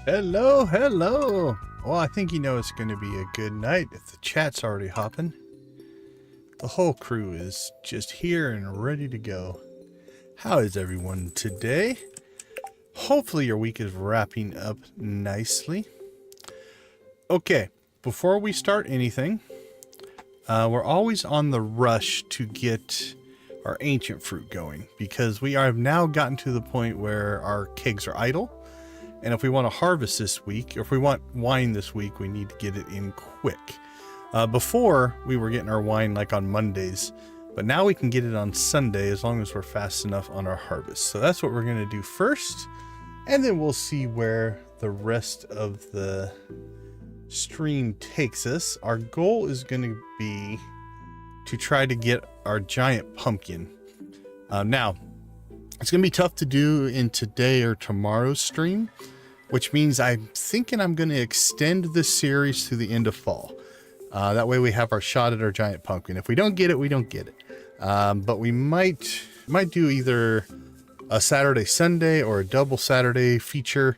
Hello, hello. Well, I think you know it's going to be a good night if the chat's already hopping. The whole crew is just here and ready to go. How is everyone today? Hopefully your week is wrapping up nicely. Okay, before we start anything, we're always on the rush to get our ancient fruit going because we have now gotten to the point where our kegs are idle. And if we want to harvest this week, or if we want wine this week, we need to get it in quick. Before, we were getting our wine like on Mondays, but now we can get it on Sunday as long as we're fast enough on our harvest. So that's what we're going to do first, and then we'll see where the rest of the stream takes us. Our goal is going to be to try to get our giant pumpkin. Now, it's going to be tough to do in today or tomorrow's stream, which means I'm thinking I'm going to extend this series to the end of fall. That way we have our shot at our giant pumpkin. If we don't get it, we don't get it. But we might do either a Saturday, Sunday or a double Saturday feature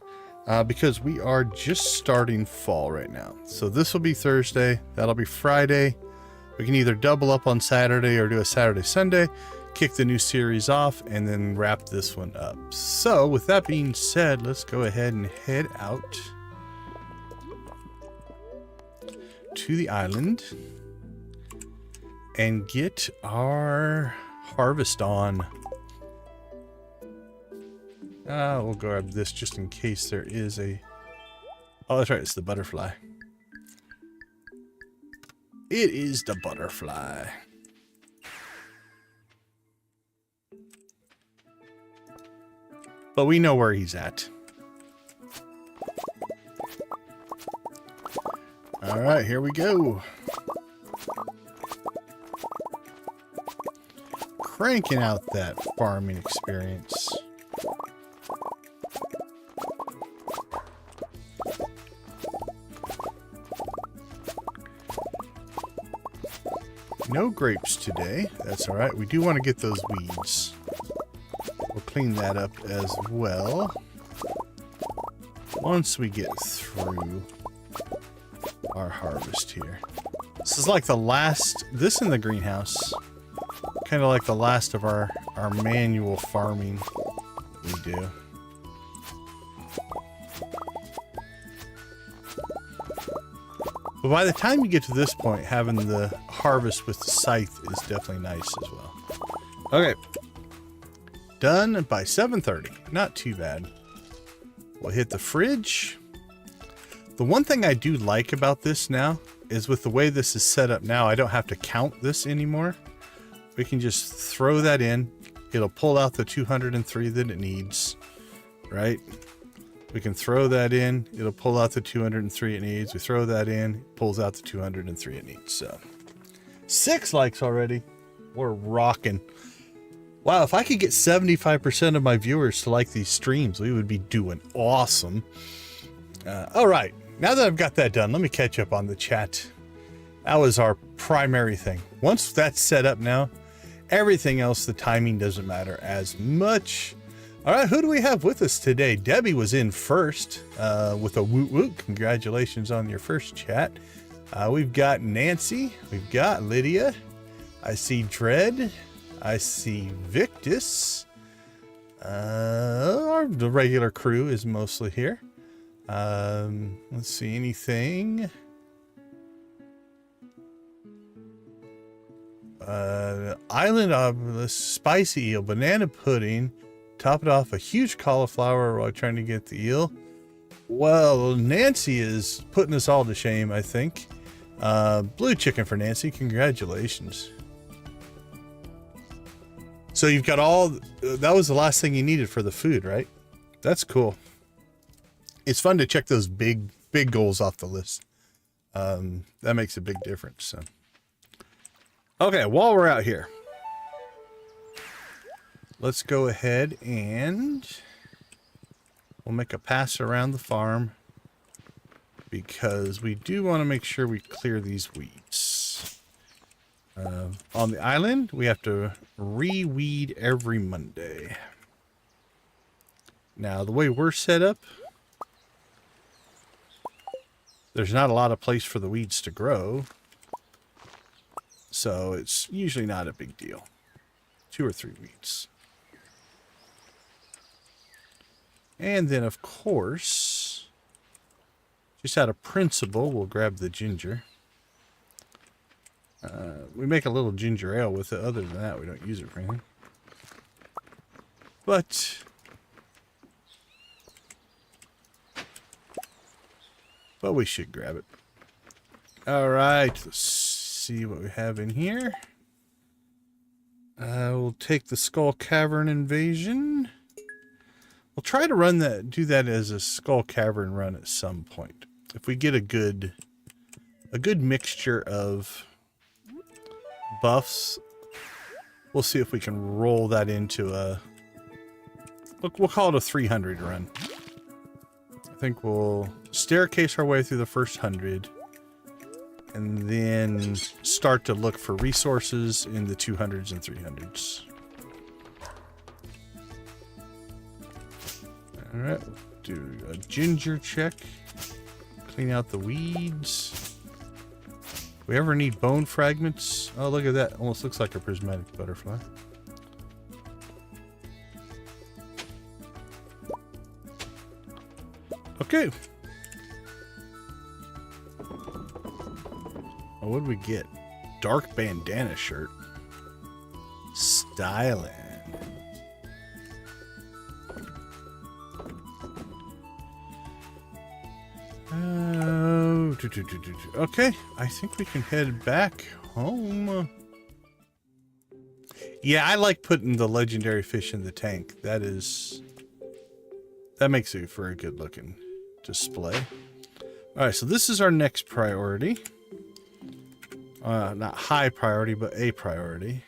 because we are just starting fall right now. So this will be Thursday. That'll be Friday. We can either double up on Saturday or do a Saturday, Sunday. Kick the new series off and then wrap this one up. So with that being said, let's go ahead and head out to the island and get our harvest on. We'll grab this just in case there is a... Oh, that's right, it's the butterfly. It is the butterfly. But we know where he's at. All right, here we go. Cranking out that farming experience. No grapes today. That's all right. We do want to get those weeds. We'll clean that up as well once we get through our harvest here. This is like the last, this in the greenhouse, kind of like the last of our manual farming we do. But by the time you get to this point, having the harvest with the scythe is definitely nice as well. Okay. Done by 7:30. Not too bad. We'll hit the fridge. The one thing I do like about this now is with the way this is set up now, I don't have to count this anymore. We can just throw that in. It'll pull out the 203 that it needs, right? We can throw that in. It'll pull out the 203 it needs. We throw that in. It pulls out the 203 it needs. So 6 likes already. We're rocking. Wow, if I could get 75% of my viewers to like these streams, we would be doing awesome. All right, now that I've got that done, let me catch up on the chat. That was our primary thing. Once that's set up now, everything else, the timing doesn't matter as much. All right, who do we have with us today? Debbie was in first with a woot woot. Congratulations on your first chat. We've got Nancy. We've got Lydia. I see Dread. I see Victus. The regular crew is mostly here. Let's see, anything? Island of spicy eel, banana pudding. Top it off, a huge cauliflower while trying to get the eel. Well, Nancy is putting us all to shame, I think. Blue chicken for Nancy. Congratulations. So you've got all, that was the last thing you needed for the food, right? That's cool. It's fun to check those big goals off the list. That makes a big difference. So. Okay, while we're out here, let's go ahead and we'll make a pass around the farm because we do want to make sure we clear these weeds. On the island, we have to re-weed every Monday. Now, the way we're set up, there's not a lot of place for the weeds to grow. So it's usually not a big deal. 2 or 3 weeds. And then, of course, just out of principle, we'll grab the ginger. We make a little ginger ale with it. Other than that, we don't use it for anything. But we should grab it. All right, let's see what we have in here. We'll take the Skull Cavern invasion. We'll try to do that as a Skull Cavern run at some point. If we get a good mixture of buffs, we'll see if we can roll that into a, we'll call it a 300 run. I think we'll staircase our way through the first 100 and then start to look for resources in the 200s and 300s. All right, we'll do a ginger check. Clean out the weeds. Do we ever need bone fragments? Oh, look at that. Almost looks like a prismatic butterfly. Okay. Oh, what did we get? Dark bandana shirt. Styling. Okay, I think we can head back home. Yeah, I like putting the legendary fish in the tank. That makes it for a good looking display. All right, so this is our next priority. Not high priority, but a priority.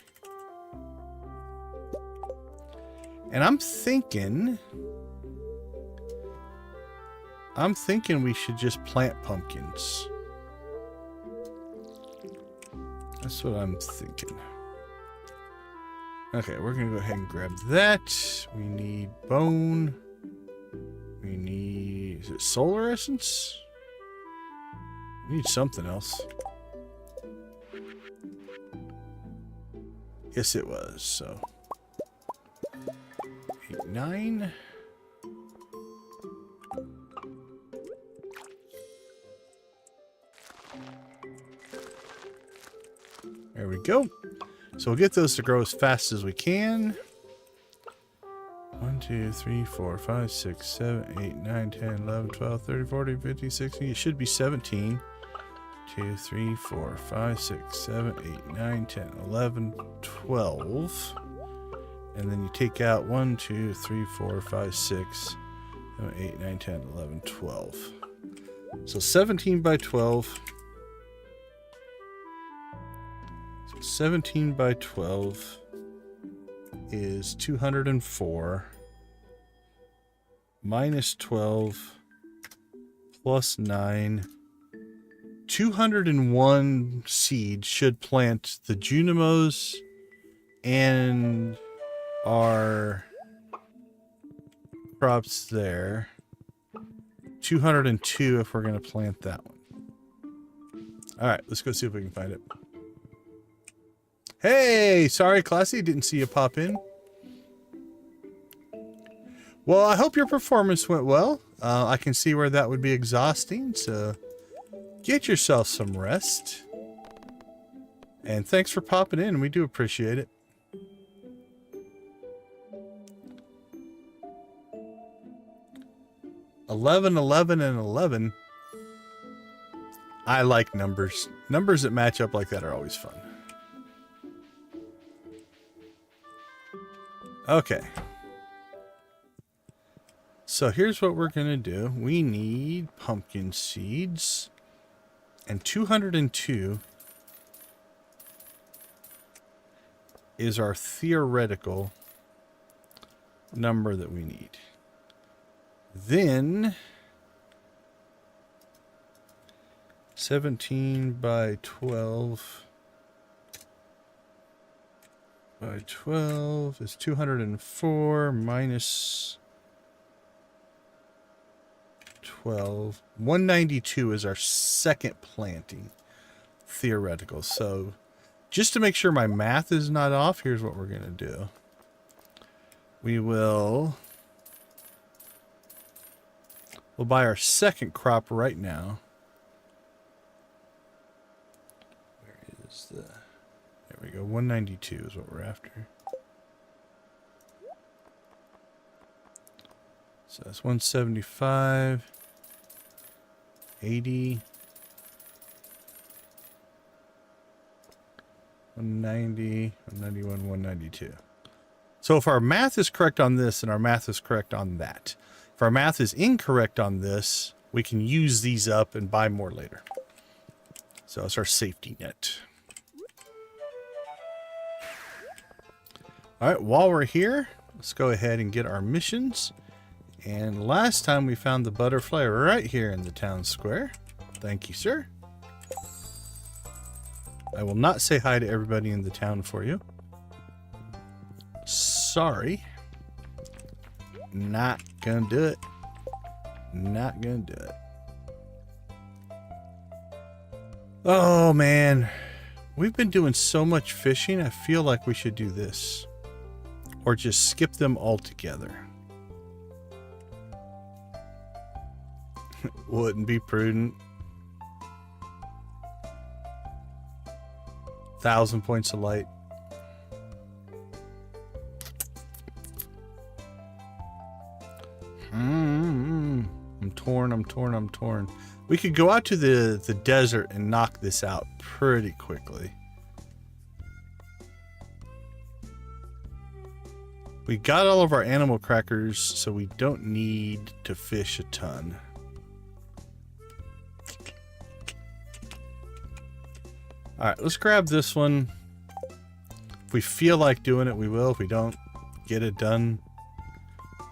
And I'm thinking we should just plant pumpkins. That's what I'm thinking. Okay, we're gonna go ahead and grab that. We need bone. We need, is it solar essence? We need something else. Yes, it was, so. 8, 9. There we go. So we'll get those to grow as fast as we can. 1, 2, 3, 4, 5, 6, 7, 8, 9, 10, 11, 12, 13, 14, 15, 16. It should be 17. 2, 3, 4, 5, 6, 7, 8, 9, 10, 11, 12. And then you take out 1, 2, 3, 4, 5, 6, 7, 8, 9, 10, 11, 12. So 17 by 12. 17 by 12 is 204 minus 12 plus 9. 201 seeds should plant the Junimos and our crops there. 202 if we're going to plant that one. All right, let's go see if we can find it. Hey, sorry, Classy, didn't see you pop in. Well, I hope your performance went well. I can see where that would be exhausting, so get yourself some rest. And thanks for popping in. We do appreciate it. $11, $11, and 11. I like numbers. Numbers that match up like that are always fun. Okay. So here's what we're going to do. We need pumpkin seeds. And 202 is our theoretical number that we need. Then 17 by 12 by 12 is 204 minus 12. 192 is our second planting. Theoretical. So just to make sure my math is not off, here's what we're going to do. We'll buy our second crop right now. Where is the... There we go. 192 is what we're after. So that's 175, 80, 190, 191, 192. So if our math is correct on this, and our math is correct on that. If our math is incorrect on this, we can use these up and buy more later. So it's our safety net. All right, while we're here, let's go ahead and get our missions. And last time we found the butterfly right here in the town square. Thank you, sir. I will not say hi to everybody in the town for you. Sorry. Not gonna do it. Not gonna do it. Oh, man. We've been doing so much fishing, I feel like we should do this. Or just skip them altogether. Wouldn't be prudent. 1,000 points of light. I'm torn. We could go out to the desert and knock this out pretty quickly. We got all of our animal crackers, so we don't need to fish a ton. Alright, let's grab this one. If we feel like doing it, we will. If we don't get it done,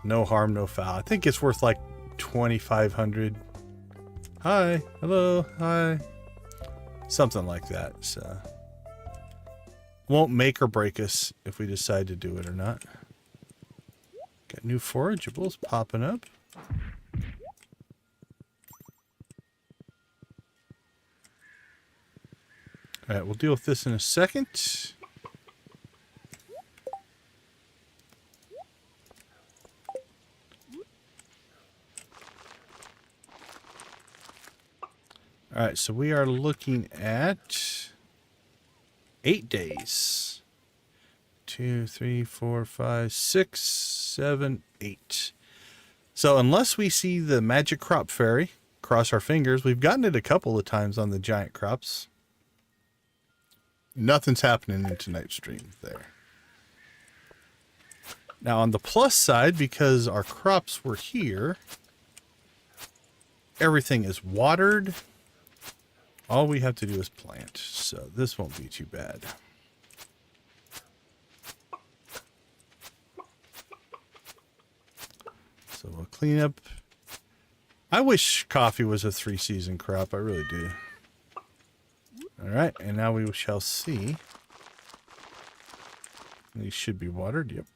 no harm, no foul. I think it's worth like 2,500. Hi. Hello. Hi. Something like that. So won't make or break us if we decide to do it or not. Got new forageables popping up. Alright, we'll deal with this in a second. Alright, so we are looking at 8 days. 2, 3, 4, 5, 6, 7, 8. So unless we see the magic crop fairy, cross our fingers. We've gotten it a couple of times on the giant crops. Nothing's happening in tonight's stream there. Now on the plus side, because our crops were here, everything is watered. All we have to do is plant, so this won't be too bad. So we'll clean up. I wish coffee was a 3-season crop, I really do. Alright, and now we shall see. These should be watered, yep.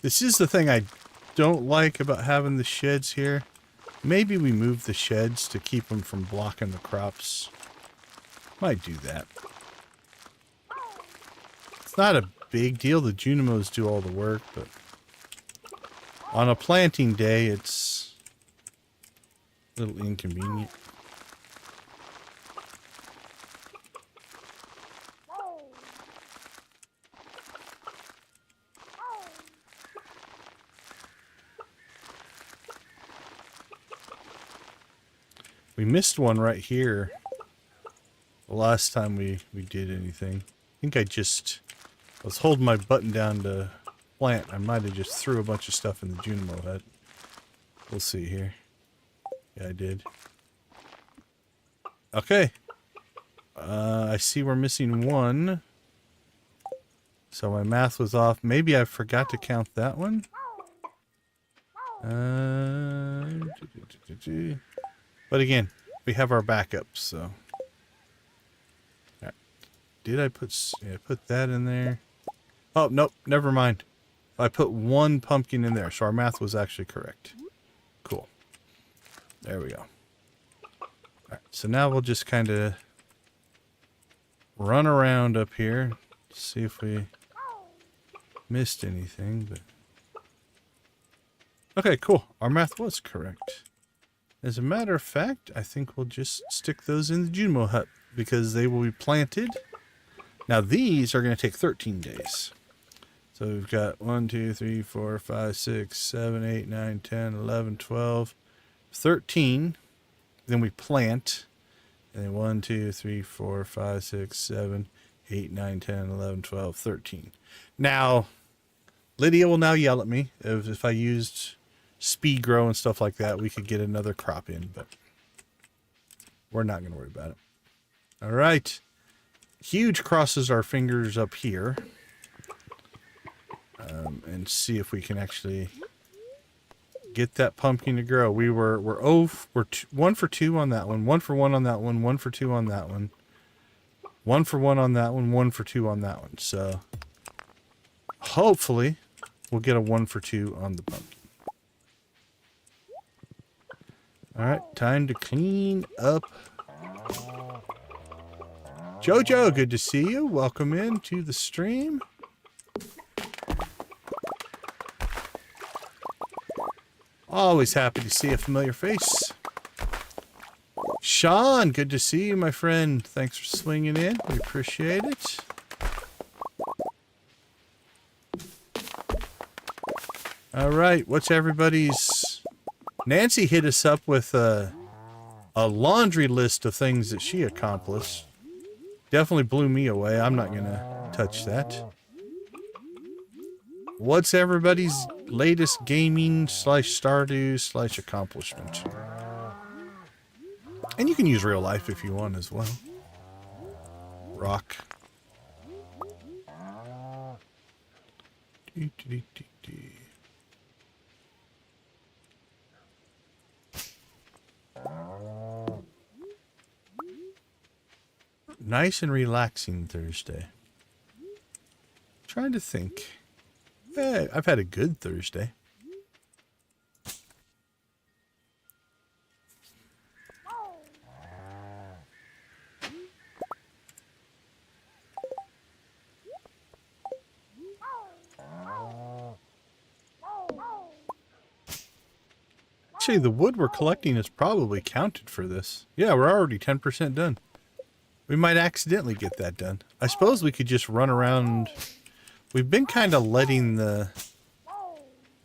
This is the thing I don't like about having the sheds here. Maybe we move the sheds to keep them from blocking the crops. Might do that. It's not a big deal. The Junimos do all the work, but on a planting day, it's a little inconvenient. We missed one right here the last time we did anything. I think I was holding my button down to plant. I might have just threw a bunch of stuff in the Junimo hut. We'll see here. Yeah, I did. Okay. I see we're missing one. So my math was off. Maybe I forgot to count that one. But again, we have our backups, so. Right. Did I put that in there? Oh, nope, never mind. I put 1 pumpkin in there, so our math was actually correct. Cool. There we go. Alright, so now we'll just kind of run around up here, see if we missed anything. But okay, cool. Our math was correct. As a matter of fact, I think we'll just stick those in the Junimo hut because they will be planted. Now these are going to take 13 days. So we've got 1, 2, 3, 4, 5, 6, 7, 8, 9, 10, 11, 12, 13. Then we plant. And then 1, 2, 3, 4, 5, 6, 7, 8, 9, 10, 11, 12, 13. Now, Lydia will now yell at me if I used speed grow and stuff like that. We could get another crop in, but we're not going to worry about it. All right. Huge crosses our fingers up here. And see if we can actually get that pumpkin to grow. We're 1 for 2 on that one, 1 for 1 on that one, 1 for 2 on that one, 1 for 1 on that one, 1 for 2 on that one. So hopefully we'll get a 1 for 2 on the pumpkin. All right, time to clean up. Jojo, good to see you. Welcome in to the stream. Always happy to see a familiar face. Sean, good to see you, my friend. Thanks for swinging in. We appreciate it. All right, what's everybody's... Nancy hit us up with a laundry list of things that she accomplished. Definitely blew me away. I'm not going to touch that. What's everybody's latest gaming / Stardew / accomplishment? And you can use real life if you want as well. Rock. Nice and relaxing Thursday. Trying to think. Yeah, I've had a good Thursday. Actually, the wood we're collecting is probably counted for this. Yeah, we're already 10% done. We might accidentally get that done. I suppose we could just run around. We've been kind of letting the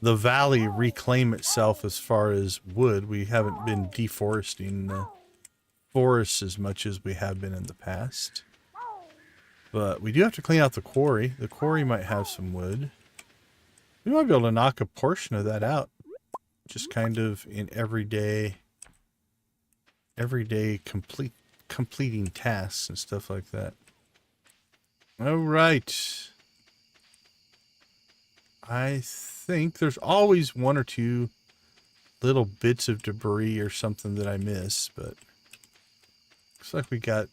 valley reclaim itself as far as wood. We haven't been deforesting the forests as much as we have been in the past. But we do have to clean out the quarry. The quarry might have some wood. We might be able to knock a portion of that out. Just kind of in everyday completing tasks and stuff like that. All right. I think there's always 1 or 2 little bits of debris or something that I miss, but looks like we got,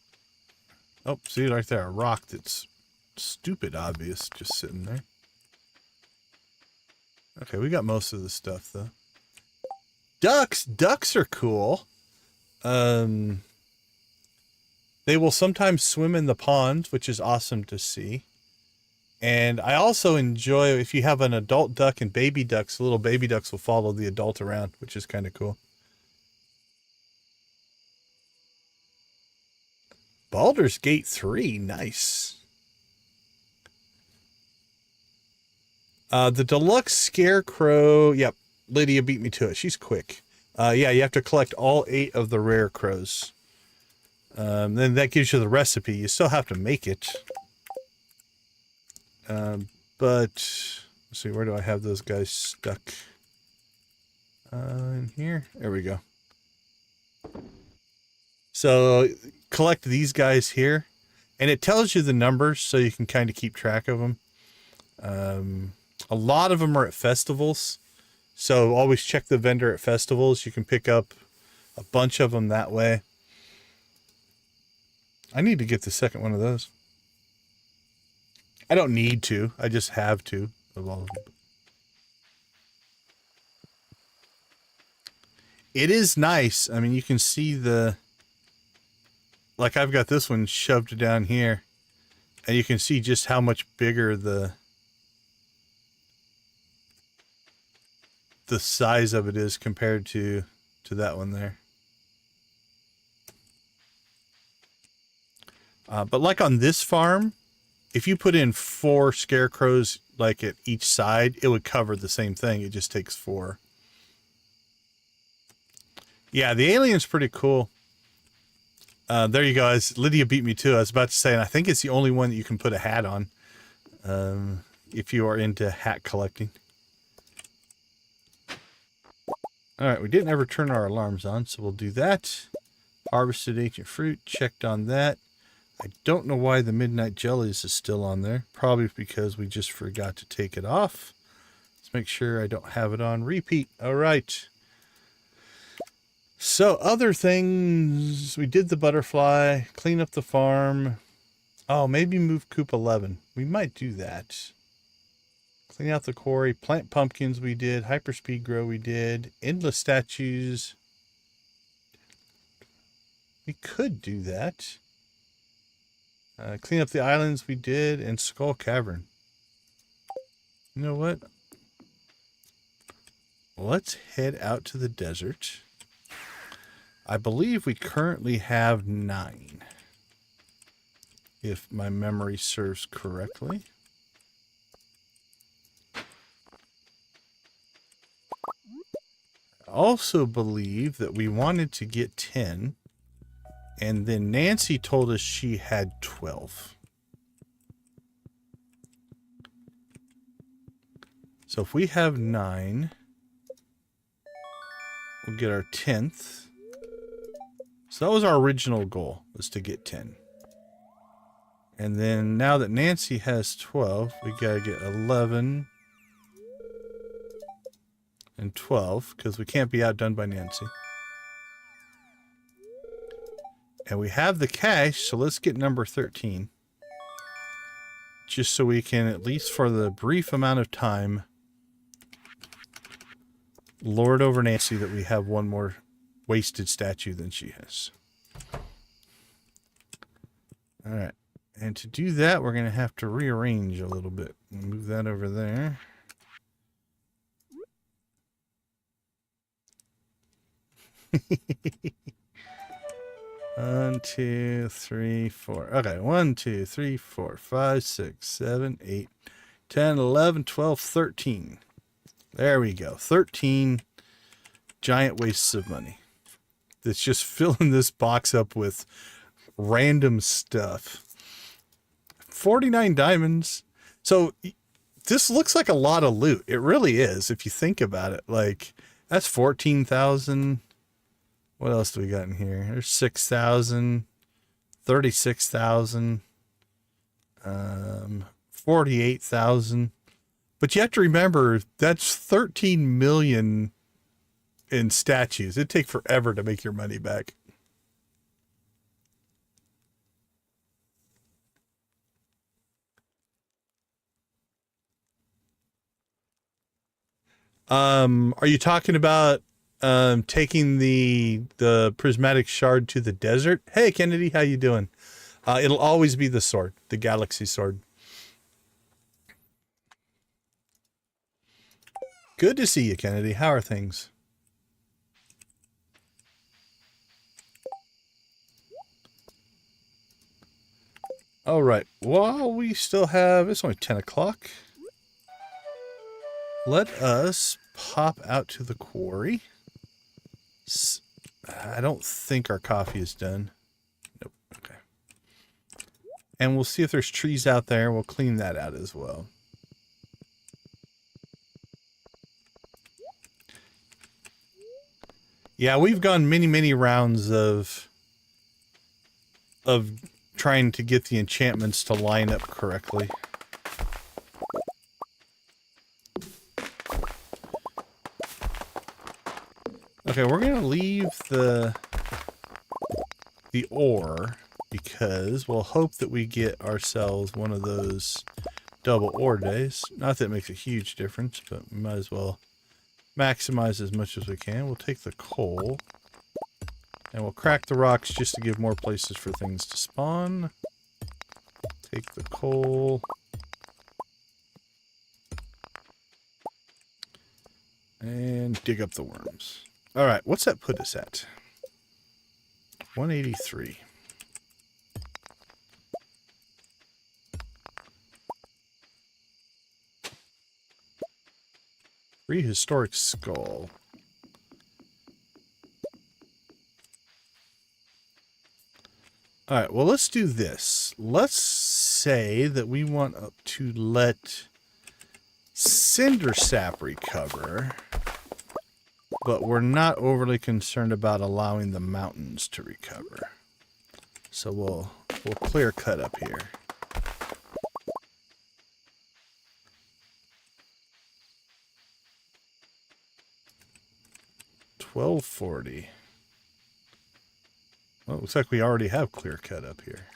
oh, see right there, a rock that's stupid obvious just sitting there. Okay, we got most of the stuff though. Ducks are cool. They will sometimes swim in the pond, which is awesome to see. And I also enjoy, if you have an adult duck and baby ducks, the little baby ducks will follow the adult around, which is kind of cool. Baldur's Gate 3, nice. The deluxe scarecrow, yep, Lydia beat me to it. She's quick. Yeah, you have to collect all 8 of the rare crows. Then that gives you the recipe. You still have to make it. But let's see, where do I have those guys stuck? In here. There we go. So collect these guys here, and it tells you the numbers so you can kind of keep track of them. A lot of them are at festivals, so always check the vendor at festivals. You can pick up a bunch of them that way. I need to get the second one of those. I don't need to. I just have to of all of them. It is nice. I mean, you can see the... Like, I've got this one shoved down here. And you can see just how much bigger the size of it is compared to that one there. But like on this farm, if you put in 4 scarecrows like at each side, it would cover the same thing. It just takes 4. Yeah, the alien's pretty cool. There you go. Lydia beat me too. I was about to say, and I think it's the only one that you can put a hat on. If you are into hat collecting. Alright, we didn't ever turn our alarms on, so we'll do that. Harvested ancient fruit, checked on that. I don't know why the Midnight Jellies is still on there. Probably because we just forgot to take it off. Let's make sure I don't have it on repeat. Alright. So, other things. We did the butterfly, clean up the farm. Oh, maybe move coop 11. We might do that. Clean out the quarry, plant pumpkins we did, hyperspeed grow we did, endless statues. We could do that. Clean up the islands we did, and Skull Cavern. You know what? Let's head out to the desert. I believe we currently have 9. If my memory serves correctly. I also believe that we wanted to get 10. And then Nancy told us she had 12. So if we have 9, we'll get our 10th. So that was our original goal, was to get 10. And then now that Nancy has 12, we gotta get 11 and 12, because we can't be outdone by Nancy. And we have the cash, so let's get number 13. Just so we can, at least for the brief amount of time, lord over Nancy that we have one more wasted statue than she has. Alright. And to do that, we're going to have to rearrange a little bit. Move that over there. One, 2, 3, 4. Okay, 1, 2, 3, 4, 5, 6, 7, 8, 10, 11, 12, 13. There we go. 13 giant wastes of money. That's just filling this box up with random stuff. 49 diamonds. So this looks like a lot of loot. It really is, if you think about it. Like, that's 14,000. What else do we got in here? There's 6,000, 36,000, 48,000. But you have to remember, that's 13 million in statues. It'd take forever to make your money back. Are you talking about taking the prismatic shard to the desert? Hey Kennedy, how you doing? It'll always be the sword, the galaxy sword. Good to see you, Kennedy. How are things? All right. While we still have, it's only 10 o'clock. Let us pop out to the quarry. I don't think our coffee is done. Nope. Okay. And we'll see if there's trees out there. We'll clean that out as well. Yeah, we've gone many rounds of trying to get the enchantments to line up correctly. Okay, we're gonna leave the ore because we'll hope that we get ourselves one of those double ore days. Not that it makes a huge difference, but we might as well maximize as much as we can. We'll take the coal. And we'll crack the rocks just to give more places for things to spawn. Take the coal. And dig up the worms. Alright, what's that put us at? 183. Prehistoric skull. Alright, well, let's do this. Let's say that we want to let cinder sap recover, but we're not overly concerned about allowing the mountains to recover. So we'll clear cut up here. $12.40. Well, it looks like we already have clear cut up here.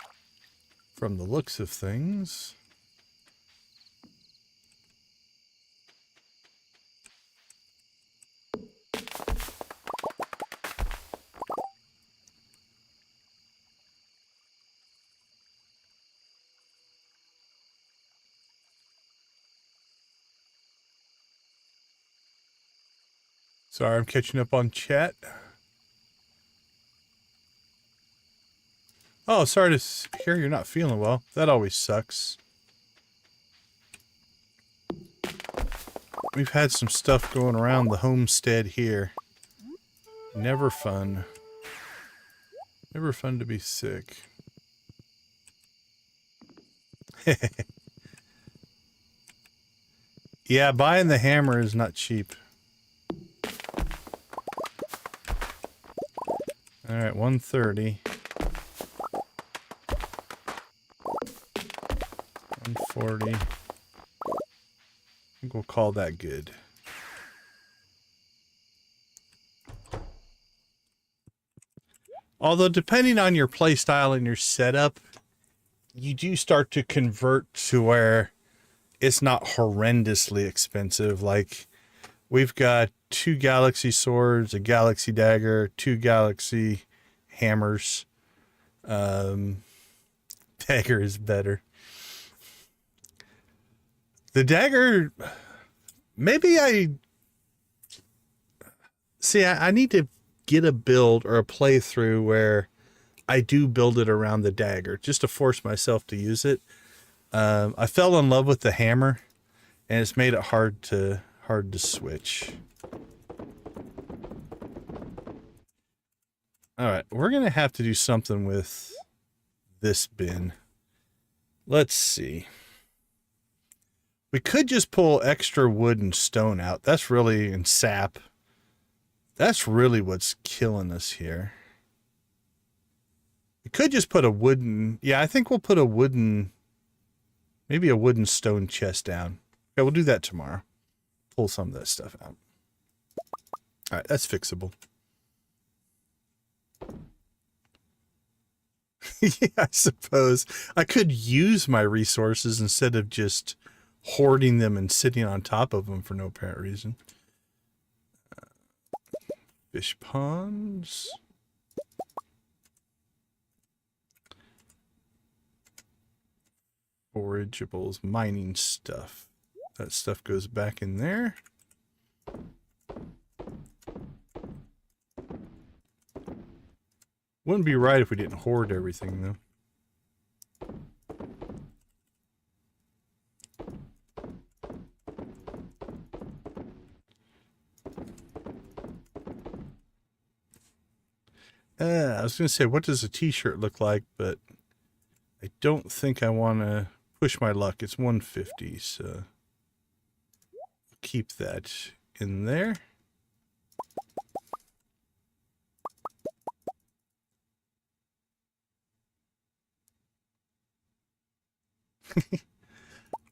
From the looks of things. Sorry, I'm catching up on chat. Oh, sorry to hear you're not feeling well. That always sucks. We've had some stuff going around the homestead here. Never fun. Never fun to be sick. Yeah, buying the hammer is not cheap. Alright, 130. 140. I think we'll call that good. Although, depending on your playstyle and your setup, you do start to convert to where it's not horrendously expensive. Like, we've got 2 galaxy swords, a galaxy dagger, 2 galaxy hammers. Dagger is better. The dagger, maybe I need to get a build or a playthrough where I do build it around the dagger just to force myself to use it. I fell in love with the hammer, and it's made it hard to switch. All right, we're gonna have to do something with this bin. Let's see. We could just pull extra wood and stone out. That's really, and sap. That's really what's killing us here. We could just put a wooden, yeah, I think we'll put a wooden, maybe a wooden stone chest down. Okay, we'll do that tomorrow. Pull some of that stuff out. All right, that's fixable. Yeah, I suppose I could use my resources instead of just hoarding them and sitting on top of them for no apparent reason. Fish ponds. Forageables, mining stuff. That stuff goes back in there. Wouldn't be right if we didn't hoard everything, though. I was going to say, what does a t-shirt look like? But I don't think I want to push my luck. It's 150, so keep that in there.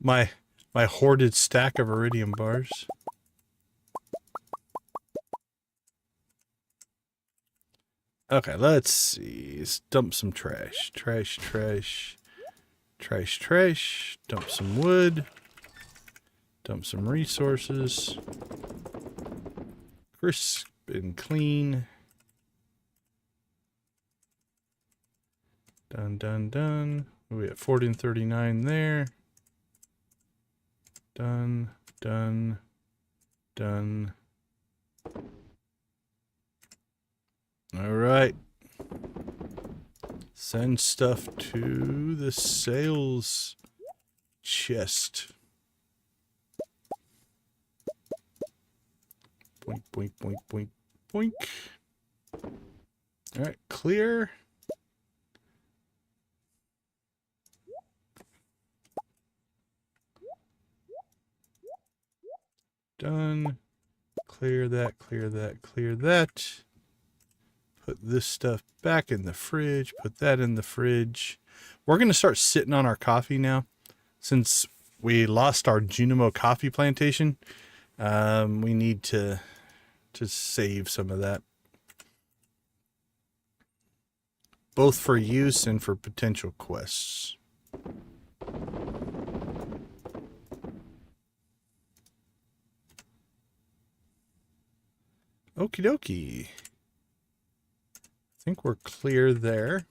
my hoarded stack of iridium bars. Okay, let's see. Let's dump some trash. Trash. Dump some wood. Dump some resources. crisp and clean. Done, done, done. We at 40 and 39 there. Done, done, done. All right. Send stuff to the sales chest. Boink, boink, boink, boink, boink. All right, clear. Done. Clear that, clear that, clear that. Put this stuff back in the fridge. Put that in the fridge. We're going to start sitting on our coffee now. Since we lost our Junimo coffee plantation, we need to save some of that. Both for use and for potential quests. Okie dokie. I think we're clear there.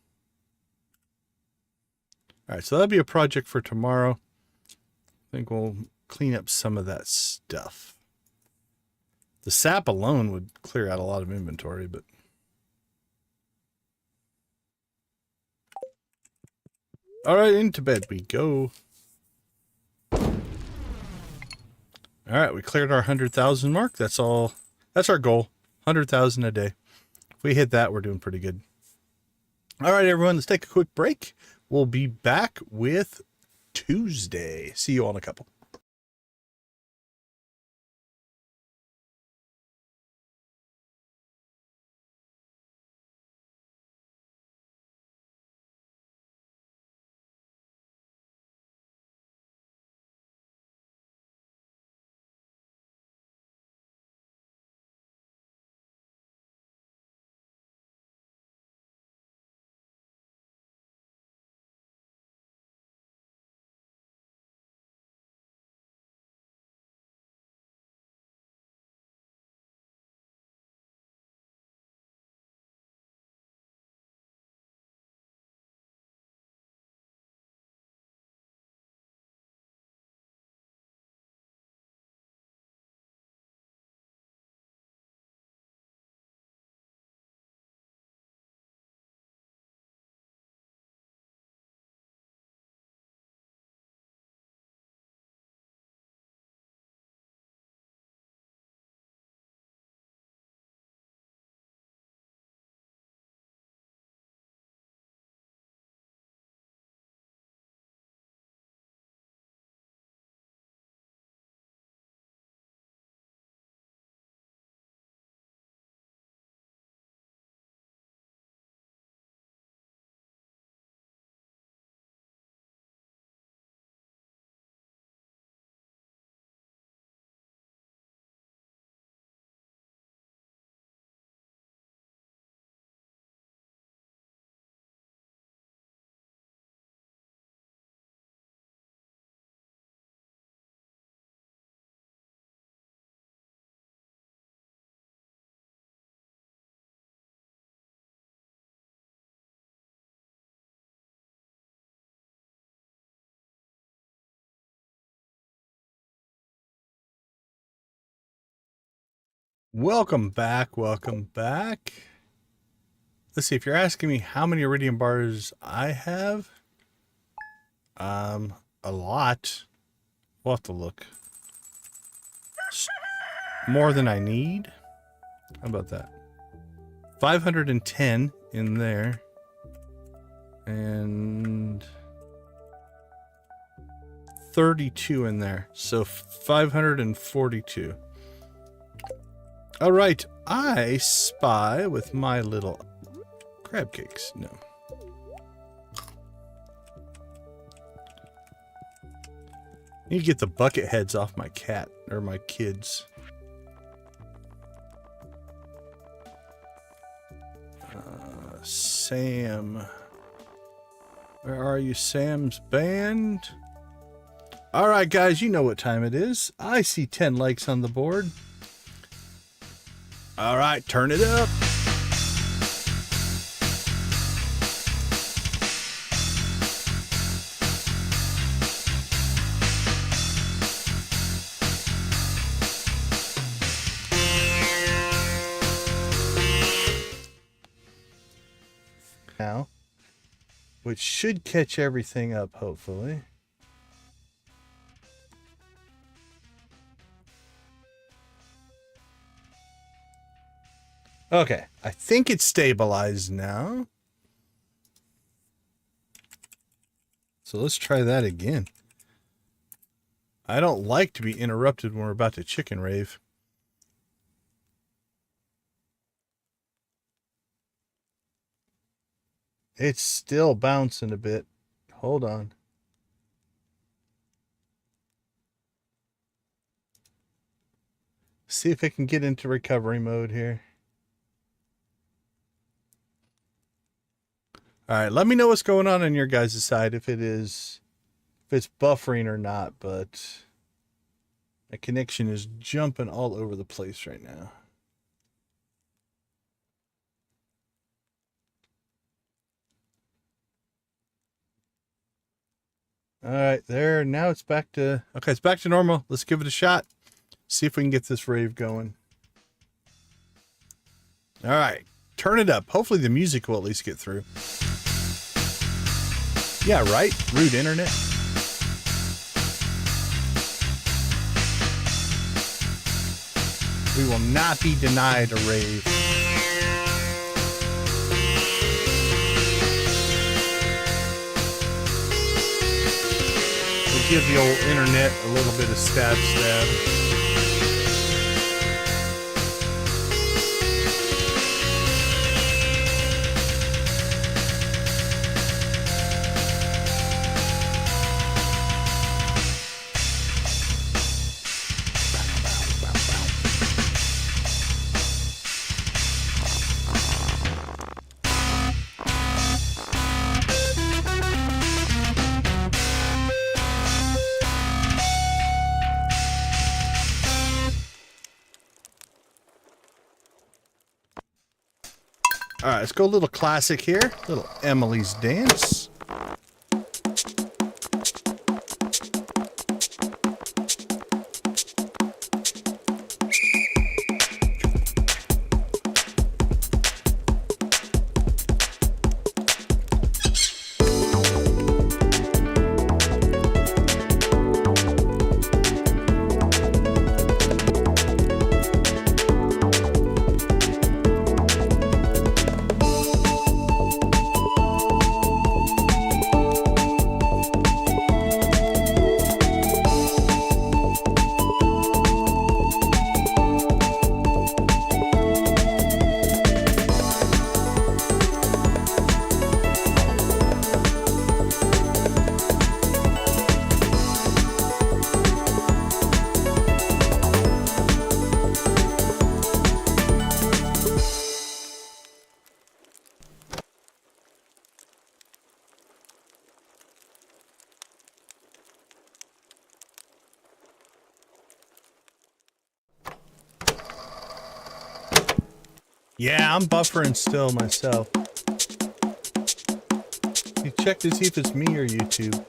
All right, so that'll be a project for tomorrow. I think we'll clean up some of that stuff. The sap alone would clear out a lot of inventory, but... All right, into bed we go. All right, we cleared our 100,000 mark. That's all. That's our goal. 100,000 a day. If we hit that, we're doing pretty good. All right, everyone, let's take a quick break. We'll be back with Tuesday. See you all in a couple. Welcome back. Welcome back. Let's see, if you're asking me how many iridium bars I have, a lot. We'll have to look. More than I need. How about that? 510 in there. And 32 in there. So 542. All right, I spy with my little crab cakes. No. I need to get the bucket heads off my cat, or my kids. Sam. Where are you, Sam's band? All right, guys, you know what time it is. I see 10 likes on the board. All right, turn it up. Now, which should catch everything up, hopefully. Okay, I think it's stabilized now. So let's try that again. I don't like to be interrupted when we're about to chicken rave. It's still bouncing a bit. Hold on. See if I can get into recovery mode here. All right, let me know what's going on your guys' side, if it's buffering or not, but my connection is jumping all over the place right now. All right, there. Now it's back to... Okay, it's back to normal. Let's give it a shot. See if we can get this rave going. All right, turn it up. Hopefully the music will at least get through. Yeah, right? Rude internet. We will not be denied a rave. We'll give the old internet a little bit of stab. All right, let's go a little classic here. Little Emily's Dance. Yeah, I'm buffering still myself. You check to see if it's me or YouTube.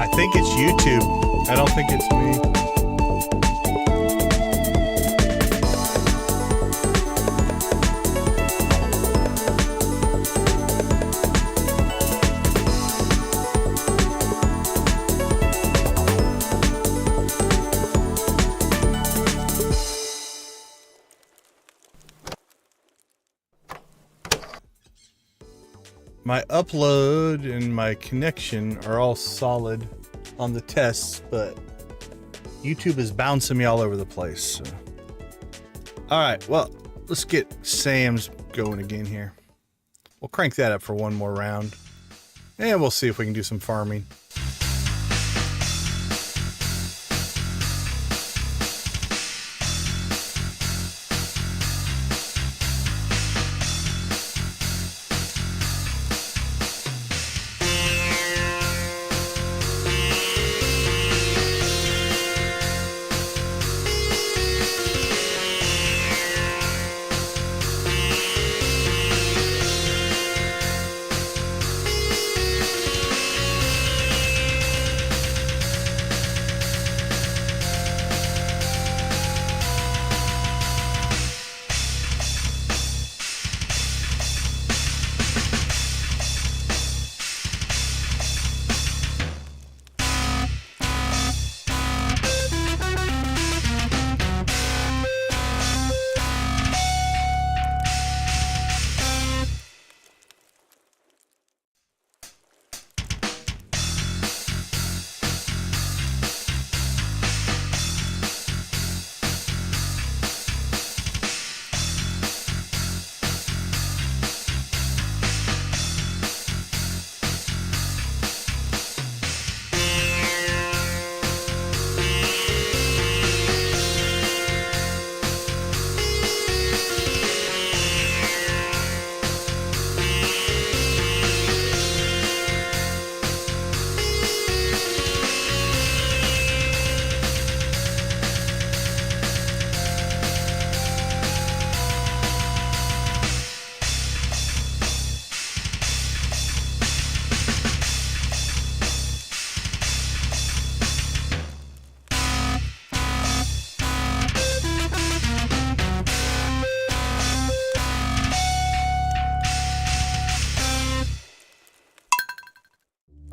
I think it's YouTube. I don't think it's me. My upload and my connection are all solid on the tests, but YouTube is bouncing me all over the place. So. All right, well, let's get Sam's going again here. We'll crank that up for one more round. And we'll see if we can do some farming.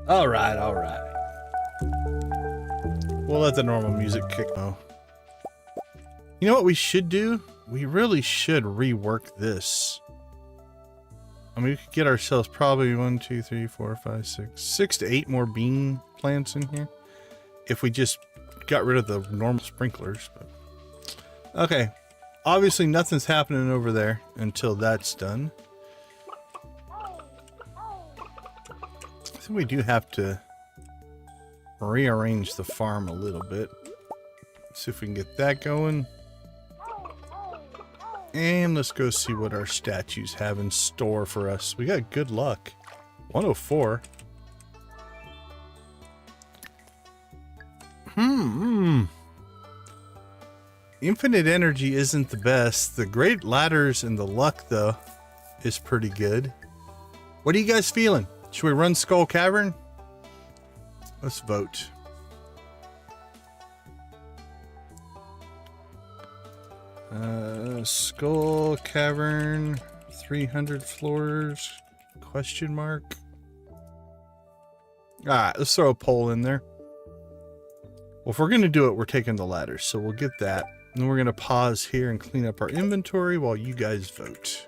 All right, all right. We'll let the normal music kick though. You know what we should do? We really should rework this. I mean, we could get ourselves probably 1, 2, 3, 4, 5, 6 to 8 more bean plants in here if we just got rid of the normal sprinklers. But okay, obviously nothing's happening over there until that's done. I think we do have to rearrange the farm a little bit. See if we can get that going. And let's go see what our statues have in store for us. We got good luck. 104. Infinite energy isn't the best. The great ladders and the luck, though, is pretty good. What are you guys feeling? Should we run Skull Cavern? Let's vote. Skull Cavern, 300 floors, question mark. Alright, let's throw a poll in there. Well, if we're going to do it, we're taking the ladders, so we'll get that. And then we're going to pause here and clean up our inventory while you guys vote.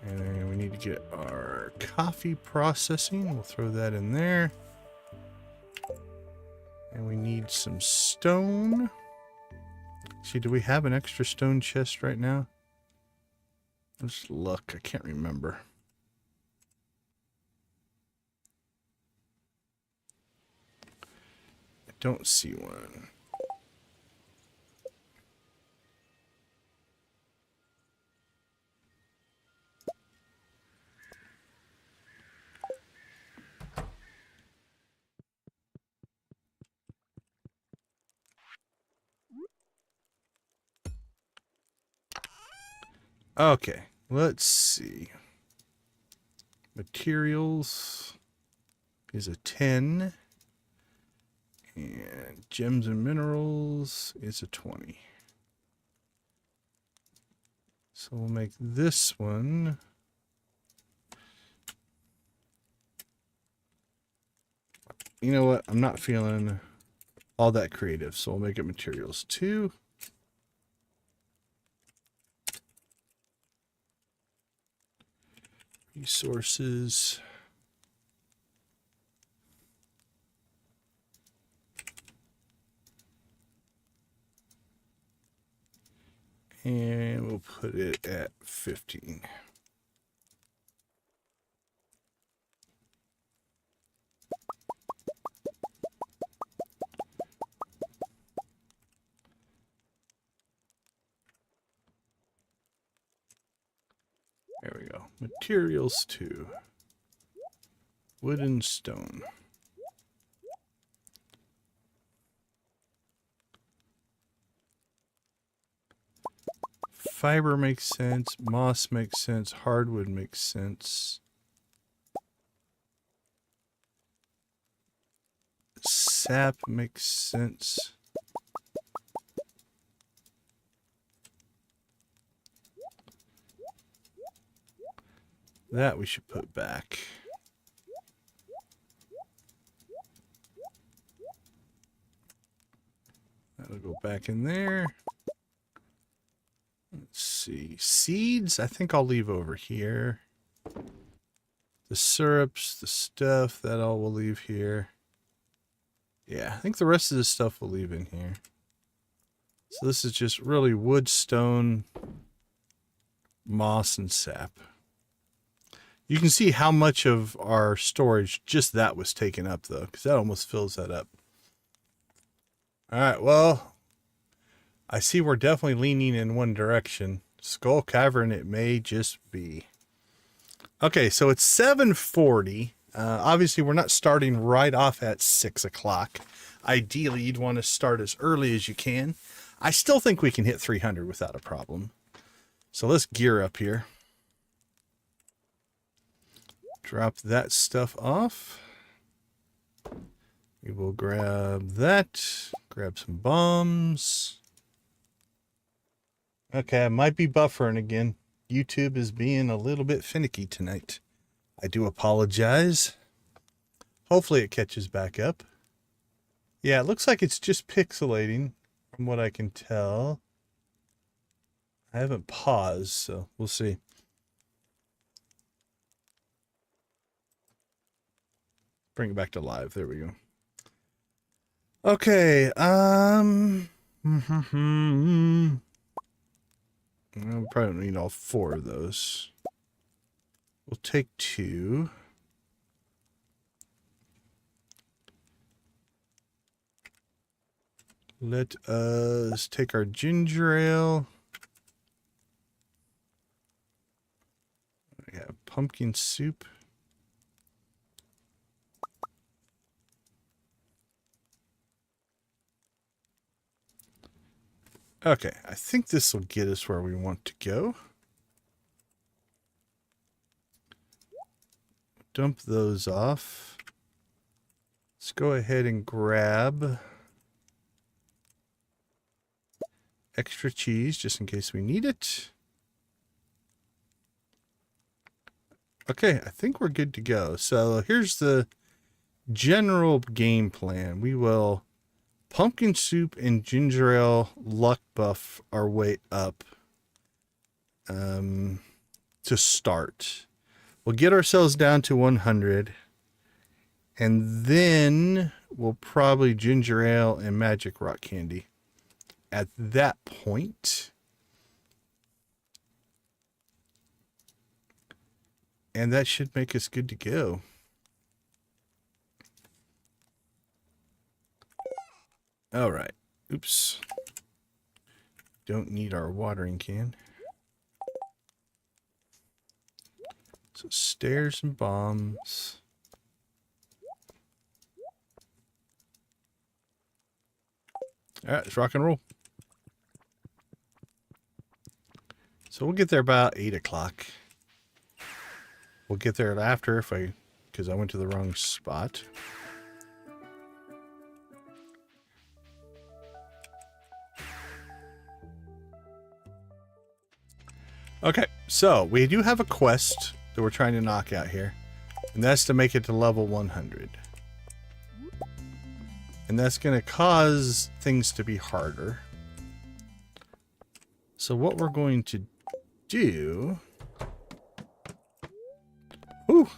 And we need to get our coffee processing. We'll throw that in there. And we need some stone. See, do we have an extra stone chest right now? Let's look. I can't remember. I don't see one. Okay, let's see. Materials is a 10. And gems and minerals is a 20. So we'll make this one. You know what? I'm not feeling all that creative, so we'll make it materials 2. Resources. And we'll put it at 15. There we go. Materials 2. Wood and stone. Fiber makes sense. Moss makes sense. Hardwood makes sense. Sap makes sense. That we should put back. That'll go back in there. Let's see. Seeds, I think I'll leave over here. The syrups, the stuff, that all we'll leave here. Yeah, I think the rest of this stuff we'll leave in here. So this is just really wood, stone, moss, and sap. You can see how much of our storage just that was taken up, though, because that almost fills that up. All right, well, I see we're definitely leaning in one direction. Skull Cavern it may just be. Okay, so it's 7:40. Obviously, we're not starting right off at 6 o'clock. Ideally, you'd want to start as early as you can. I still think we can hit 300 without a problem. So let's gear up here. Drop that stuff off. We will grab that. Grab some bombs. Okay, I might be buffering again. YouTube is being a little bit finicky tonight. I do apologize. Hopefully it catches back up. Yeah, it looks like it's just pixelating from what I can tell. I haven't paused, so we'll see. Bring it back to live. There we go. Okay, I'll probably don't need all 4 of those. We'll take 2. Let us take our ginger ale. We have pumpkin soup. Okay, I think this will get us where we want to go. Dump those off. Let's go ahead and grab extra cheese just in case we need it. Okay, I think we're good to go. So here's the general game plan. We will pumpkin soup and ginger ale luck buff our way up to start. We'll get ourselves down to 100, and then we'll probably ginger ale and magic rock candy at that point. And that should make us good to go. All right. Oops. Don't need our watering can. So stairs and bombs. All right, let's rock and roll. So we'll get there about 8 o'clock. We'll get there after because I went to the wrong spot. Okay, so we do have a quest that we're trying to knock out here, and that's to make it to level 100. And that's going to cause things to be harder. So what we're going to do... Whew!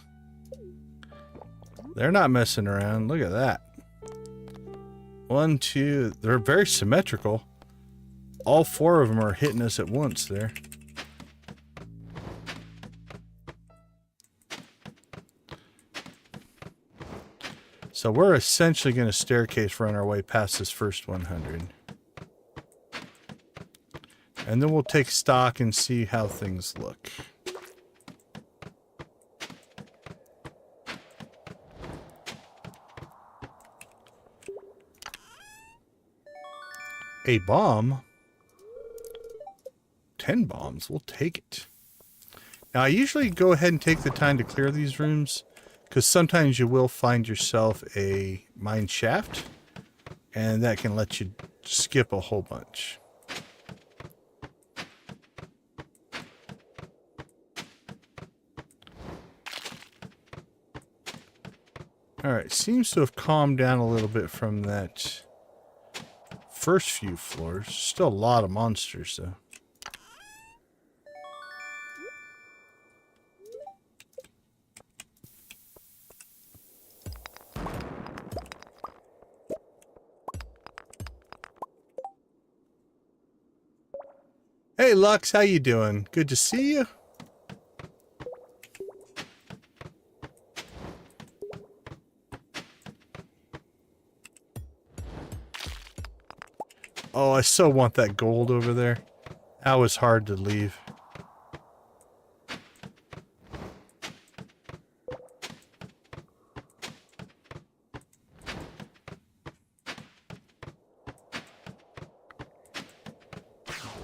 They're not messing around. Look at that. 1, 2... They're very symmetrical. All four of them are hitting us at once there. So we're essentially going to staircase run our way past this first 100. And then we'll take stock and see how things look. A bomb? 10 bombs, we'll take it. Now I usually go ahead and take the time to clear these rooms, because sometimes you will find yourself a mine shaft, and that can let you skip a whole bunch. Alright, seems to have calmed down a little bit from that first few floors. Still a lot of monsters though. Hey Lux, how you doing? Good to see you. Oh, I so want that gold over there. That was hard to leave.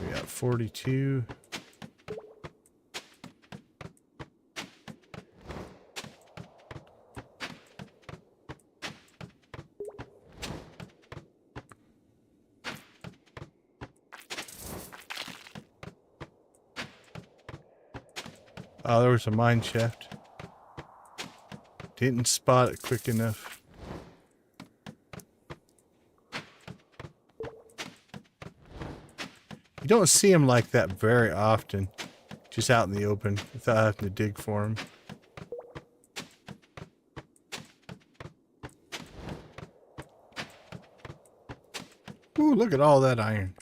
We got 42. Oh, there was a mine shaft. Didn't spot it quick enough. You don't see them like that very often. Just out in the open without having to dig for them. Ooh, look at all that iron.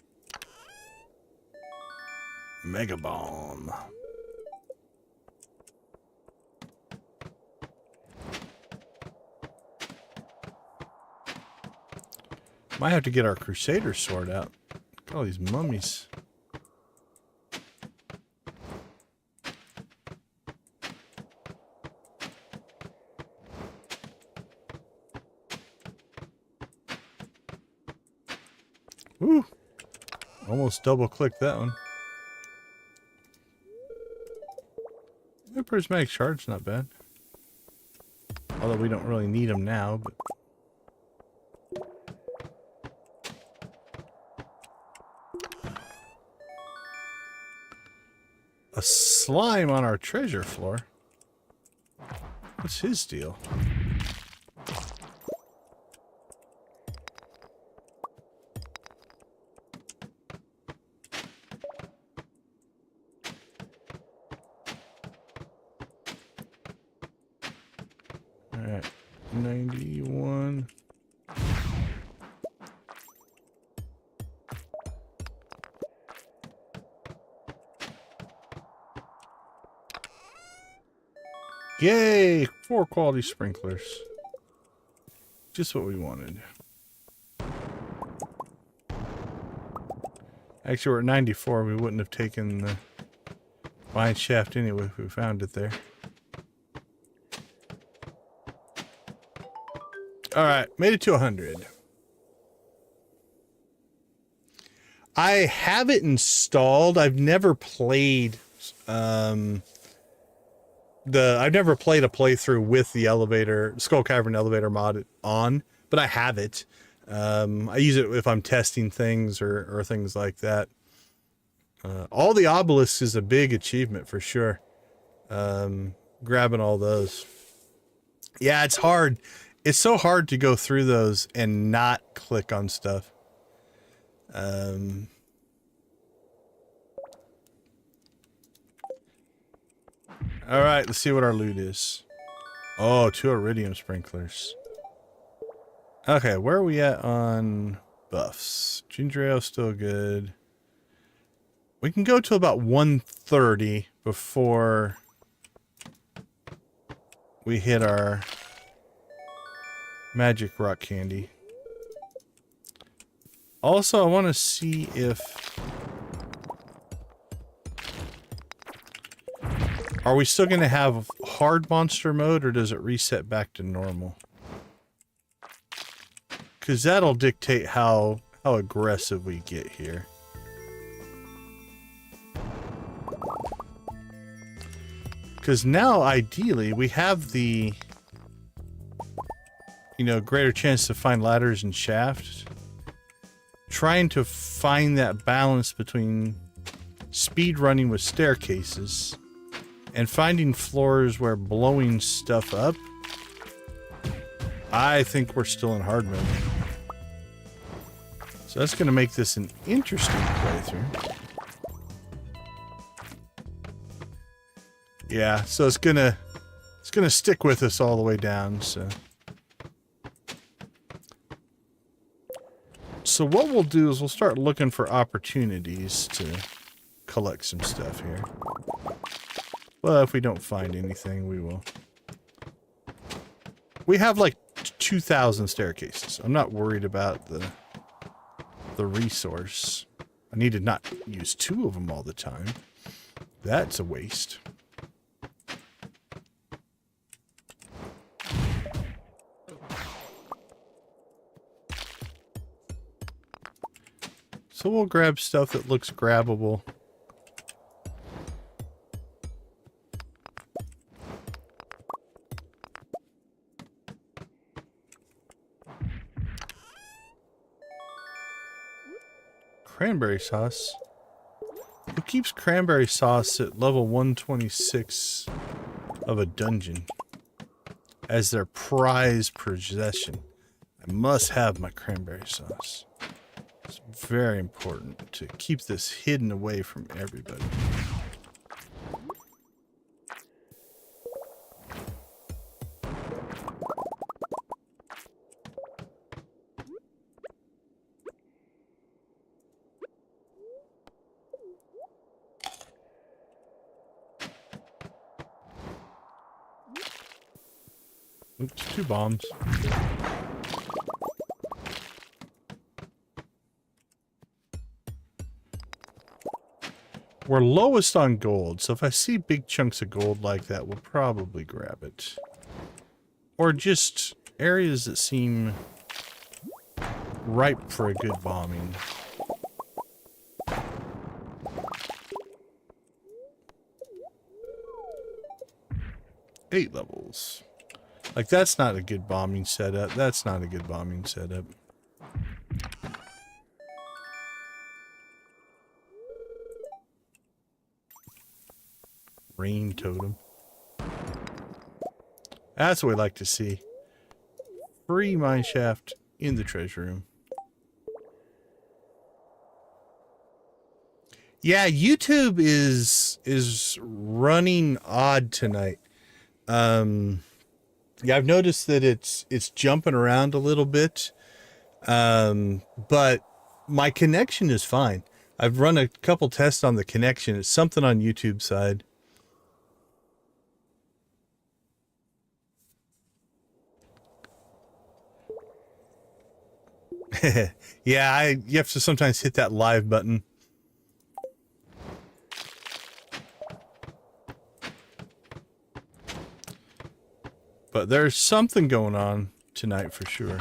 Mega bomb. Might have to get our Crusader sword out. Look at all these mummies. Ooh! Almost double clicked that one. The prismatic shard's not bad. Although we don't really need them now, but... A slime on our treasure floor? What's his deal? Alright, 91. Yay! 4 quality sprinklers. Just what we wanted. Actually, we're at 94. We wouldn't have taken the mine shaft anyway if we found it there. Alright, made it to 100. I have it installed. I've never played... I've never played a playthrough with the elevator, Skull Cavern elevator mod on, but I have it. I use it if I'm testing things or things like that. All the obelisks is a big achievement for sure. Grabbing all those. Yeah, it's hard. It's so hard to go through those and not click on stuff. Alright, let's see what our loot is. Oh, 2 iridium sprinklers. Okay, where are we at on buffs? Ginger ale still good. We can go to about 1:30 before we hit our magic rock candy. Also, I want to see if... Are we still going to have hard monster mode, or does it reset back to normal? Because that'll dictate how aggressive we get here. Because now, ideally, we have the, you know, greater chance to find ladders and shafts. Trying to find that balance between speed running with staircases and finding floors where blowing stuff up. I think we're still in hard mode. So that's going to make this an interesting playthrough. Yeah, so it's gonna stick with us all the way down, so. So what we'll do is we'll start looking for opportunities to collect some stuff here. Well, if we don't find anything, we will. We have like 2,000 staircases. I'm not worried about the resource. I need to not use 2 of them all the time. That's a waste. So we'll grab stuff that looks grabbable. Cranberry sauce. Who keeps cranberry sauce at level 126 of a dungeon as their prized possession? I must have my cranberry sauce. It's very important to keep this hidden away from everybody. Oops, 2 bombs. We're lowest on gold, so if I see big chunks of gold like that, we'll probably grab it. Or just areas that seem ripe for a good bombing. Eight levels. Like, that's not a good bombing setup. That's not a good bombing setup. Rain totem. That's what we like to see. Free mineshaft in the treasure room. Yeah, YouTube is running odd tonight. Yeah, I've noticed that it's jumping around a little bit. But my connection is fine. I've run a couple tests on the connection. It's something on YouTube side. Yeah, you have to sometimes hit that live button. But there's something going on tonight for sure.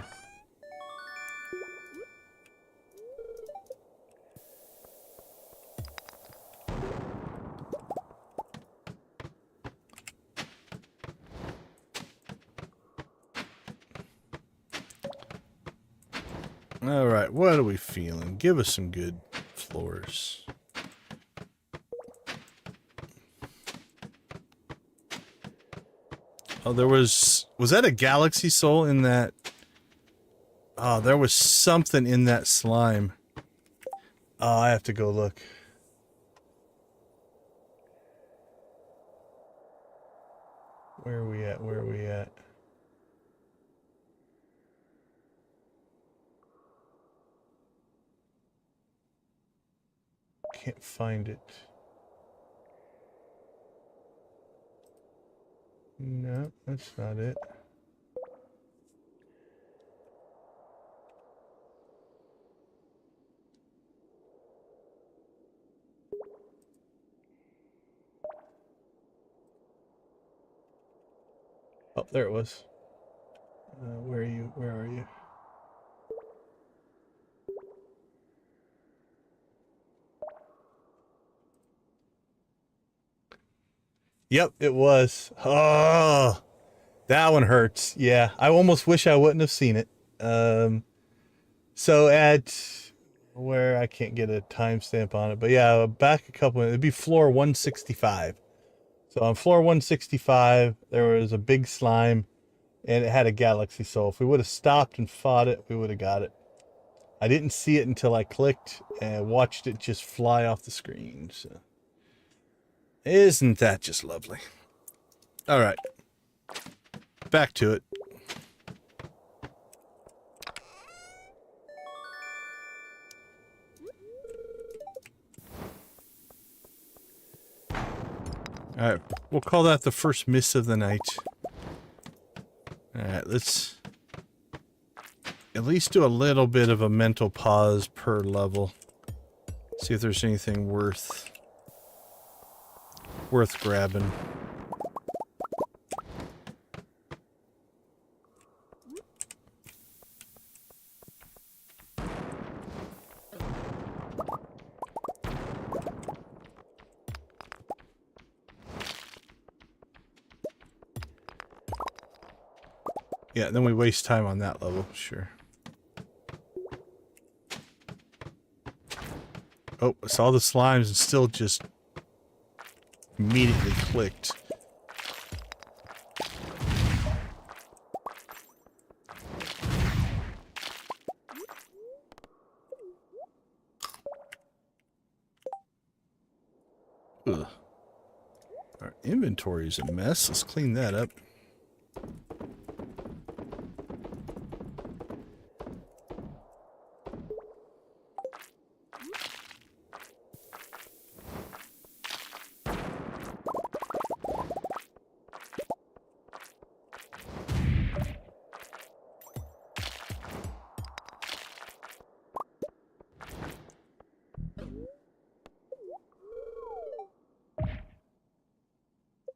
All right, what are we feeling? Give us some good floors. Oh, was that a galaxy soul in that? Oh, there was something in that slime. Oh, I have to go look. Where are we at? Where are we at? can't find it. No, that's not it. Oh, there it was. Where are you? Where are you? Yep, it was. Oh, that one hurts. Yeah, I almost wish I wouldn't have seen it. So at where I can't get a timestamp on it, but yeah, back a couple. It'd be floor 165. So on floor 165, there was a big slime, and it had a galaxy soul. If we would have stopped and fought it, we would have got it. I didn't see it until I clicked and watched it just fly off the screen. So. Isn't that just lovely? All right. Back to it. All right. We'll call that the first miss of the night. All right. Let's at least do a little bit of a mental pause per level. See if there's anything worth grabbing. Yeah, then we waste time on that level, sure. Oh, I saw the slimes and still just immediately clicked. Ugh. Our inventory is a mess. Let's clean that up.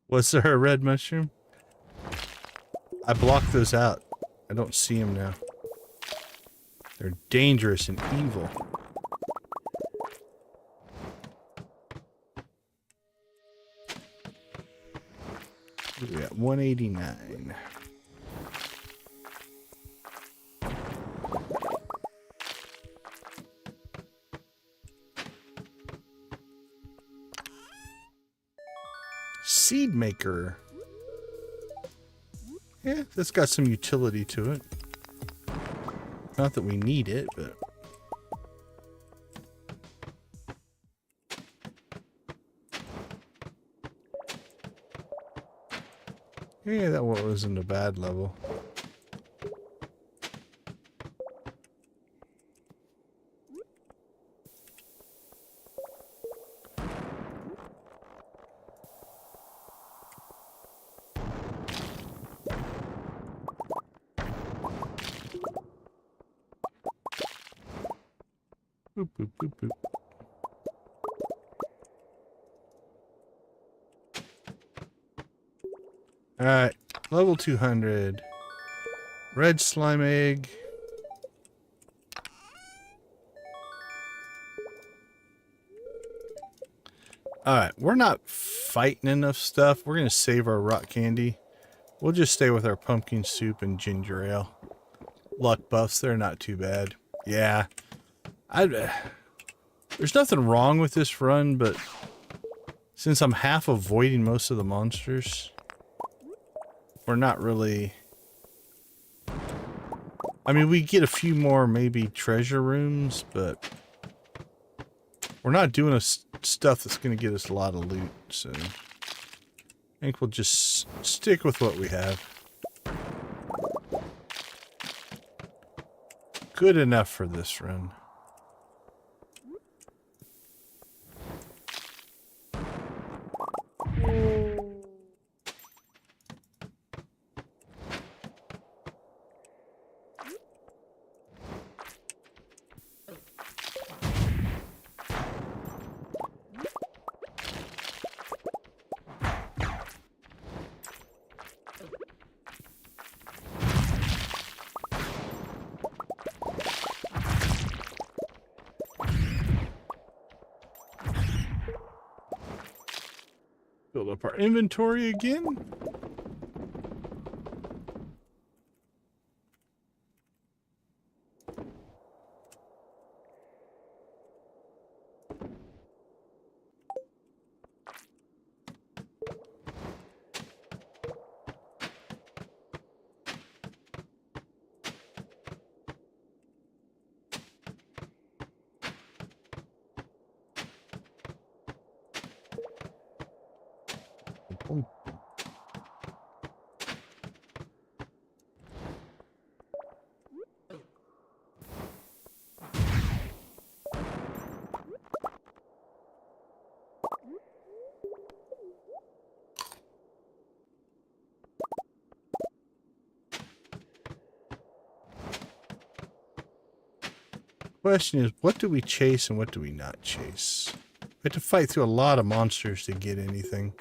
Was there a red mushroom? I blocked those out. I don't see them now. They're dangerous and evil. We got 189. Seed maker. Yeah, that's got some utility to it. Not that we need it, but... yeah, that one wasn't a bad level. Boop, boop, boop, boop. Alright, level 200. Red slime egg. Alright, we're not fighting enough stuff. We're going to save our rock candy. We'll just stay with our pumpkin soup and ginger ale. Luck buffs, they're not too bad. Yeah. There's nothing wrong with this run, but since I'm half avoiding most of the monsters, we're not really... I mean, we get a few more maybe treasure rooms, but we're not doing stuff that's going to get us a lot of loot, so I think we'll just stick with what we have. Good enough for this run. Build up our inventory again. Question is, what do we chase and what do we not chase? We have to fight through a lot of monsters to get anything.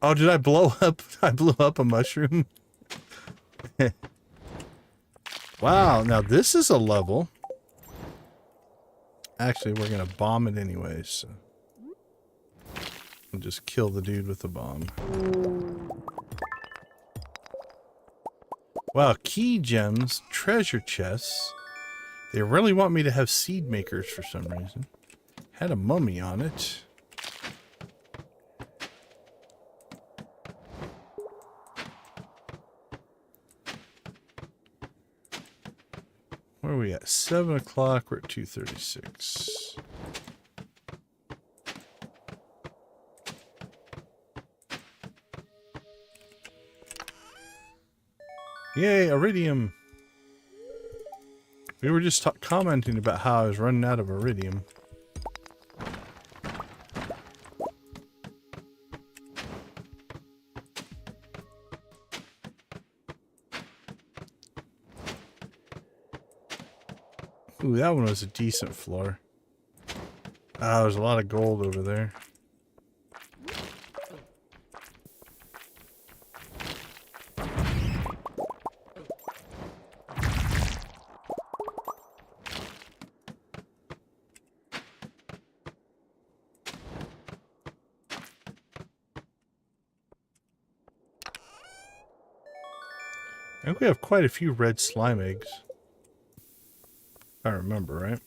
Oh, did I blow up? I blew up a mushroom. Wow, now this is a level. Actually, we're going to bomb it anyways. So. I'll just kill the dude with the bomb. Wow, key gems, treasure chests. They really want me to have seed makers for some reason. Had a mummy on it. Where are we at? 7 o'clock. We're at 2:36. Yay, iridium. We were just commenting about how I was running out of iridium. Ooh, that one was a decent floor. Ah, there's a lot of gold over there. I think we have quite a few red slime eggs. If I remember right.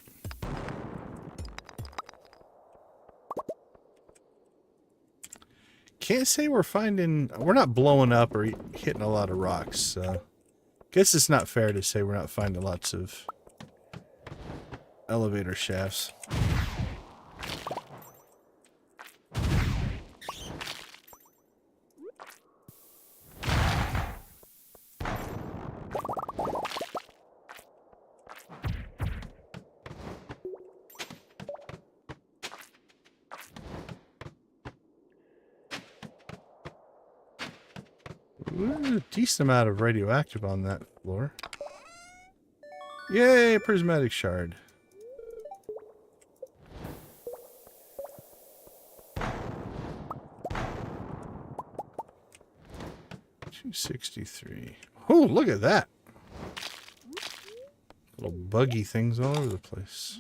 Can't say we're not blowing up or hitting a lot of rocks, so guess it's not fair to say we're not finding lots of elevator shafts. Ooh, a decent amount of radioactive on that floor. Yay, prismatic shard. $263. Oh, look at that. Little buggy things all over the place.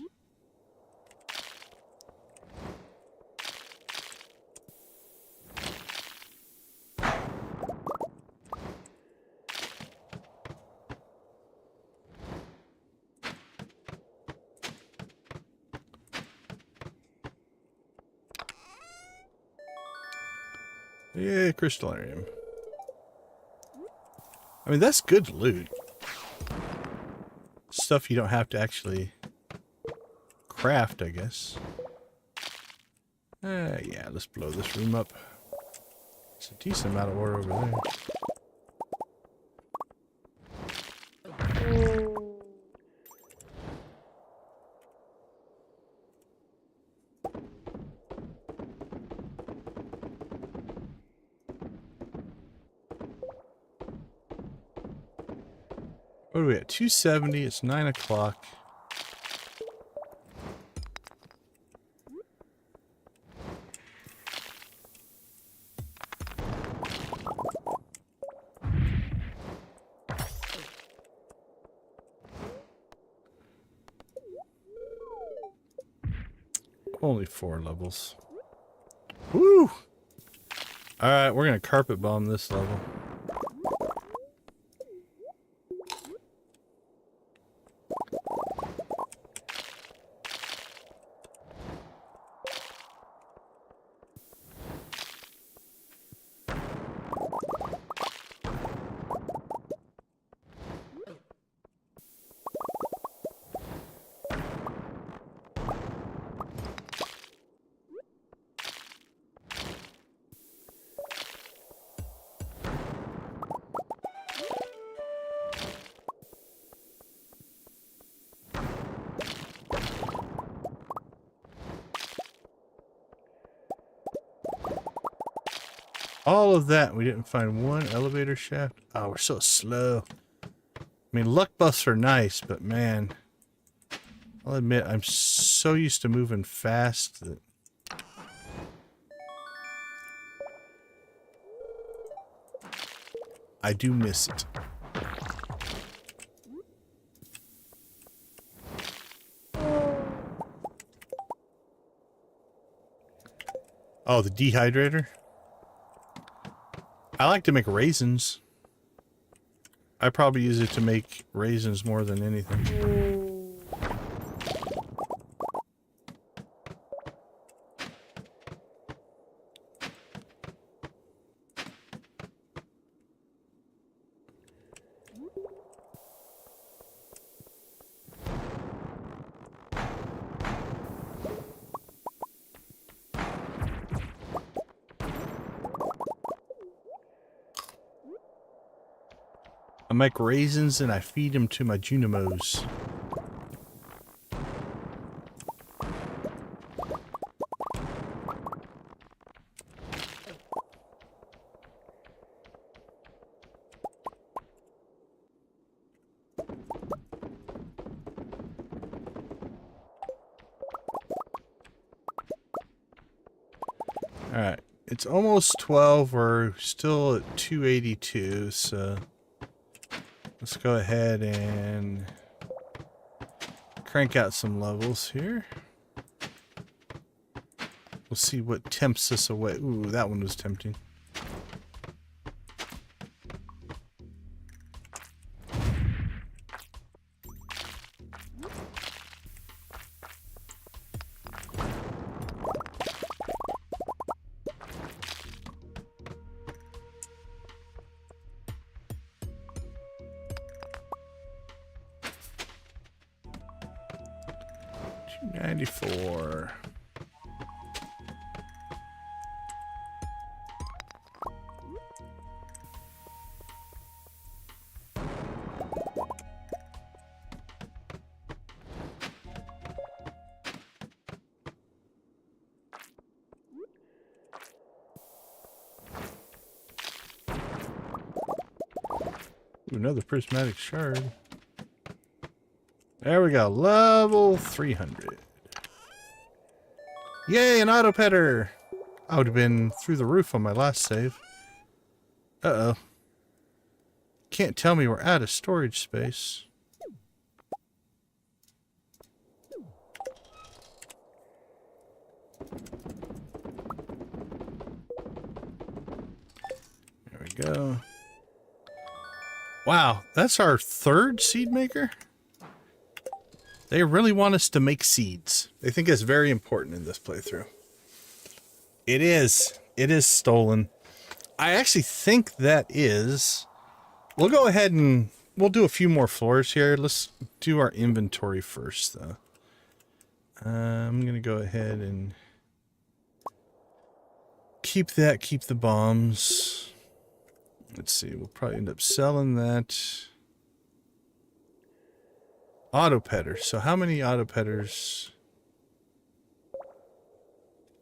Yeah, crystallarium. I mean, that's good loot. Stuff you don't have to actually craft, I guess. Yeah, let's blow this room up. It's a decent amount of ore over there. What are we at? 270. It's 9 o'clock. Only 4 levels. Woo! Alright, we're gonna carpet bomb this level. All of that, we didn't find one elevator shaft. Oh, we're so slow. I mean, luck buffs are nice, but man, I'll admit I'm so used to moving fast that I do miss it. Oh, the dehydrator? I like to make raisins. I probably use it to make raisins more than anything. I make raisins and I feed them to my Junimos. Alright, it's almost 12. We're still at 282, so let's go ahead and crank out some levels here. We'll see what tempts us away. Ooh, that one was tempting. $294. Ooh, another prismatic shard. There we go. Level 300. Yay, an auto petter! I would have been through the roof on my last save. Uh-oh. Can't tell me we're out of storage space. There we go. Wow, that's our 3rd seed maker? They really want us to make seeds. They think it's very important in this playthrough. It is. It is stolen. I actually think that is... We'll go ahead and... We'll do a few more floors here. Let's do our inventory first, though. I'm going to go ahead and... keep that. Keep the bombs. Let's see. We'll probably end up selling that... Auto petter. So how many auto petters?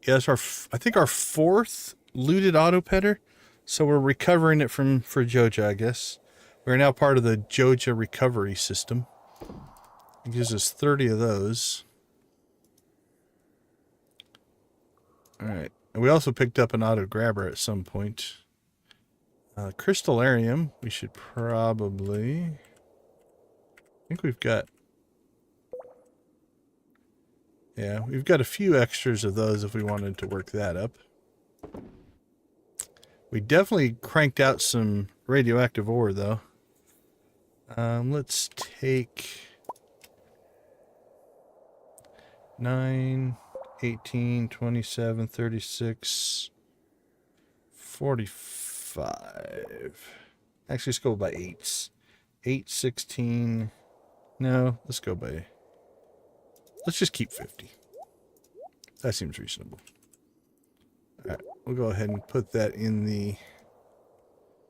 Yeah, that's our, I think our 4th looted auto petter. So we're recovering it for Joja, I guess. We're now part of the Joja recovery system. It gives us 30 of those. Alright. And we also picked up an auto grabber at some point. Crystallarium. We should probably... I think we've got... Yeah, we've got a few extras of those if we wanted to work that up. We definitely cranked out some radioactive ore, though. Let's take 9, 18, 27, 36, 45. Actually, let's go by 8s. 8, 16. No, let's go by... Let's just keep 50. That seems reasonable. Alright, we'll go ahead and put that in the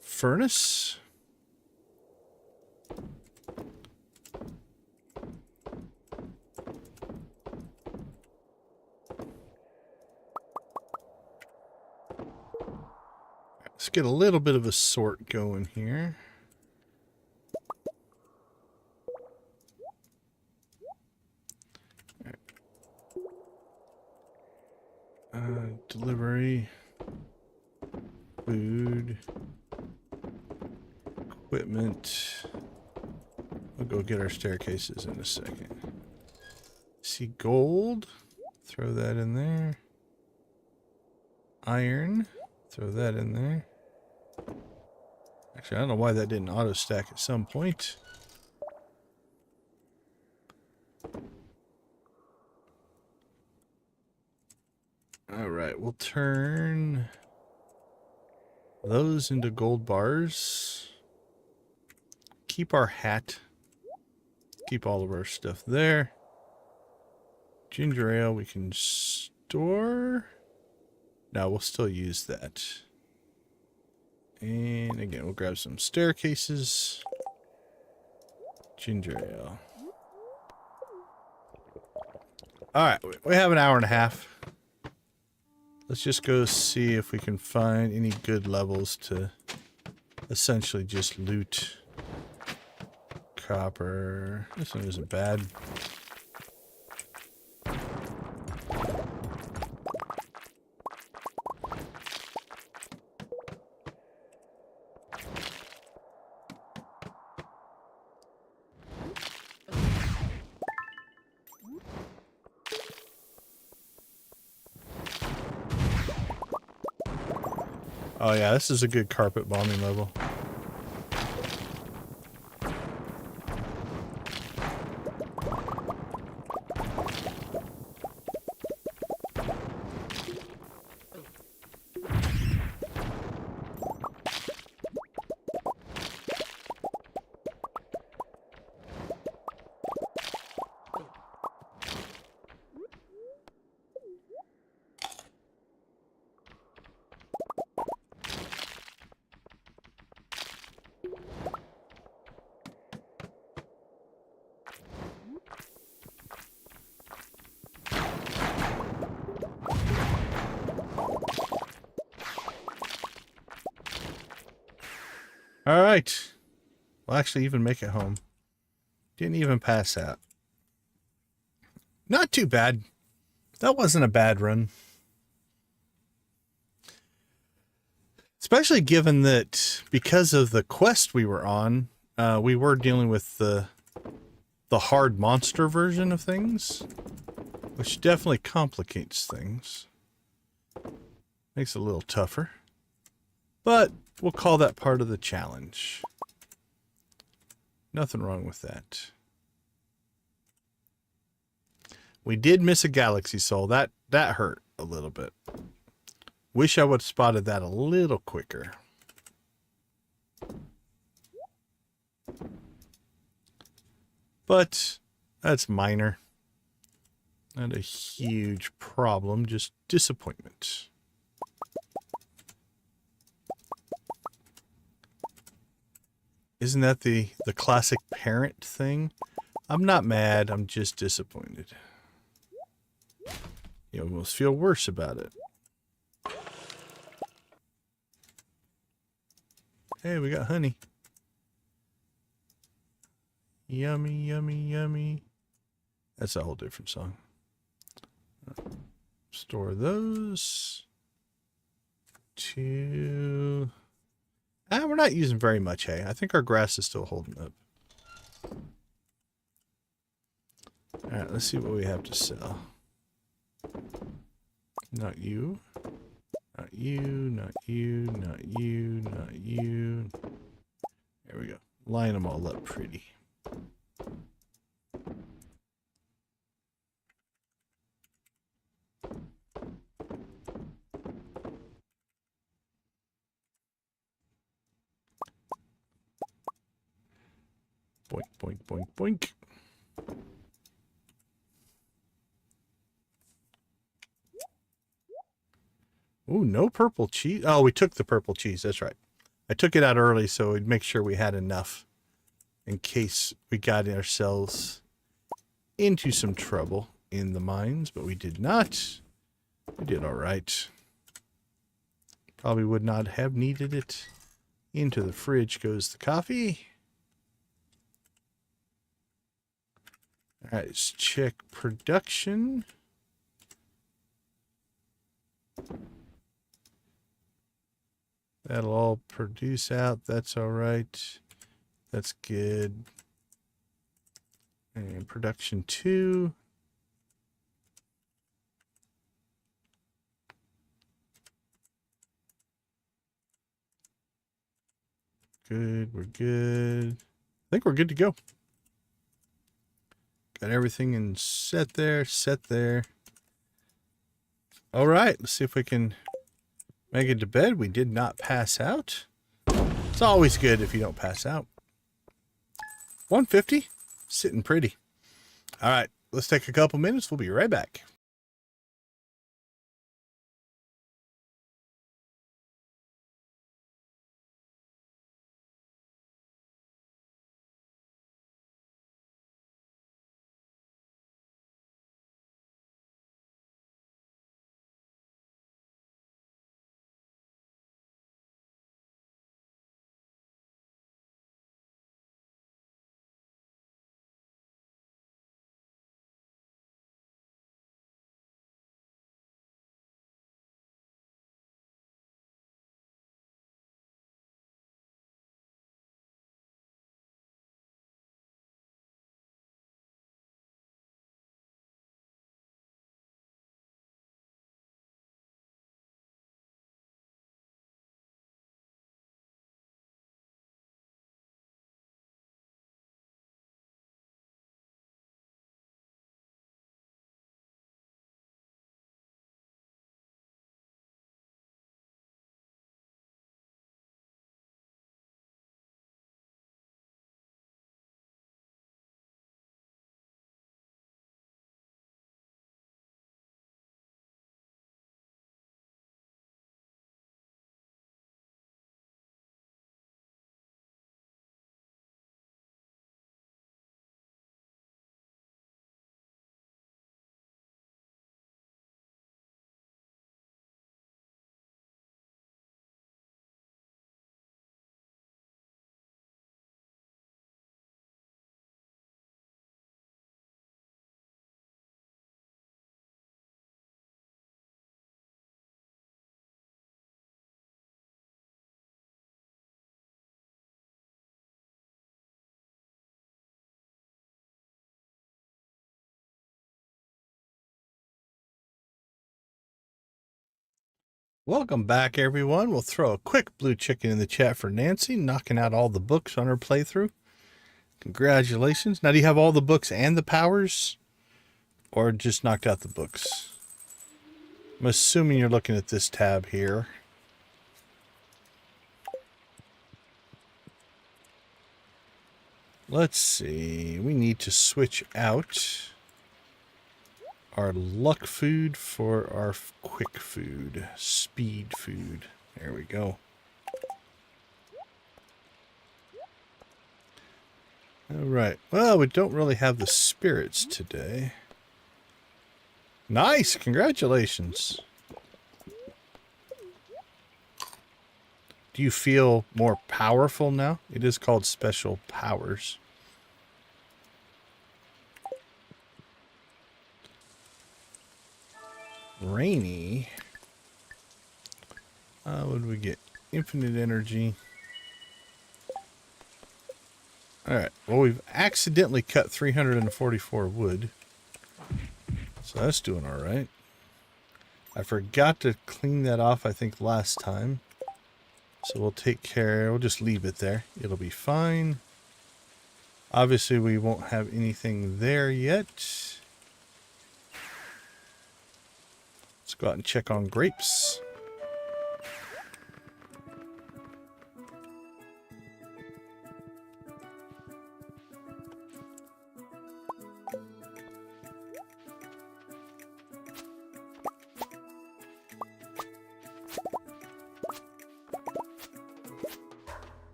furnace. Let's get a little bit of a sort going here. Delivery, food, equipment. We'll go get our staircases in a second. See gold, throw that in there. Iron, throw that in there. Actually, I don't know why that didn't auto stack at some point. Alright, we'll turn those into gold bars. Keep our hat. Keep all of our stuff there. Ginger ale we can store. No, we'll still use that. And again, we'll grab some staircases. Ginger ale. Alright, we have an hour and a half. Let's just go see if we can find any good levels to essentially just loot. Copper. This one isn't bad. Oh yeah, this is a good carpet bombing level. All right. We'll actually even make it home. Didn't even pass out. Not too bad. That wasn't a bad run. Especially given that because of the quest we were on, we were dealing with the hard monster version of things, which definitely complicates things. Makes it a little tougher. But we'll call that part of the challenge. Nothing wrong with that. We did miss a galaxy soul. That hurt a little bit. Wish I would have spotted that a little quicker. But that's minor. Not a huge problem, just disappointment. Isn't that the classic parent thing? I'm not mad, I'm just disappointed. You almost feel worse about it. Hey, we got honey. Yummy, yummy, yummy. That's a whole different song. Store those. We're not using very much hay. I think our grass is still holding up. Alright, let's see what we have to sell. Not you. Not you, not you, not you, not you. There we go. Line them all up pretty. Boink, boink, boink, boink. Ooh, no purple cheese. Oh, we took the purple cheese. That's right. I took it out early so we'd make sure we had enough in case we got ourselves into some trouble in the mines, but we did not. We did all right. Probably would not have needed it. Into the fridge goes the coffee. All right, let's check production. That'll all produce out. That's all right. That's good. And production 2. Good. We're good. I think we're good to go. Got everything in set there. Set there. All right. Let's see if we can make it to bed. We did not pass out. It's always good if you don't pass out. 150. Sitting pretty. All right. Let's take a couple minutes. We'll be right back. Welcome back, everyone. We'll throw a quick blue chicken in the chat for Nancy, knocking out all the books on her playthrough. Congratulations. Now, do you have all the books and the powers? Or just knocked out the books? I'm assuming you're looking at this tab here. Let's see. We need to switch out our luck food for our quick food, speed food. There we go. All right. Well, we don't really have the spirits today. Nice. Congratulations. Do you feel more powerful now? It is called special powers. Rainy. What do we get? Infinite energy. Alright. Well, we've accidentally cut 344 wood. So that's doing alright. I forgot to clean that off, I think, last time. So we'll take care. We'll just leave it there. It'll be fine. Obviously, we won't have anything there yet. Let's go out and check on grapes.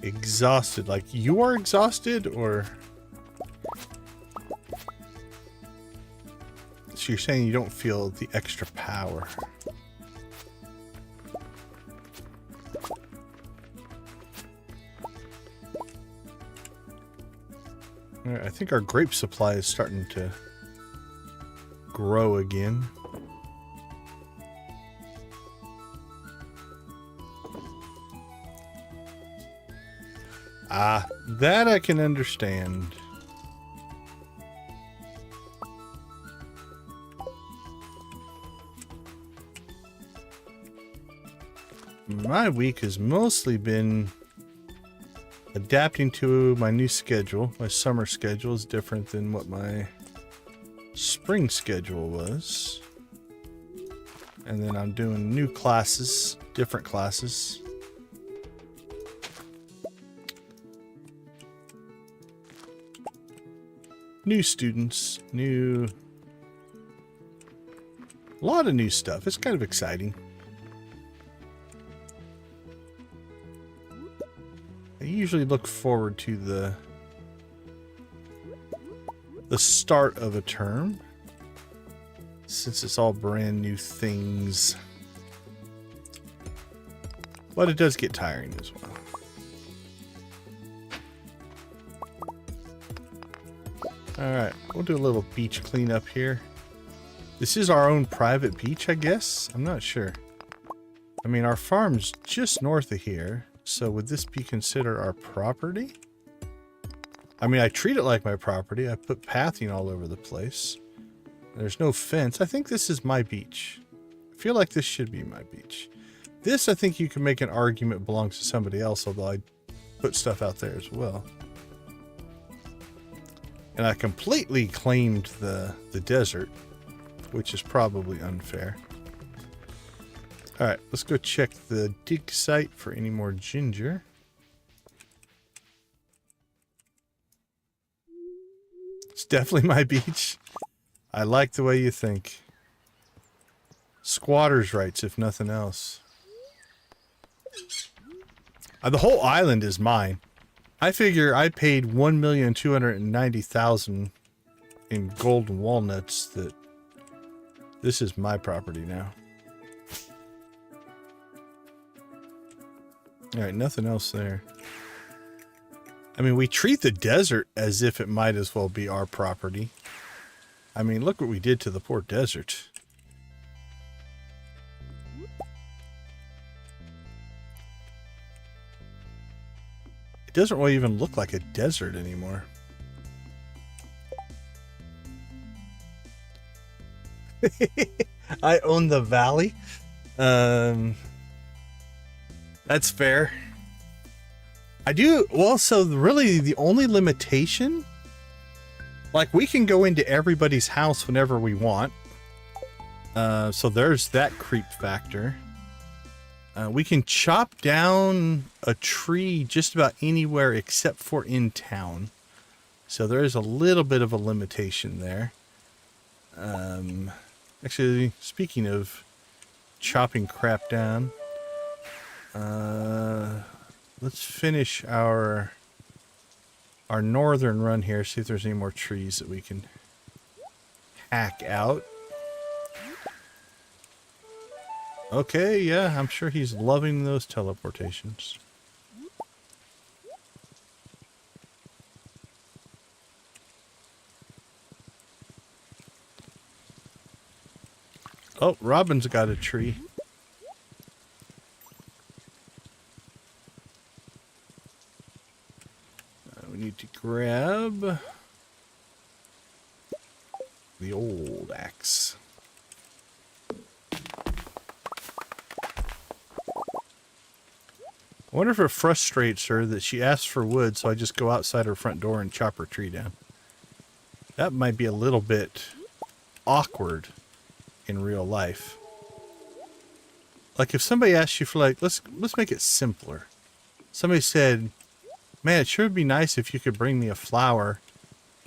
Exhausted, like you are exhausted, or so you're saying you don't feel the extra power? All right, I think our grape supply is starting to grow again. Ah, that I can understand. My week has mostly been adapting to my new schedule. My summer schedule is different than what my spring schedule was. And then I'm doing new classes, different classes. New students, a lot of new stuff. It's kind of exciting. I usually look forward to the start of a term, since it's all brand new things. But it does get tiring as well. Alright, we'll do a little beach cleanup here. This is our own private beach, I guess? I'm not sure. I mean, our farm's just north of here, so would this be considered our property? I mean, I treat it like my property. I put pathing all over the place. There's no fence. I think this is my beach. I feel like this should be my beach. This, I think you can make an argument belongs to somebody else, although I put stuff out there as well. And I completely claimed the desert, which is probably unfair. Alright, let's go check the dig site for any more ginger. It's definitely my beach. I like the way you think. Squatters' rights, if nothing else. The whole island is mine. I figure I paid $1,290,000 in golden walnuts that this is my property now. Alright, nothing else there. I mean, we treat the desert as if it might as well be our property. I mean, look what we did to the poor desert. It doesn't really even look like a desert anymore. I own the valley. That's fair. I do. Well, so really the only limitation, like we can go into everybody's house whenever we want. So there's that creep factor. We can chop down a tree just about anywhere except for in town. So there is a little bit of a limitation there. Actually, speaking of chopping crap down, let's finish our northern run here, see if there's any more trees that we can hack out. Okay, yeah, I'm sure he's loving those teleportations. Oh, Robin's got a tree. We need to grab the old axe. I wonder if it frustrates her that she asks for wood, so I just go outside her front door and chop her tree down. That might be a little bit awkward in real life. Like if somebody asked you for like, let's make it simpler. Somebody said, man, it sure would be nice if you could bring me a flower.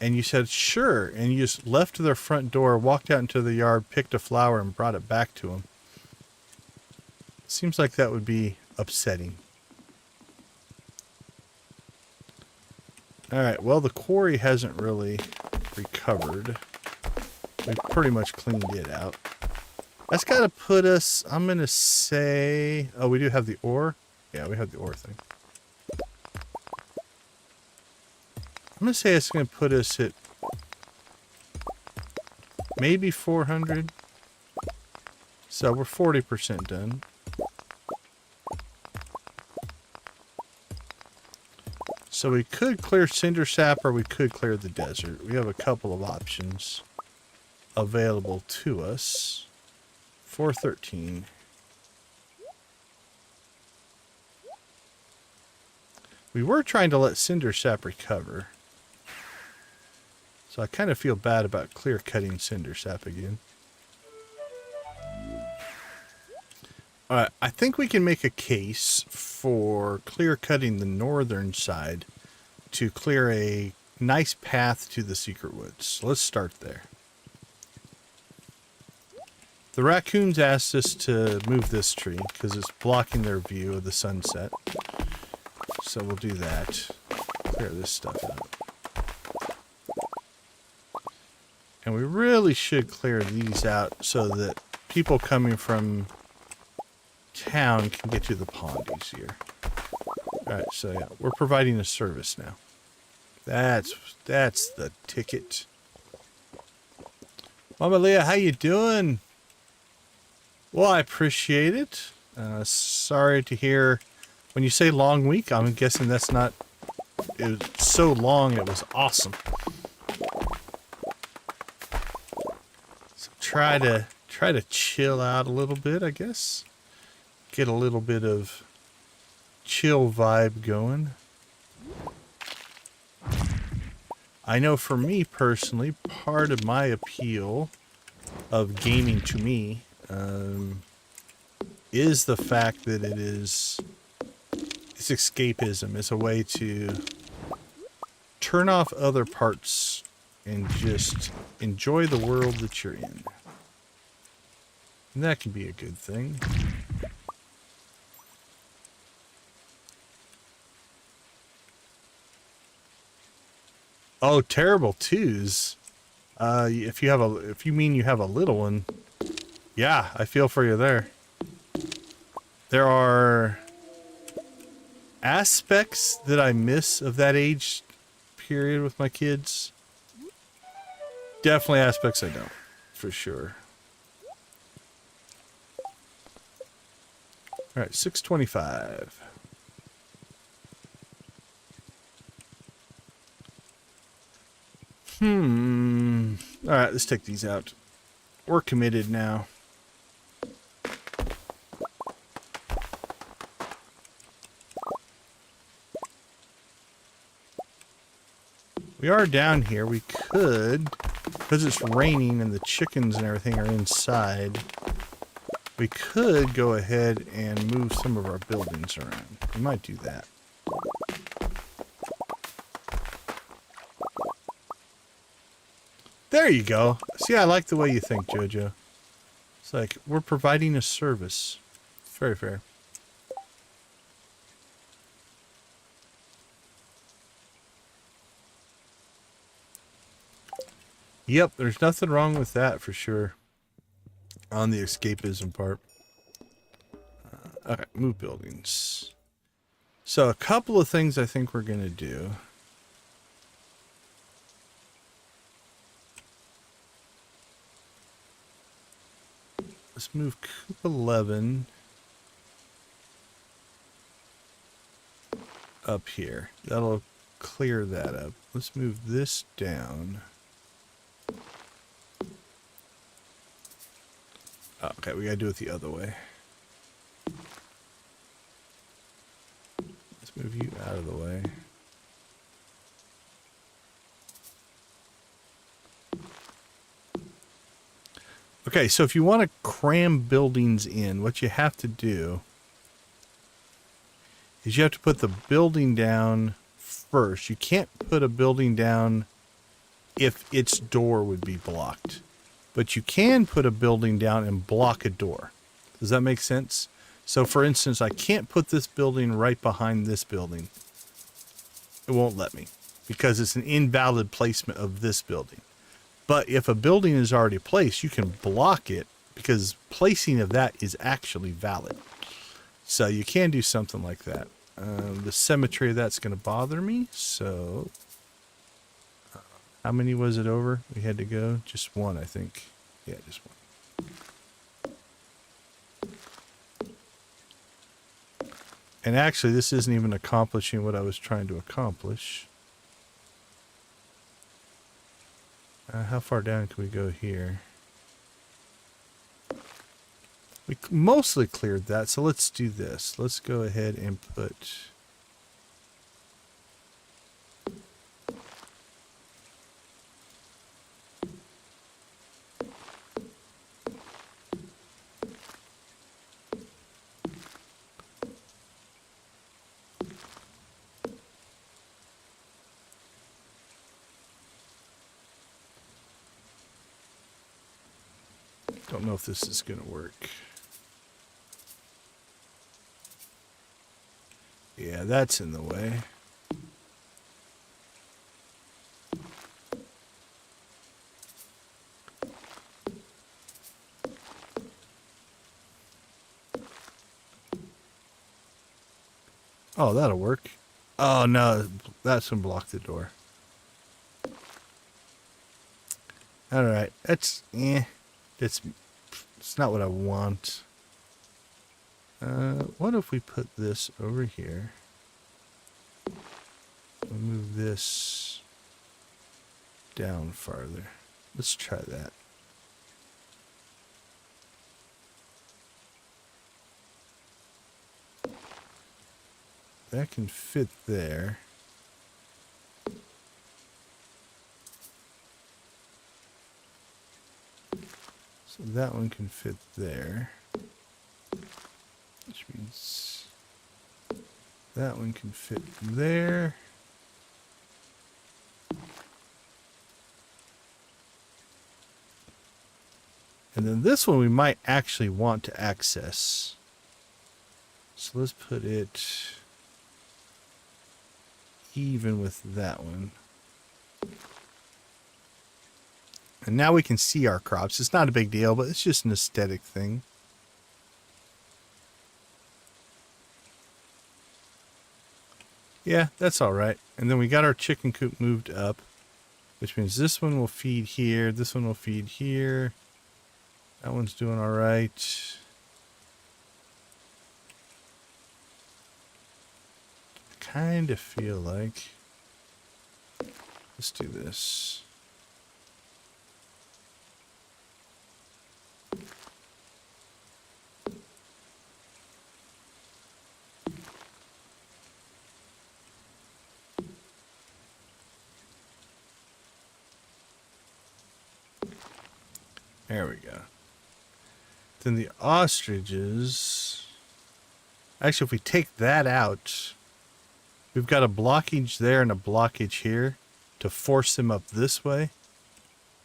And you said, sure. And you just left their front door, walked out into the yard, picked a flower, and brought it back to them. Seems like that would be upsetting. Alright, well, the quarry hasn't really recovered. We've pretty much cleaned it out. That's got to put us, I'm going to say... Oh, we do have the ore? Yeah, we have the ore thing. I'm going to say it's going to put us at maybe 400. So we're 40% done. So we could clear Cinder Sap or we could clear the desert. We have a couple of options available to us. 413. We were trying to let Cinder Sap recover. So I kind of feel bad about clear cutting Cinder Sap again. Alright, I think we can make a case for clear cutting the northern side to clear a nice path to the secret woods. So let's start there. The raccoons asked us to move this tree because it's blocking their view of the sunset. So we'll do that. Clear this stuff out. And we really should clear these out so that people coming from town can get to the pond easier. Alright, so yeah, we're providing a service now. That's the ticket. Mama Leah, how you doing? Well, I appreciate it. Sorry to hear when you say long week, I'm guessing that's not... It was so long, it was awesome. So try to chill out a little bit, I guess. Get a little bit of chill vibe going. I know for me personally, part of my appeal of gaming to me is the fact that it's escapism. It's a way to turn off other parts and just enjoy the world that you're in. And that can be a good thing. Oh, terrible twos. If you mean you have a little one, yeah, I feel for you there. There are aspects that I miss of that age period with my kids. Definitely aspects I don't, for sure. All right, 625. All right, let's take these out. We're committed now. We are down here. We could, because it's raining and the chickens and everything are inside, we could go ahead and move some of our buildings around. We might do that. There you go. See, I like the way you think, Joja. It's like, we're providing a service. Very fair. Yep, there's nothing wrong with that for sure. On the escapism part. Okay, move buildings. So a couple of things I think we're going to do. Let's move Coop 11 up here. That'll clear that up. Let's move this down. Okay, we gotta do it the other way. Move you out of the way. Okay, so if you want to cram buildings in, what you have to do is you have to put the building down first. You can't put a building down if its door would be blocked. But you can put a building down and block a door. Does that make sense? So for instance, I can't put this building right behind this building. It won't let me because it's an invalid placement of this building. But if a building is already placed, you can block it because placing of that is actually valid. So you can do something like that. The symmetry of that's going to bother me. So how many was it over? We had to go? Just one, I think. Yeah, just one. And actually, this isn't even accomplishing what I was trying to accomplish. How far down can we go here? We mostly cleared that, so let's do this. Let's go ahead and put... Don't know if this is going to work. Yeah, that's in the way. Oh, that'll work. Oh, no, that's going to block the door. All right, that's, it's not what I want. What if we put this over here? We'll move this down farther. Let's try that. That can fit there. So that one can fit there. Which means that one can fit there. And then this one we might actually want to access. So let's put it even with that one. And now we can see our crops. It's not a big deal, but it's just an aesthetic thing. Yeah, that's all right. And then we got our chicken coop moved up, which means this one will feed here. This one will feed here. That one's doing all right. I kind of feel like, let's do this. There we go. Then the ostriches. Actually, if we take that out, we've got a blockage there and a blockage here to force them up this way.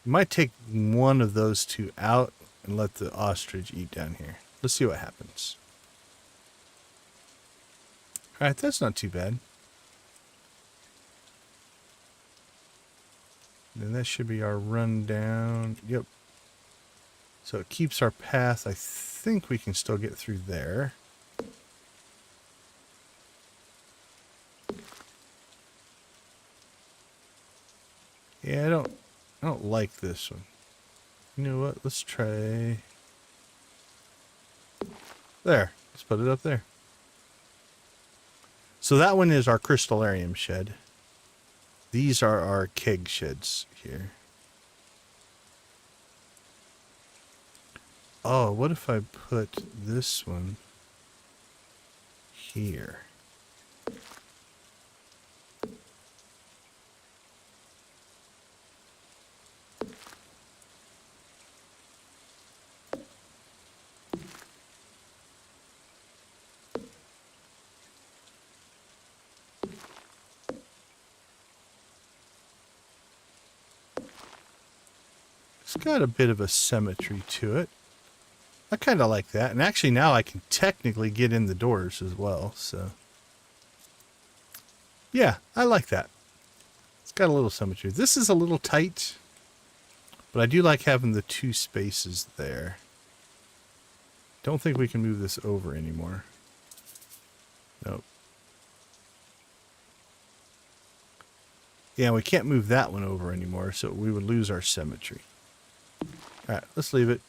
We might take one of those two out and let the ostrich eat down here. Let's see what happens. All right, that's not too bad. Then that should be our rundown. Yep. So it keeps our path. I think we can still get through there. Yeah, I don't like this one. You know what? Let's try. There. Let's put it up there. So that one is our crystallarium shed. These are our keg sheds here. Oh, what if I put this one here? got a bit of a symmetry to it. I kind of like that. And actually now I can technically get in the doors as well. So yeah, I like that. It's got a little symmetry. This is a little tight, but I do like having the two spaces there. Don't think we can move this over anymore. Nope. Yeah, we can't move that one over anymore, so we would lose our symmetry. Alright, let's leave it.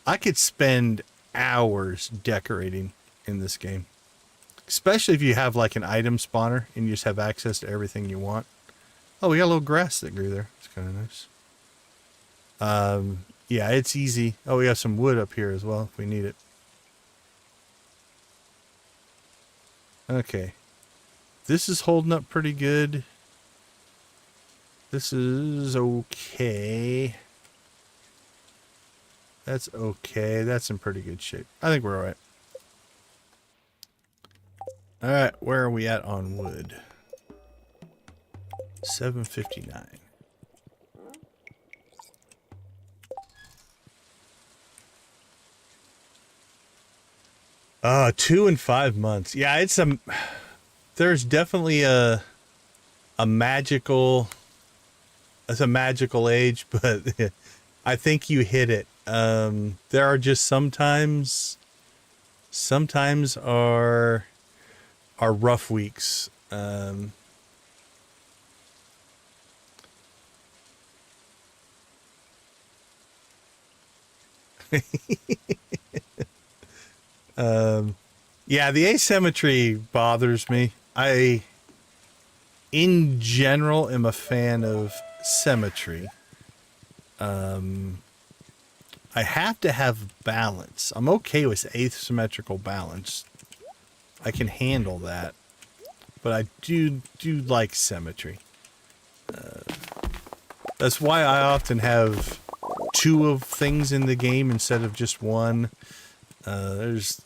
I could spend hours decorating in this game. Especially if you have like an item spawner and you just have access to everything you want. Oh, we got a little grass that grew there. It's kind of nice. Yeah, it's easy. Oh, we have some wood up here as well if we need it. Okay. This is holding up pretty good. This is okay. That's okay. That's in pretty good shape. I think we're alright. Alright, where are we at on wood? 759. 2 and 5 months. Yeah, it's there's definitely a magical, it's a magical age, but I think you hit it. There are just sometimes are rough weeks. Yeah, the asymmetry bothers me. I, in general, am a fan of symmetry. I have to have balance. I'm okay with asymmetrical balance. I can handle that. But I do like symmetry. That's why I often have 2 of things in the game instead of just 1. There's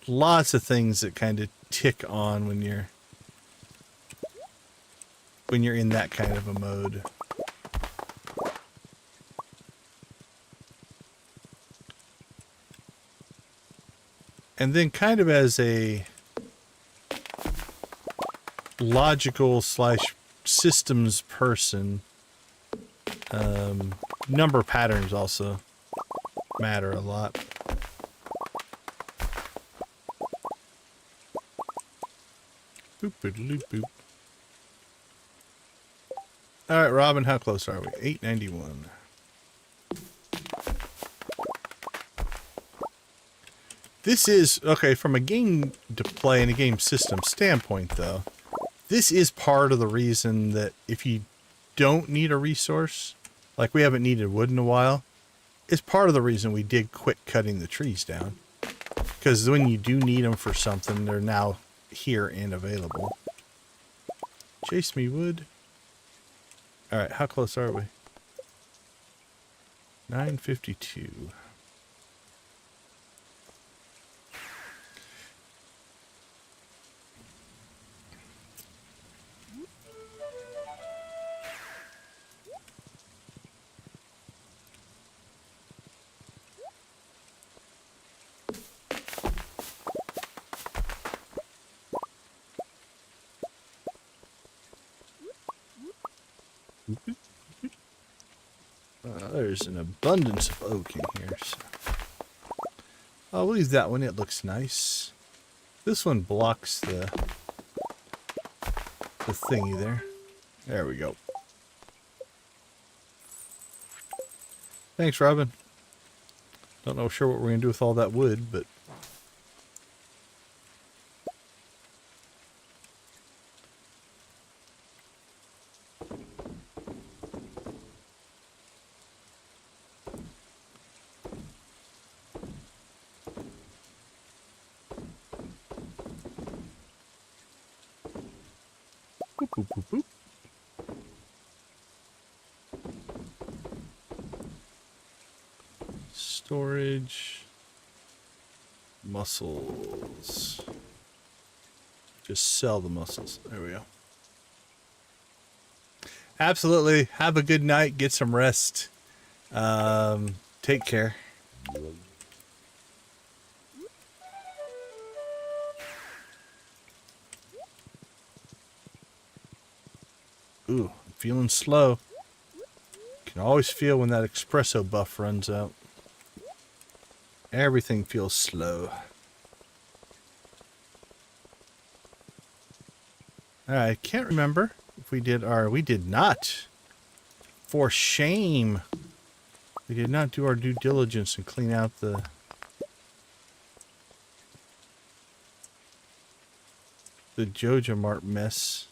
lots of things that kind of tick on when you're in that kind of a mode. And then kind of as a logical / systems person, number patterns also matter a lot. Boop. Alright, Robin, how close are we? 891. This is, okay, from a game to play and a game system standpoint, though, this is part of the reason that if you don't need a resource, like we haven't needed wood in a while, it's part of the reason we did quit cutting the trees down. Because when you do need them for something, they're now here and available. Chase me, wood. Alright, how close are we? 952. There's an abundance of oak in here. So. I'll leave that one. It looks nice. This one blocks the thingy there. There we go. Thanks, Robin. Don't know sure what we're going to do with all that wood, but... Boop, boop, boop, boop. Storage. Mussels. Just sell the mussels. There we go. Absolutely. Have a good night. Get some rest. Take care. Ooh, I'm feeling slow. Can always feel when that espresso buff runs out. Everything feels slow. I can't remember if we did we did not. For shame. We did not do our due diligence and clean out the Joja Mart mess.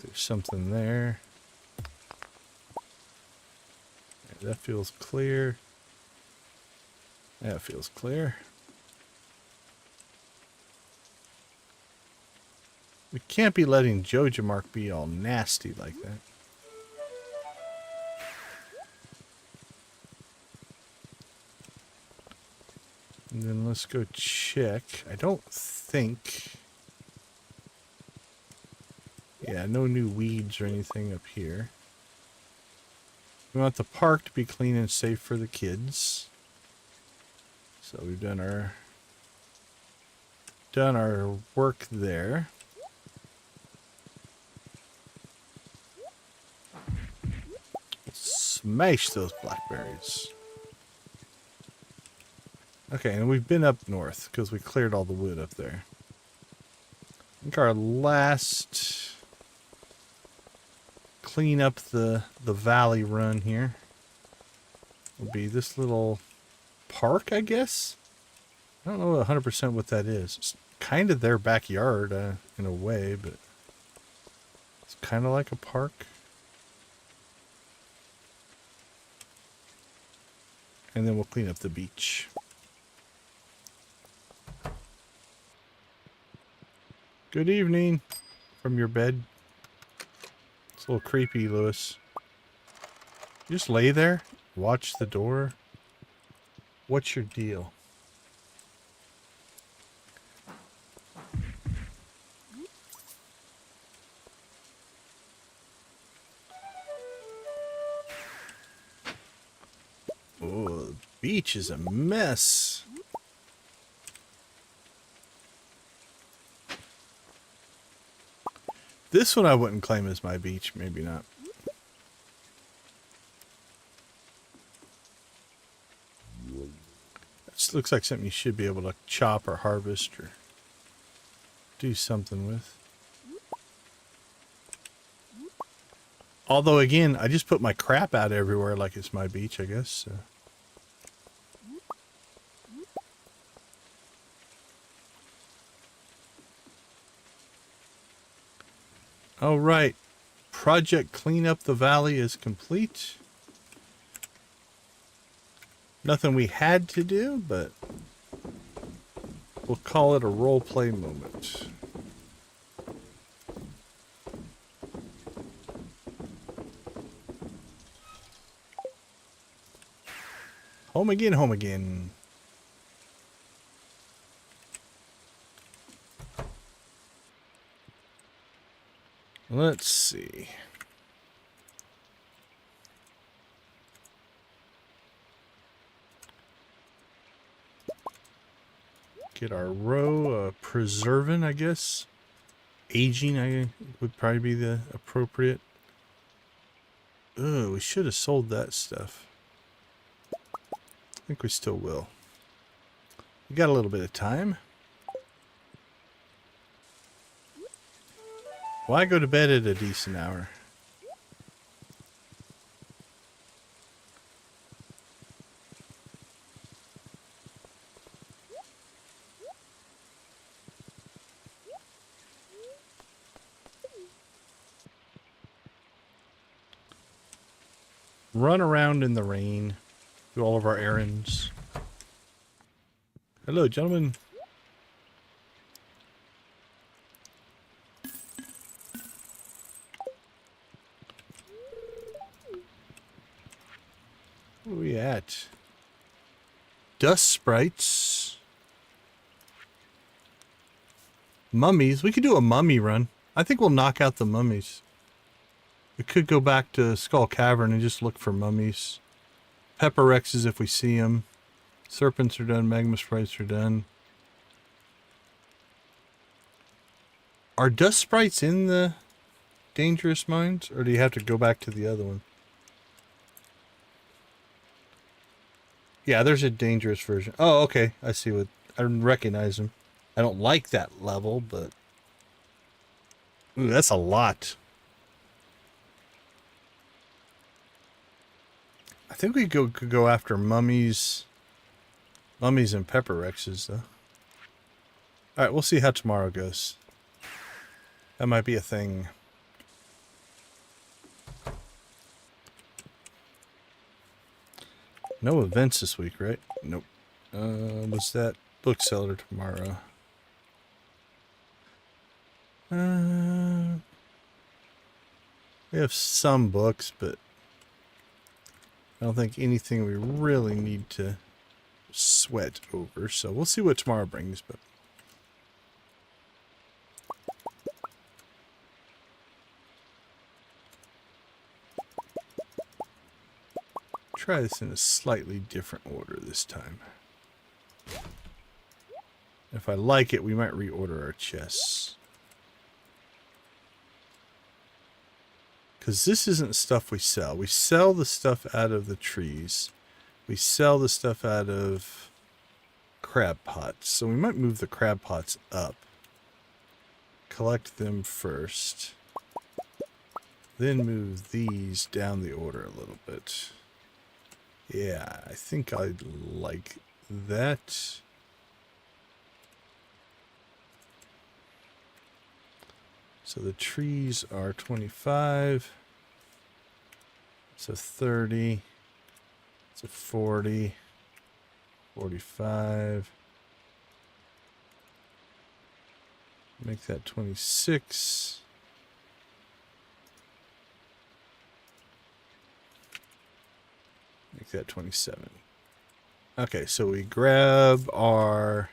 There's something there. Yeah, that feels clear. That feels clear. We can't be letting Joja Mark be all nasty like that. And then let's go check. I don't think... Yeah, no new weeds or anything up here. We want the park to be clean and safe for the kids. So we've done our work there. Smash those blackberries. Okay, and we've been up north because we cleared all the wood up there. I think our last clean up the valley run here will be this little park, I guess. I don't know 100% what that is. It's kind of their backyard in a way, but it's kind of like a park. And then we'll clean up the beach. Good evening from your bed. It's a little creepy, Lewis. You just lay there, watch the door. What's your deal? Oh, the beach is a mess. This one I wouldn't claim as my beach, maybe not. This looks like something you should be able to chop or harvest or do something with. Although, again, I just put my crap out everywhere like it's my beach, I guess. So. All right. Project Clean Up the Valley is complete. Nothing we had to do, but we'll call it a role-play moment. Home again, home again. Let's see. Get our row preserving, I guess. Aging, would probably be the appropriate. Oh, we should have sold that stuff. I think we still will. We got a little bit of time. Why go to bed at a decent hour? Run around in the rain. Do all of our errands. Hello, gentlemen. Where we at? Dust sprites. Mummies. We could do a mummy run. I think we'll knock out the mummies. We could go back to Skull Cavern and just look for mummies. Pepper Rexes if we see them. Serpents are done. Magma sprites are done. Are dust sprites in the dangerous mines? Or do you have to go back to the other one? Yeah, there's a dangerous version. Oh, okay. I see what... I recognize them. I don't like that level, but... Ooh, that's a lot. I think we could go after mummies. Mummies and pepper rexes, though. Alright, we'll see how tomorrow goes. That might be a thing. No events this week, right? Nope. What's that? Bookseller tomorrow. We have some books, but I don't think anything we really need to sweat over. So we'll see what tomorrow brings, but try this in a slightly different order this time. If I like it, we might reorder our chests. Because this isn't stuff we sell. We sell the stuff out of the trees. We sell the stuff out of crab pots. So we might move the crab pots up. Collect them first. Then move these down the order a little bit. Yeah, I think I'd like that. So the trees are 25. It's a 30. It's a 40. 45. Make that 26. Make that 27. Okay, so we grab our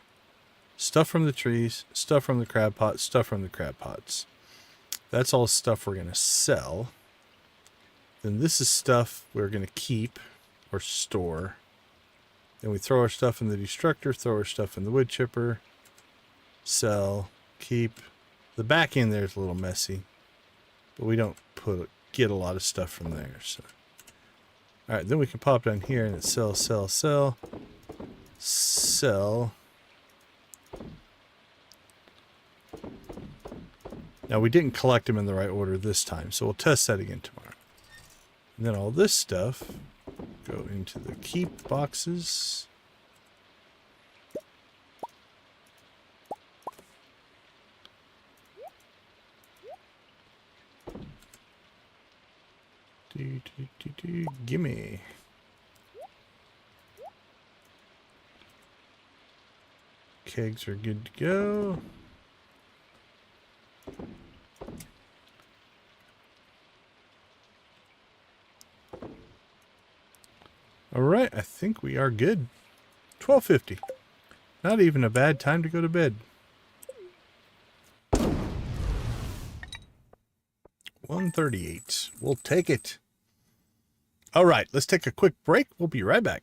stuff from the trees, stuff from the crab pots, stuff from the crab pots. That's all stuff we're going to sell. Then this is stuff we're going to keep or store. Then we throw our stuff in the destructor, throw our stuff in the wood chipper, sell, keep. The back end there is a little messy, but we don't get a lot of stuff from there. So, all right, then we can pop down here and it's sell, sell, sell, sell. Now, we didn't collect them in the right order this time, so we'll test that again tomorrow. And then all this stuff go into the keep boxes. Gimme. Kegs are good to go. All right, I think we are good. 12:50. Not even a bad time to go to bed. 1:38. We'll take it. All right, let's take a quick break. We'll be right back.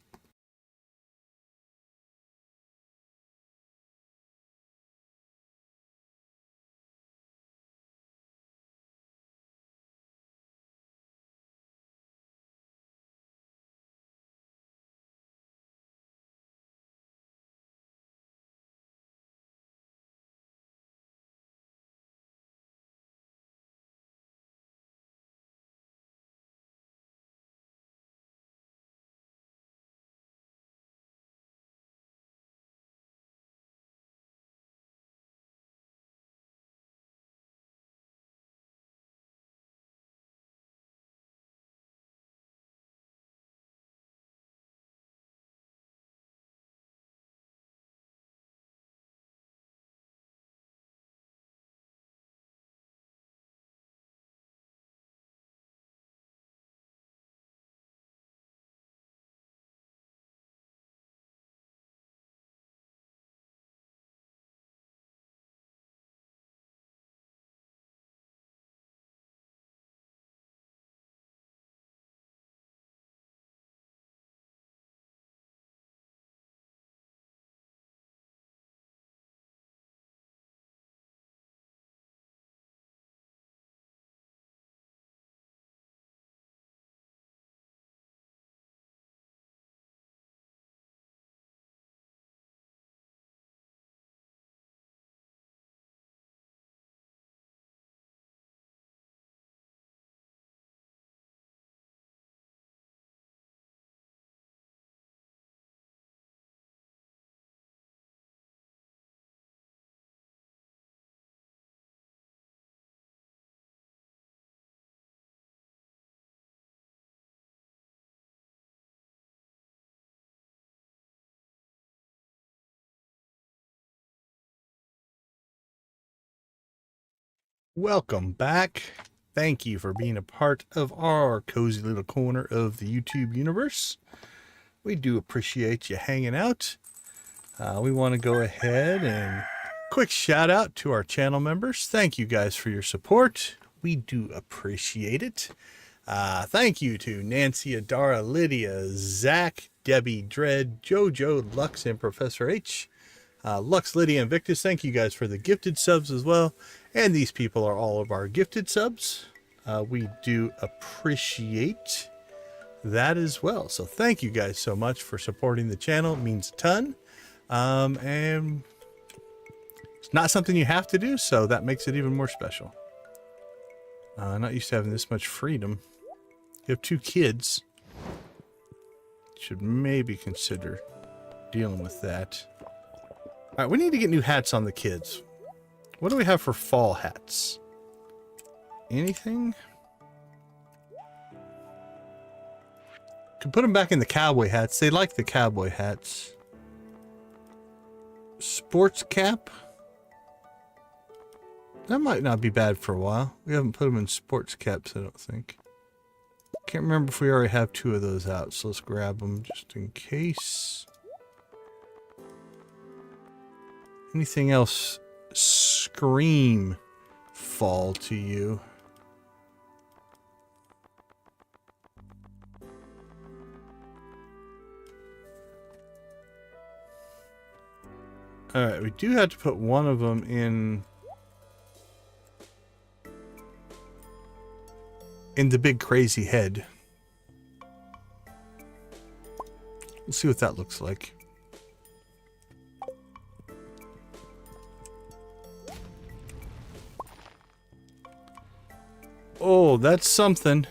Welcome back. Thank you for being a part of our cozy little corner of the YouTube universe. We do appreciate you hanging out. We want to go ahead and quick shout out to our channel members. Thank you guys for your support. We do appreciate it. Thank you to Nancy, Adara, Lydia, Zach, Debbie, Dread, Jojo, Lux, and Professor H. Lux, Lydia, and Victus, thank you guys for the gifted subs as well. And these people are all of our gifted subs. We do appreciate that as well. So thank you guys so much for supporting the channel. It means a ton. And it's not something you have to do, so that makes it even more special. Not used to having this much freedom. You have 2 kids. Should maybe consider dealing with that. Alright, we need to get new hats on the kids. What do we have for fall hats? Anything? Could put them back in the cowboy hats. They like the cowboy hats. Sports cap? That might not be bad for a while. We haven't put them in sports caps, I don't think. Can't remember if we already have 2 of those out, so let's grab them just in case. Anything else scream fall to you? Alright, we do have to put one of them in the big crazy head. We'll see what that looks like. Oh, that's something.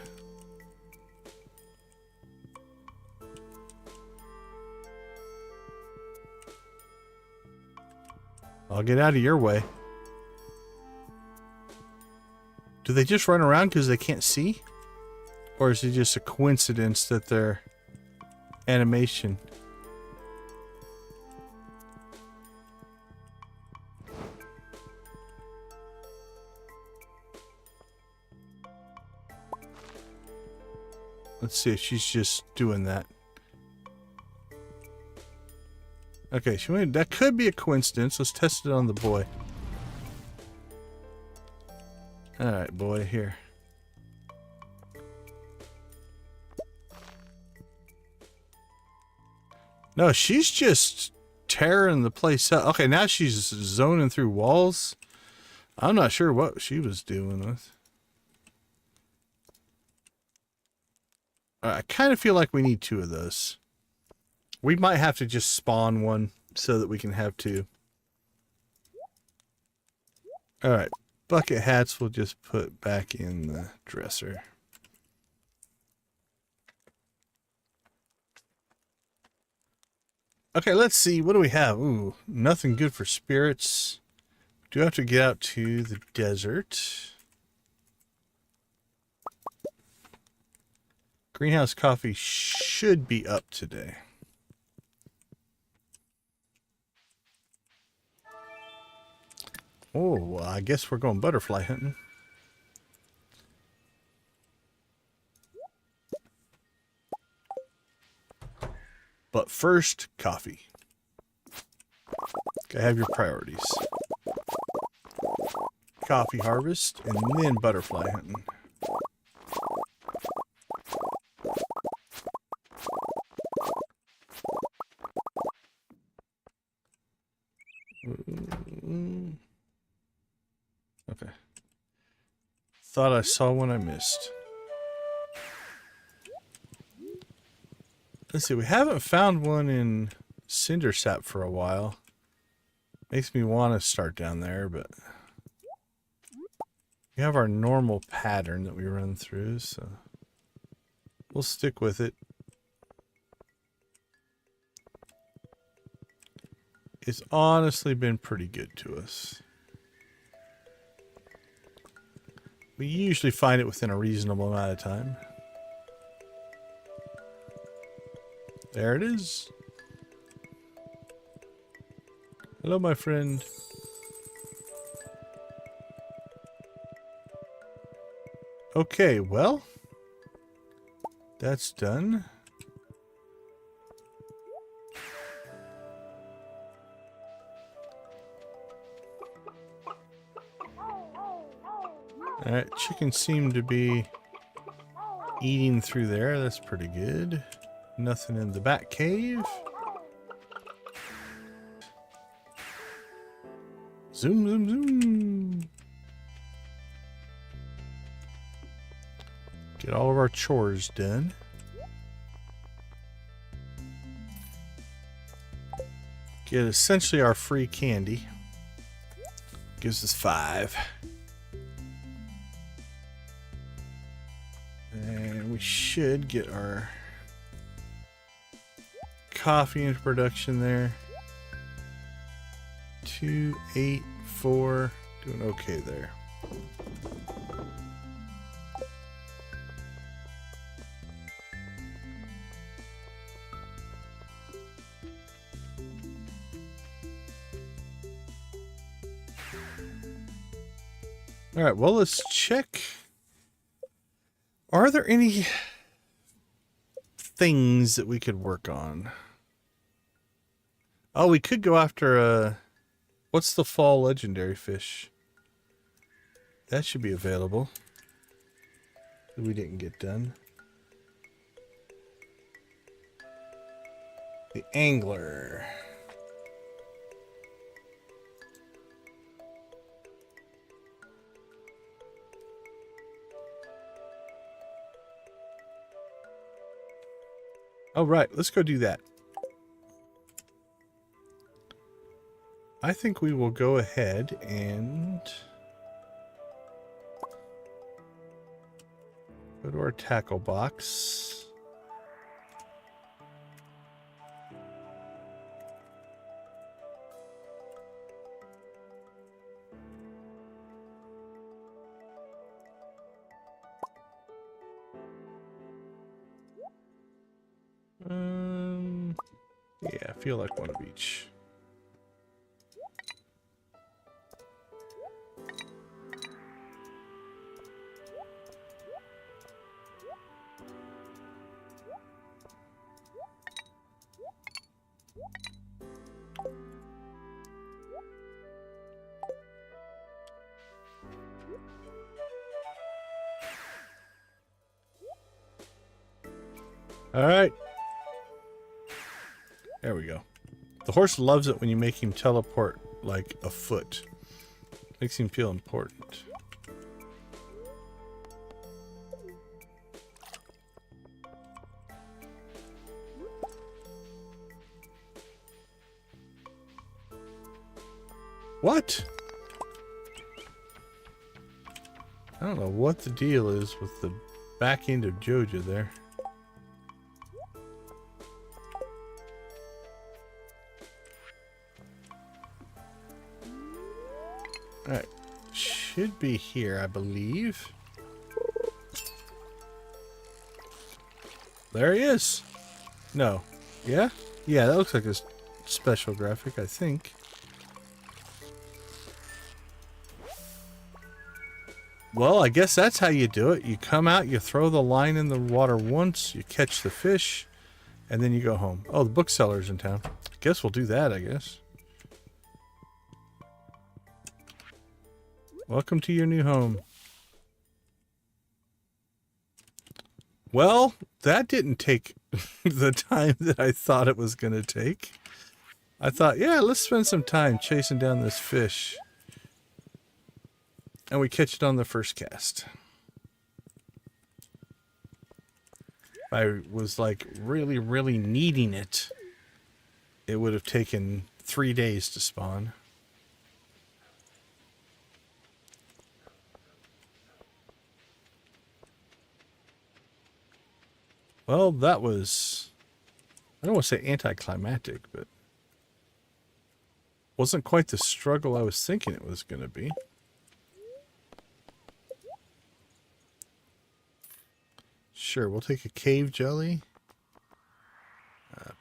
I'll get out of your way. Do they just run around because they can't see? Or is it just a coincidence that their animation? Let's see if she's just doing that. Okay, that could be a coincidence. Let's test it on the boy. Alright, boy, here. No, she's just tearing the place up. Okay, now she's zoning through walls. I'm not sure what she was doing with. I kind of feel like we need 2 of those. We might have to just spawn one so that we can have 2. Alright, bucket hats we'll just put back in the dresser. Okay, let's see. What do we have? Ooh, nothing good for spirits. Do have to get out to the desert. Greenhouse coffee should be up today. Oh, well, I guess we're going butterfly hunting. But first, coffee. Gotta have your priorities. Coffee harvest, and then butterfly hunting. Okay. Thought I saw one I missed. Let's see, we haven't found one in Cindersap for a while. Makes me want to start down there, but we have our normal pattern that we run through, so we'll stick with it. It's honestly been pretty good to us. We usually find it within a reasonable amount of time. There it is. Hello, my friend. Okay, well, that's done. Alright, chickens seem to be eating through there. That's pretty good. Nothing in the back cave. Zoom, zoom, zoom. Get all of our chores done. Get essentially our free candy. Gives us 5. And we should get our coffee into production there. 2, 8, 4. Doing okay there. All right, well, let's check. Are there any things that we could work on? Oh, we could go after what's the fall legendary fish? That should be available. That we didn't get done. The angler. Oh, right. Let's go do that. I think we will go ahead and go to our tackle box. Yeah, I feel like one of each. All right. There we go. The horse loves it when you make him teleport like a foot. Makes him feel important. What? I don't know what the deal is with the back end of Joja there. Alright. Should be here, I believe. There he is. No. Yeah? Yeah, that looks like a special graphic, I think. Well, I guess that's how you do it. You come out, you throw the line in the water once, you catch the fish, and then you go home. Oh, the bookseller's in town. I guess we'll do that, I guess. Welcome to your new home. Well, that didn't take the time that I thought it was going to take. I thought, yeah, let's spend some time chasing down this fish. And we catch it on the first cast. If I was like really, really needing it, it would have taken 3 days to spawn. Well, that was, I don't want to say anticlimactic, but wasn't quite the struggle I was thinking it was going to be. Sure, we'll take a cave jelly.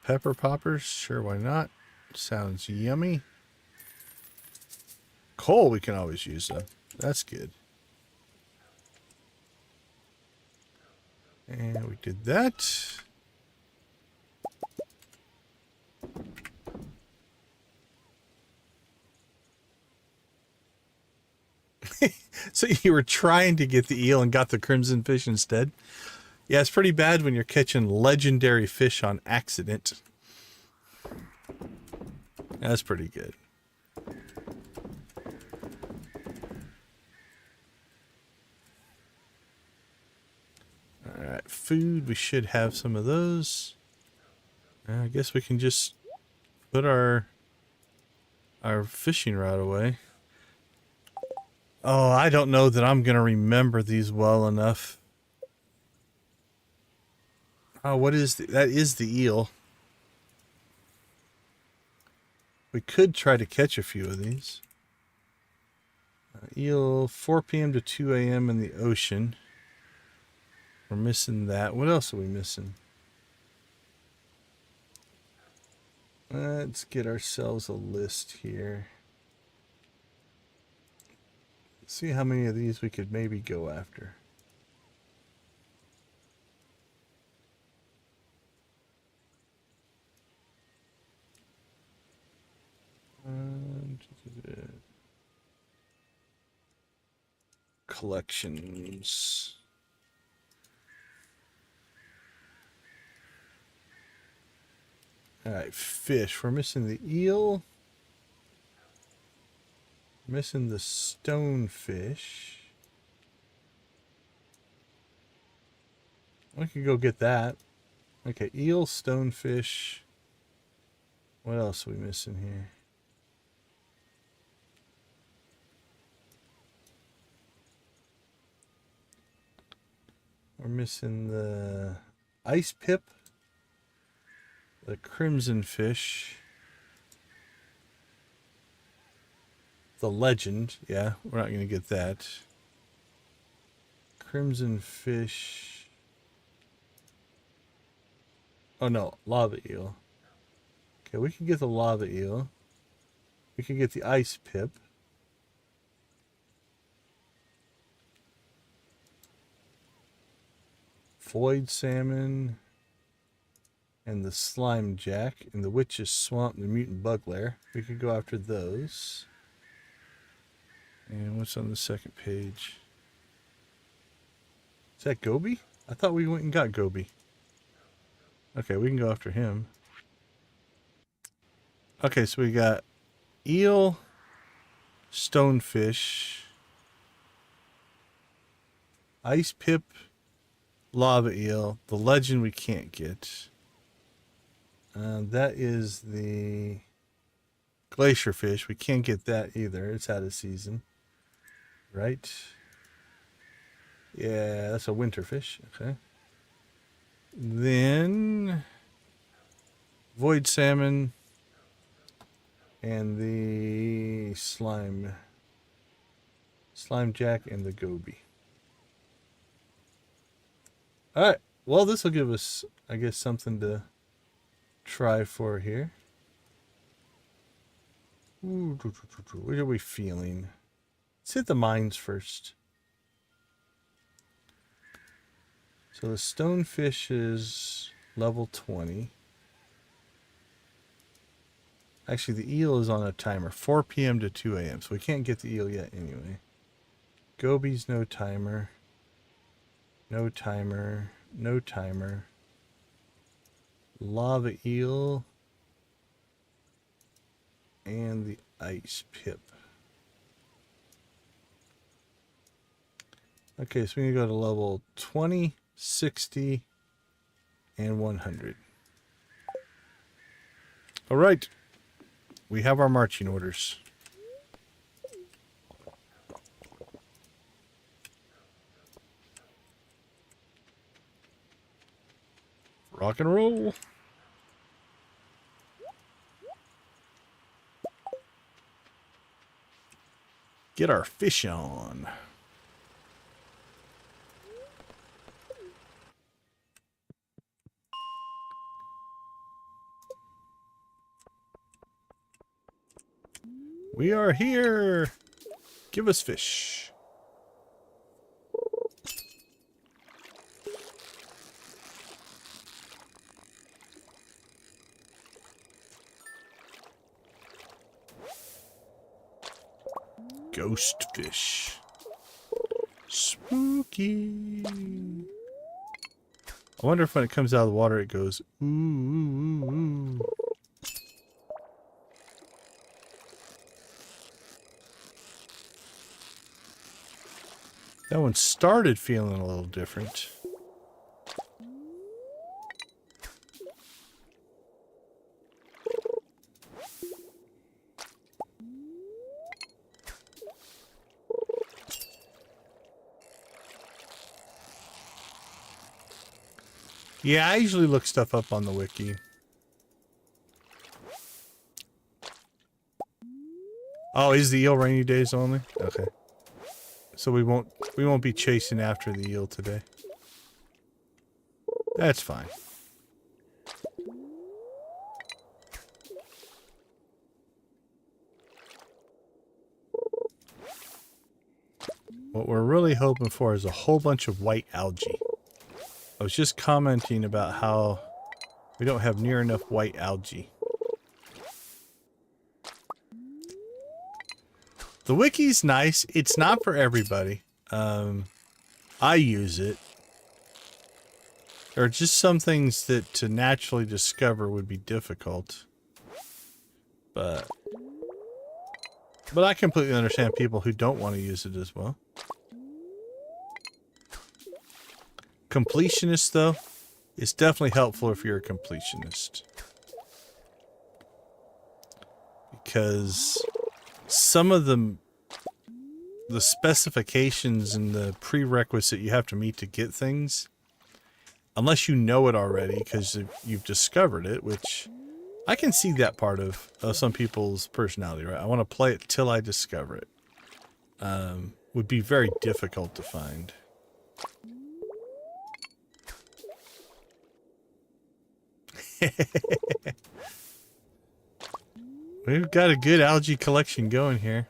Pepper poppers, sure, why not? Sounds yummy. Coal we can always use, though. That's good. And we did that. So you were trying to get the eel and got the crimson fish instead? Yeah, it's pretty bad when you're catching legendary fish on accident. That's pretty good. Alright, food. We should have some of those. I guess we can just put our fishing rod away. Oh, I don't know that I'm going to remember these well enough. Oh, what is that? Is the eel. We could try to catch a few of these. Eel, 4 p.m. to 2 a.m. in the ocean. We're missing that. What else are we missing? Let's get ourselves a list here. See how many of these we could maybe go after. Collections. Alright, fish. We're missing the eel. Missing the stonefish. We could go get that. Okay, eel, stonefish. What else are we missing here? We're missing the ice pip, the crimson fish, the legend. Yeah, we're not going to get that. Crimson fish. Oh no, lava eel. Okay, we can get the lava eel. We can get the ice pip. Void salmon. And the slime jack. And the witch's swamp and the mutant bug lair. We could go after those. And what's on the second page? Is that Goby? I thought we went and got Goby. Okay, we can go after him. Okay, so we got eel, stonefish, ice pip, lava eel. The legend we can't get. That is the glacier fish. We can't get that either. It's out of season. Right? Yeah, that's a winter fish. Okay. Then void salmon and the slime jack and the goby. All right. Well, this will give us, I guess, something to try for here. Ooh, what are we feeling? Let's hit the mines first. So the stonefish is level 20. Actually, the eel is on a timer, 4 p.m. to 2 a.m. So we can't get the eel yet anyway. Goby's no timer. No timer. No timer. Lava eel. And the ice pip. Okay, so we can go to level 20, 60, and 100. All right. We have our marching orders. Rock and roll. Get our fish on. We are here. Give us fish. Ghost fish. Spooky. I wonder if when it comes out of the water it goes ooh, ooh, ooh, ooh. That one started feeling a little different. Yeah, I usually look stuff up on the wiki. Oh, is the eel rainy days only? Okay. So we won't be chasing after the eel today. That's fine. What we're really hoping for is a whole bunch of white algae. I was just commenting about how we don't have near enough white algae. The wiki's nice. It's not for everybody. I use it. There are just some things that to naturally discover would be difficult. But I completely understand people who don't want to use it as well. Completionist, though, is definitely helpful if you're a completionist. Because some of the specifications and the prerequisite you have to meet to get things, unless you know it already because you've discovered it, which I can see that part of some people's personality, right? I want to play it till I discover it. Would be very difficult to find. We've got a good algae collection going here.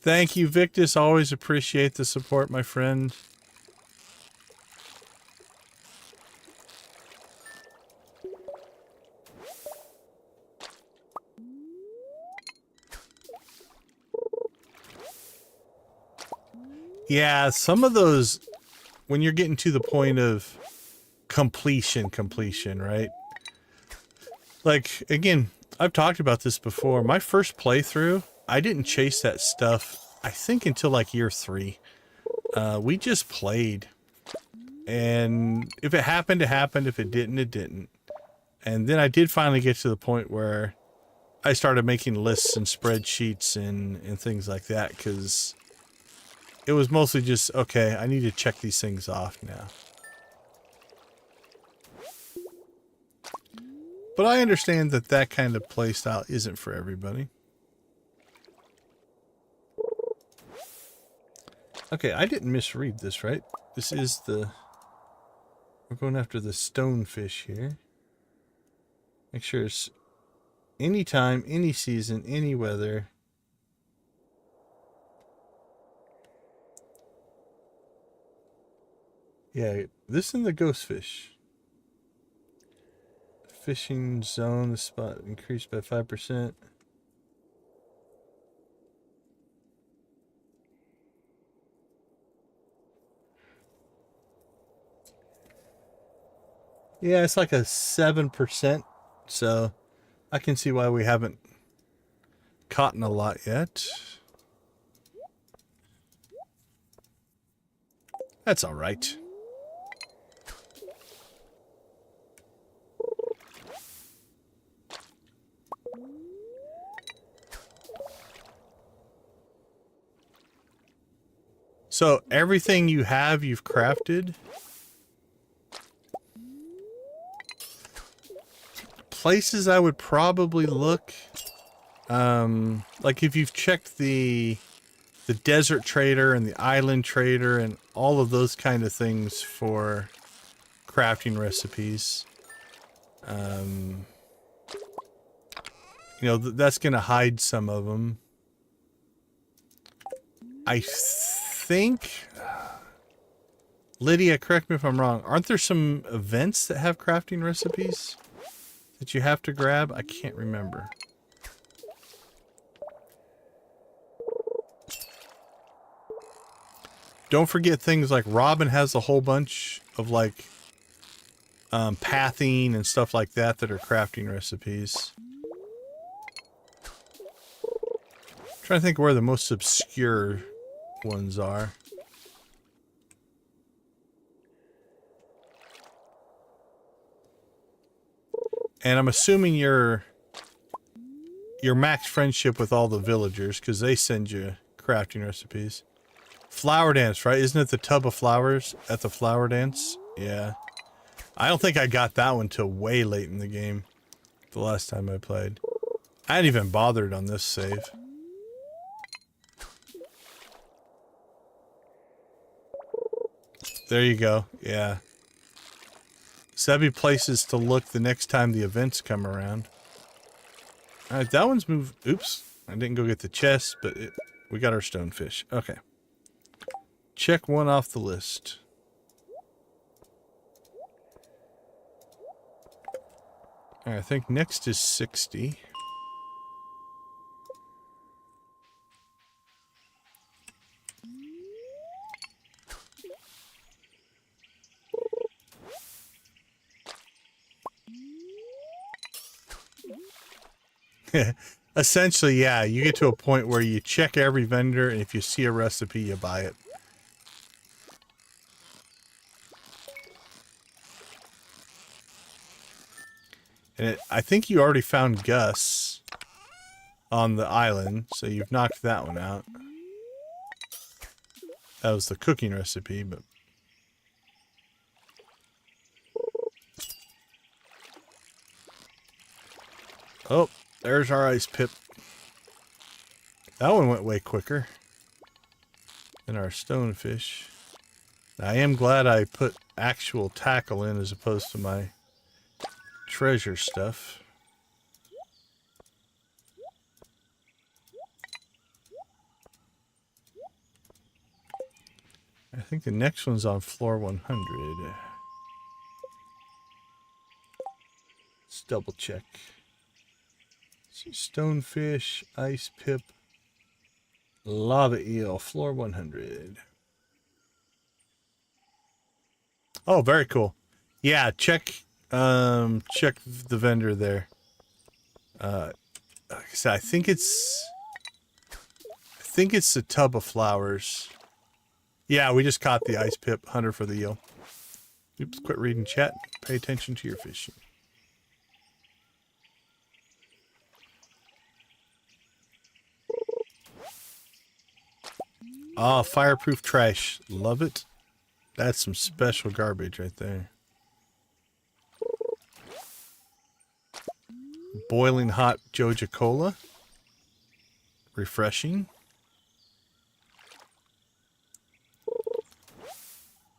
Thank you, Victus. Always appreciate the support, my friend. Yeah, some of those, when you're getting to the point of completion, right? Like, again, I've talked about this before. My first playthrough, I didn't chase that stuff, I think, until like year 3. We just played. And if it happened, it happened. If it didn't, it didn't. And then I did finally get to the point where I started making lists and spreadsheets and things like that, because it was mostly just, okay, I need to check these things off now. But I understand that that kind of playstyle isn't for everybody. Okay, I didn't misread this, right? This is the... We're going after the stonefish here. Make sure it's anytime, any season, any weather. Yeah, this and the ghost fish. Fishing zone, the spot increased by 5%. Yeah, it's like a 7%, so I can see why we haven't caught a lot yet. That's all right. So everything you have, you've crafted. Places I would probably look, like if you've checked the desert trader and the island trader and all of those kind of things for crafting recipes, you know, that's going to hide some of them. I think, Lydia, correct me if I'm wrong, aren't there some events that have crafting recipes that you have to grab? I can't remember. Don't forget things like Robin has a whole bunch of like pathing and stuff like that that are crafting recipes. I'm trying to think where the most obscure ones are. And I'm assuming you're max friendship with all the villagers because they send you crafting recipes. Flower dance, right? Isn't it the tub of flowers at the flower dance? Yeah. I don't think I got that one till way late in the game. The last time I played. I hadn't even bothered on this save. There you go. Yeah. So that'd be places to look the next time the events come around. Alright, that one's moved. Oops. I didn't go get the chest, but we got our stonefish. Okay. Check one off the list. Alright, I think next is 60. Essentially, yeah, you get to a point where you check every vendor, and if you see a recipe, you buy it. And I think you already found Gus on the island, so you've knocked that one out. That was the cooking recipe, but... Oh, there's our ice pip. That one went way quicker than our stonefish. I am glad I put actual tackle in as opposed to my treasure stuff. I think the next one's on floor 100. Let's double check. See, stonefish, ice pip, lava eel, floor 100. Oh, very cool. Yeah, check the vendor there. Like I said, I think it's the tub of flowers. Yeah, we just caught the ice pip. Hunter for the eel. Oops, quit reading chat. Pay attention to your fishing. Ah, fireproof trash. Love it. That's some special garbage right there. Boiling hot Joja cola. Refreshing.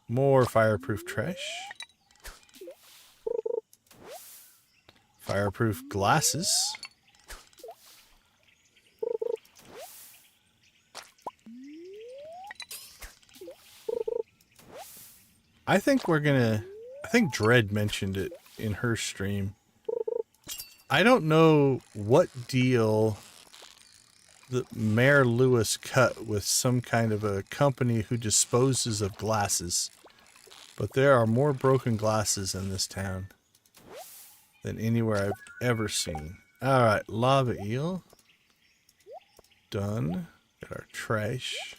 More fireproof trash. Fireproof glasses. I think Dread mentioned it in her stream. I don't know what deal that Mayor Lewis cut with some kind of a company who disposes of glasses. But there are more broken glasses in this town than anywhere I've ever seen. Alright, lava eel. Done. Got our trash.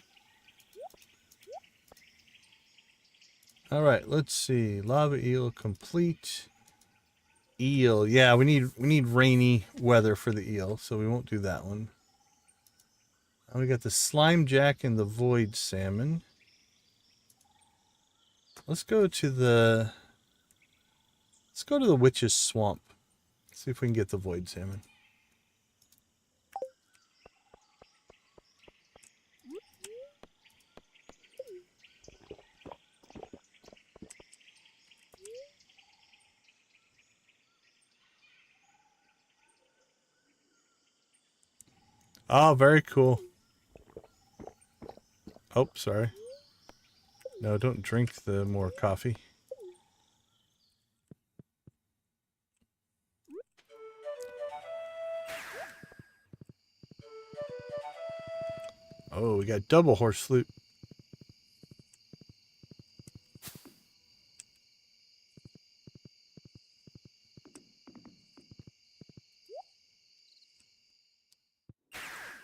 Alright, let's see. Lava eel complete. Eel. Yeah, we need rainy weather for the eel, so we won't do that one. We got the slime jack and the void salmon. Let's go to the witch's swamp. See if we can get the void salmon. Oh, very cool. Oh, sorry. No, don't drink the more coffee. Oh, we got double horse flute.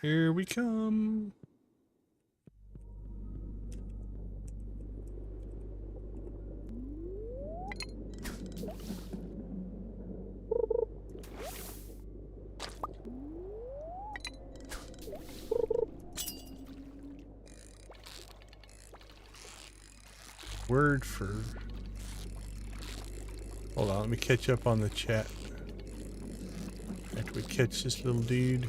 Here we come. Word for... Hold on, let me catch up on the chat. After we catch this little dude.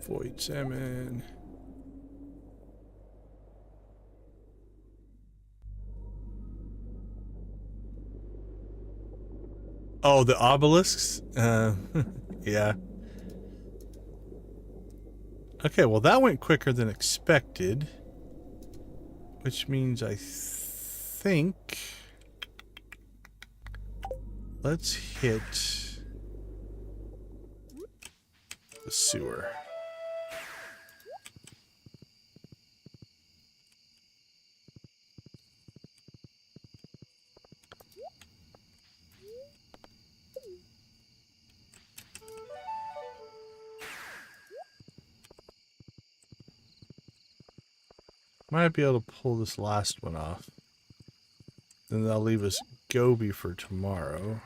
Void salmon. Oh, the obelisks? Yeah. Okay, well that went quicker than expected. Which means I think... Let's hit the sewer. Might be able to pull this last one off. Then that'll leave us Goby for tomorrow.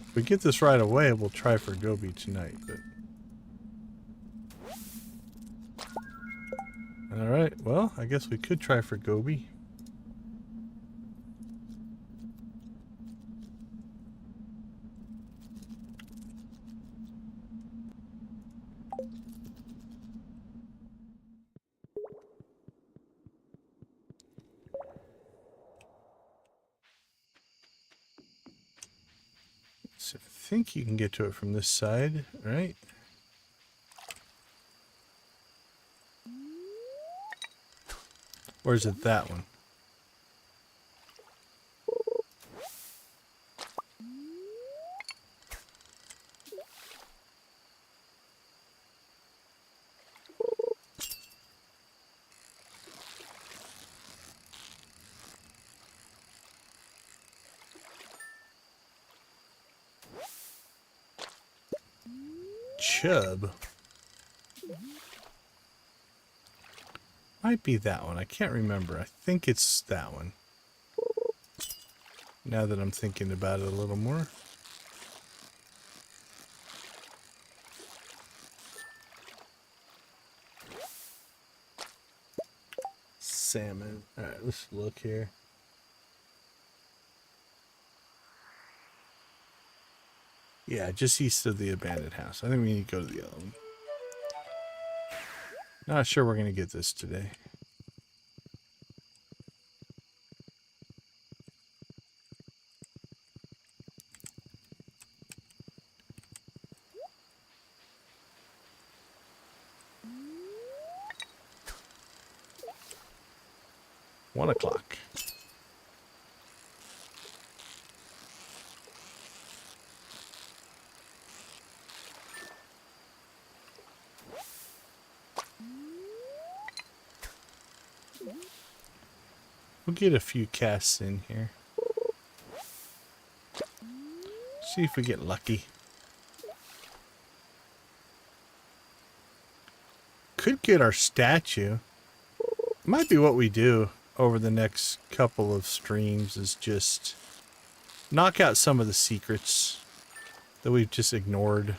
If we get this right away, we'll try for Goby tonight. But alright, well, I guess we could try for Goby. So I think you can get to it from this side, right? Or is it that one? Chub. Might be that one. I can't remember. I think it's that one. Now that I'm thinking about it a little more. Salmon. Alright, let's look here. Yeah, just east of the abandoned house. I think we need to go to the other one. Not sure we're going to get this today. One o'clock. We'll get a few casts in here. See if we get lucky. Could get our statue. Might be what we do over the next couple of streams is just knock out some of the secrets that we've just ignored.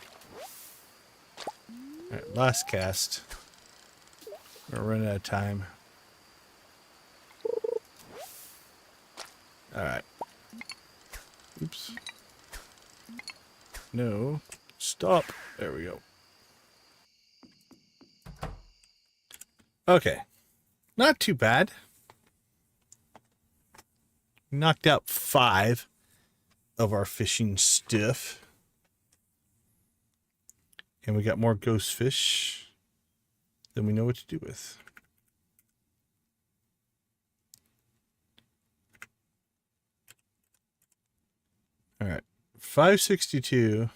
Alright, last cast. We're running out of time. Alright. Oops. No. Stop. There we go. Okay. Not too bad. Knocked out 5 of our fishing stuff. And we got more ghost fish than we know what to do with. All right. 562.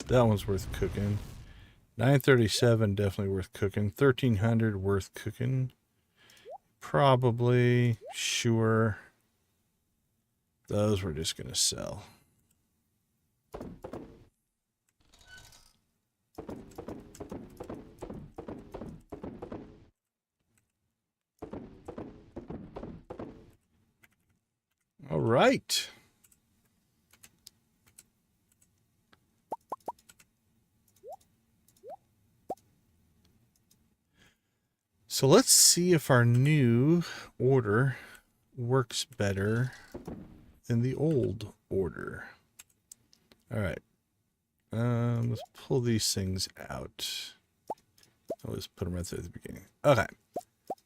That one's worth cooking. 937 definitely worth cooking. 1300 worth cooking. Probably. Sure. Those we're just going to sell. All right. So let's see if our new order works better than the old order. All right. Let's pull these things out. I'll just put them right there at the beginning. Okay.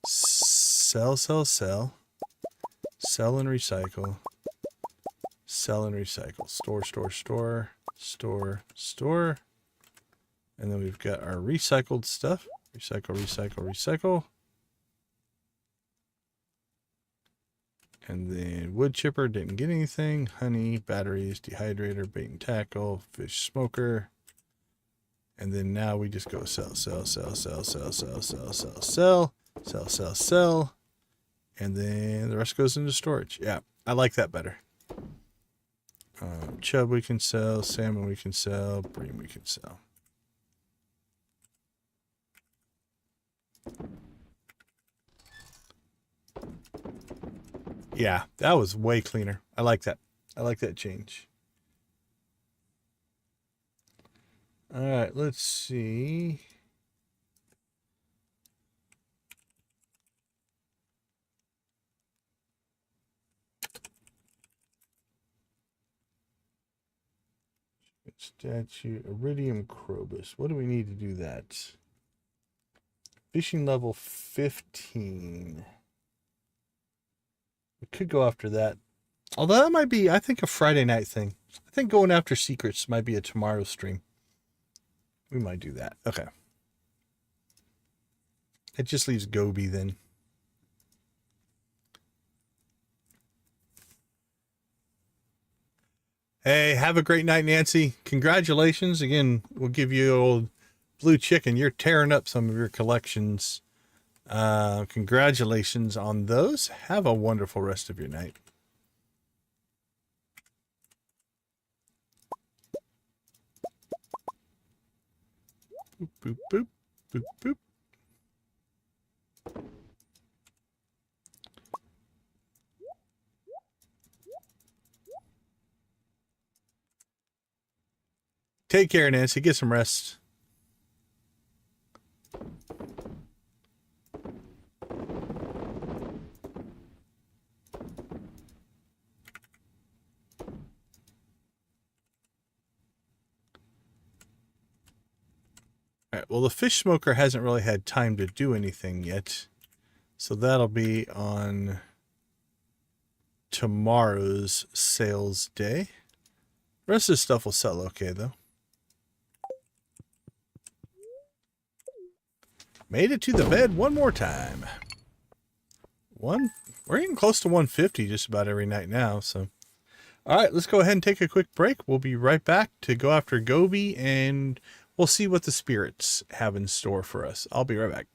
Sell, sell, sell. Sell and recycle. Sell and recycle. Store, store, store. Store, store. And then we've got our recycled stuff. Recycle, recycle, recycle. And then wood chipper, didn't get anything. Honey, batteries, dehydrator, bait and tackle, fish smoker. And then now we just go sell, sell, sell, sell, sell, sell, sell, sell, sell, sell, sell, sell. And then the rest goes into storage. Yeah, I like that better. Chub we can sell, salmon we can sell, bream we can sell. Yeah, that was way cleaner. I like that. I like that change. All right, let's see. Statue, iridium crobus. What do we need to do that? Fishing level 15. We could go after that. Although that might be, I think, a Friday night thing. I think going after secrets might be a tomorrow stream. We might do that. Okay. It just leaves Gobi then. Hey, have a great night, Nancy. Congratulations. Again, we'll give you old blue chicken. You're tearing up some of your collections. Congratulations on those. Have a wonderful rest of your night. Boop, boop, boop, boop, boop. Take care, Nancy. Get some rest. All right, well, the fish smoker hasn't really had time to do anything yet. So that'll be on tomorrow's sales day. The rest of the stuff will sell okay, though. Made it to the bed one more time. We're getting close to 150 just about every night now, so. All right, let's go ahead and take a quick break. We'll be right back to go after Gobi, and we'll see what the spirits have in store for us. I'll be right back.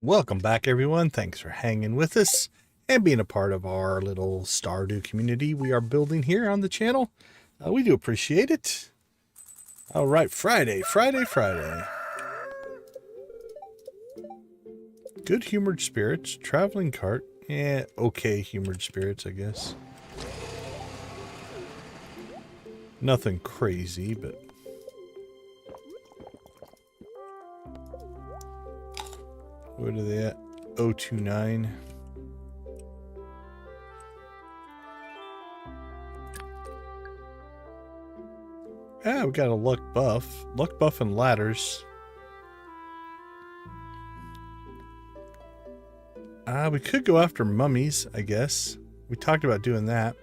Welcome back, everyone. Thanks for hanging with us and being a part of our little Stardew community we are building here on the channel. We do appreciate it. All right, Friday. Good humored spirits, traveling cart. Yeah, okay humored spirits, I guess. Nothing crazy, but... What are they at? 029. Ah, we got a luck buff. Luck buff and ladders. We could go after mummies, I guess. We talked about doing that.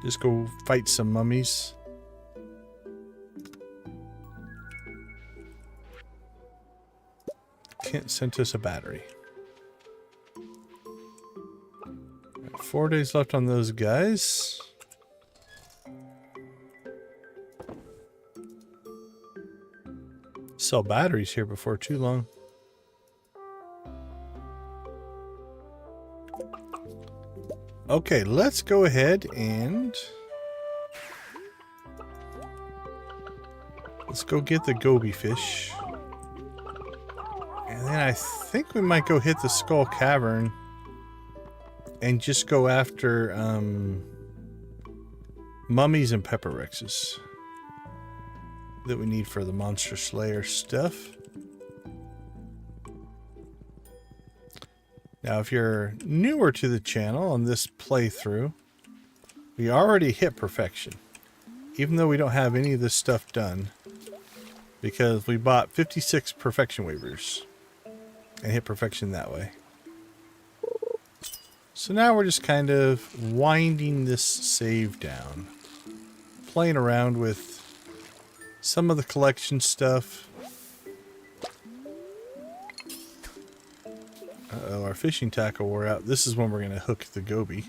Just go fight some mummies. Kent sent us a battery. 4 days left on those guys. Sell batteries here before too long. Okay, let's go ahead and let's go get the goby fish. And then I think we might go hit the Skull Cavern and just go after mummies and pepper rexes that we need for the Monster Slayer stuff. Now, if you're newer to the channel on this playthrough, we already hit perfection, even though we don't have any of this stuff done, because we bought 56 perfection waivers and hit perfection that way. So now we're just kind of winding this save down, playing around with some of the collection stuff. Uh-oh, our fishing tackle wore out. This is when we're going to hook the goby.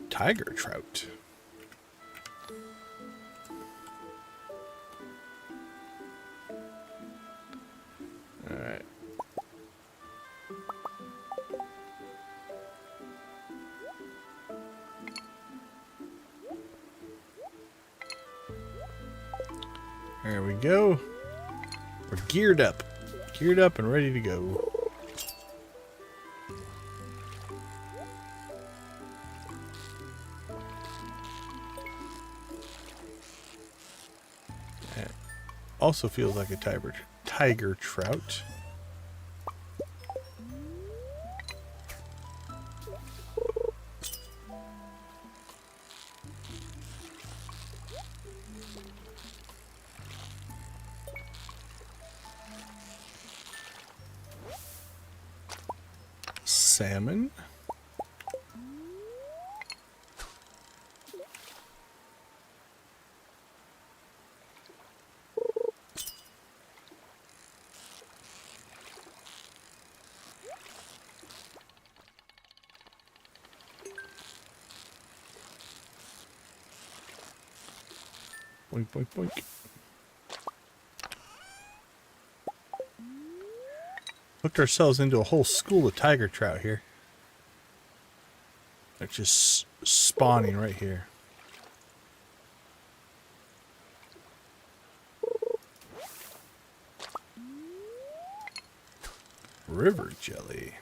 Tiger trout. All right. There we go. We're geared up and ready to go. That also feels like a tiger trout. Salmon. Boink, boink, boink. Hooked ourselves into a whole school of tiger trout here. They're just spawning right here. River jelly.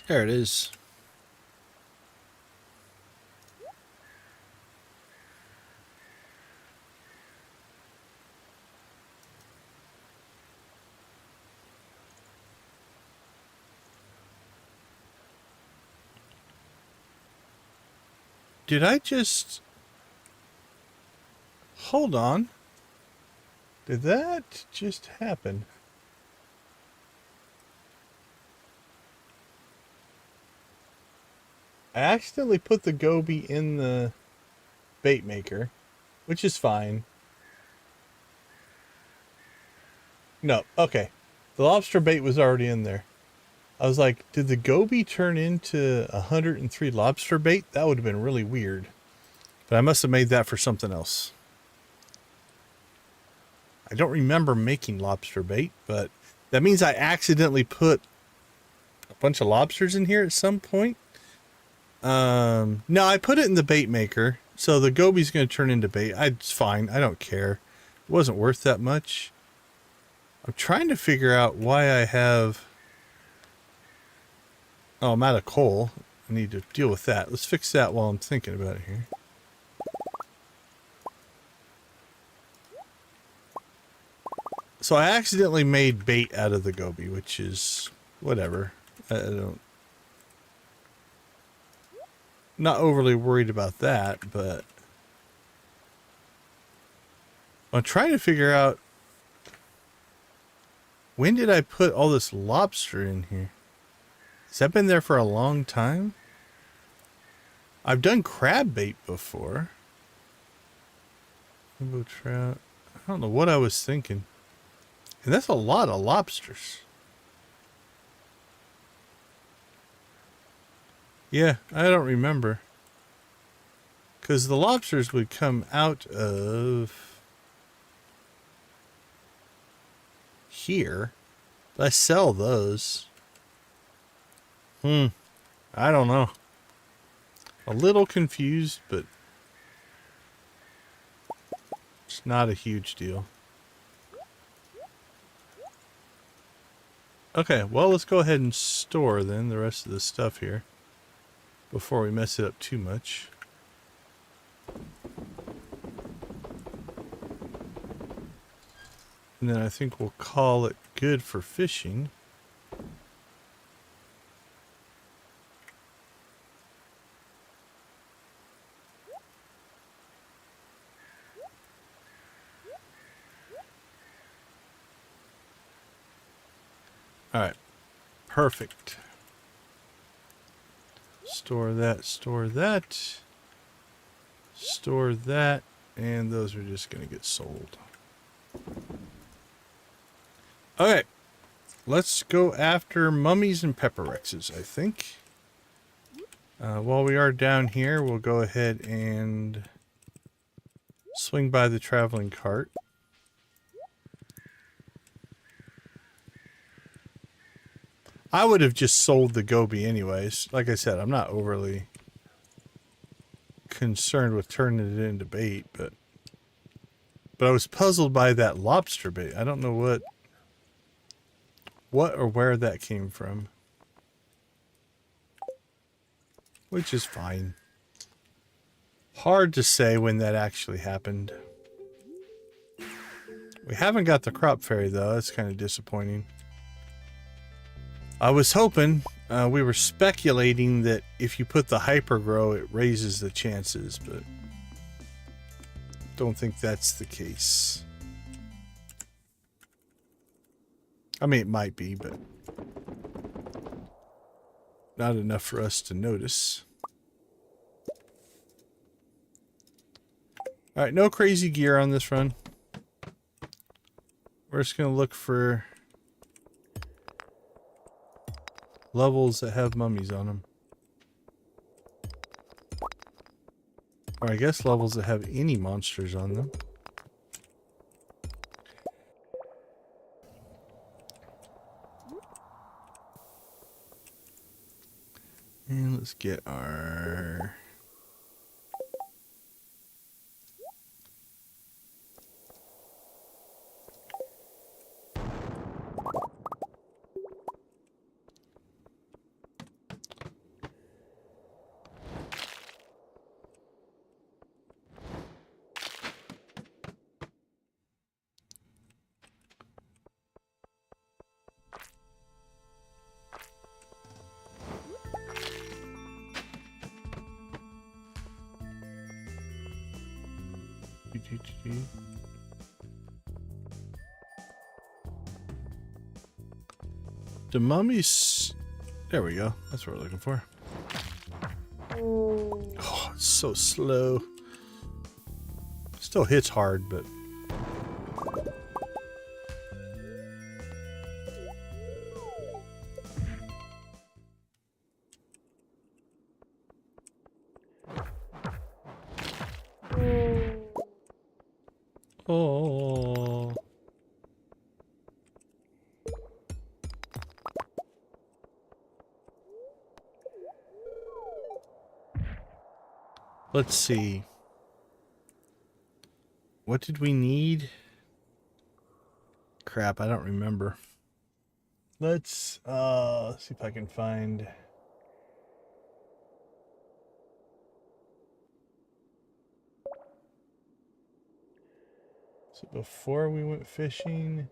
There it is. Did I just... Hold on. Did that just happen? I accidentally put the goby in the bait maker, which is fine. No, okay. The lobster bait was already in there. I was like, did the goby turn into 103 lobster bait? That would have been really weird. But I must have made that for something else. I don't remember making lobster bait, but that means I accidentally put a bunch of lobsters in here at some point. No, I put it in the bait maker, so the goby's going to turn into bait. It's fine. I don't care. It wasn't worth that much. I'm trying to figure out why I have... Oh, I'm out of coal. I need to deal with that. Let's fix that while I'm thinking about it here. So I accidentally made bait out of the goby, which is whatever. I don't... Not overly worried about that, but... I'm trying to figure out... When did I put all this lobster in here? Has that been there for a long time? I've done crab bait before. Rainbow trout. I don't know what I was thinking. And that's a lot of lobsters. Yeah, I don't remember. Because the lobsters would come out of here. But I sell those. I don't know. A little confused, but it's not a huge deal. Okay, well, let's go ahead and store then the rest of the stuff here before we mess it up too much. And then I think we'll call it good for fishing. All right, perfect. Store that, store that, store that, and those are just going to get sold. Okay, let's go after mummies and pepperexes, I think. While we are down here, we'll go ahead and swing by the traveling cart. I would have just sold the goby anyways. Like I said, I'm not overly concerned with turning it into bait, but I was puzzled by that lobster bait. I don't know what or where that came from. Which is fine. Hard to say when that actually happened. We haven't got the crop fairy though. That's kind of disappointing. I was hoping, we were speculating that if you put the hyper grow, it raises the chances, but don't think that's the case. I mean, it might be, but not enough for us to notice. All right, no crazy gear on this run. We're just going to look for levels that have mummies on them. Or I guess levels that have any monsters on them. And let's get our... The mummies... There we go. That's what we're looking for. Oh, it's so slow. Still hits hard, but... Oh. Let's see. What did we need? Crap, I don't remember. Let's see if I can find... So before we went fishing...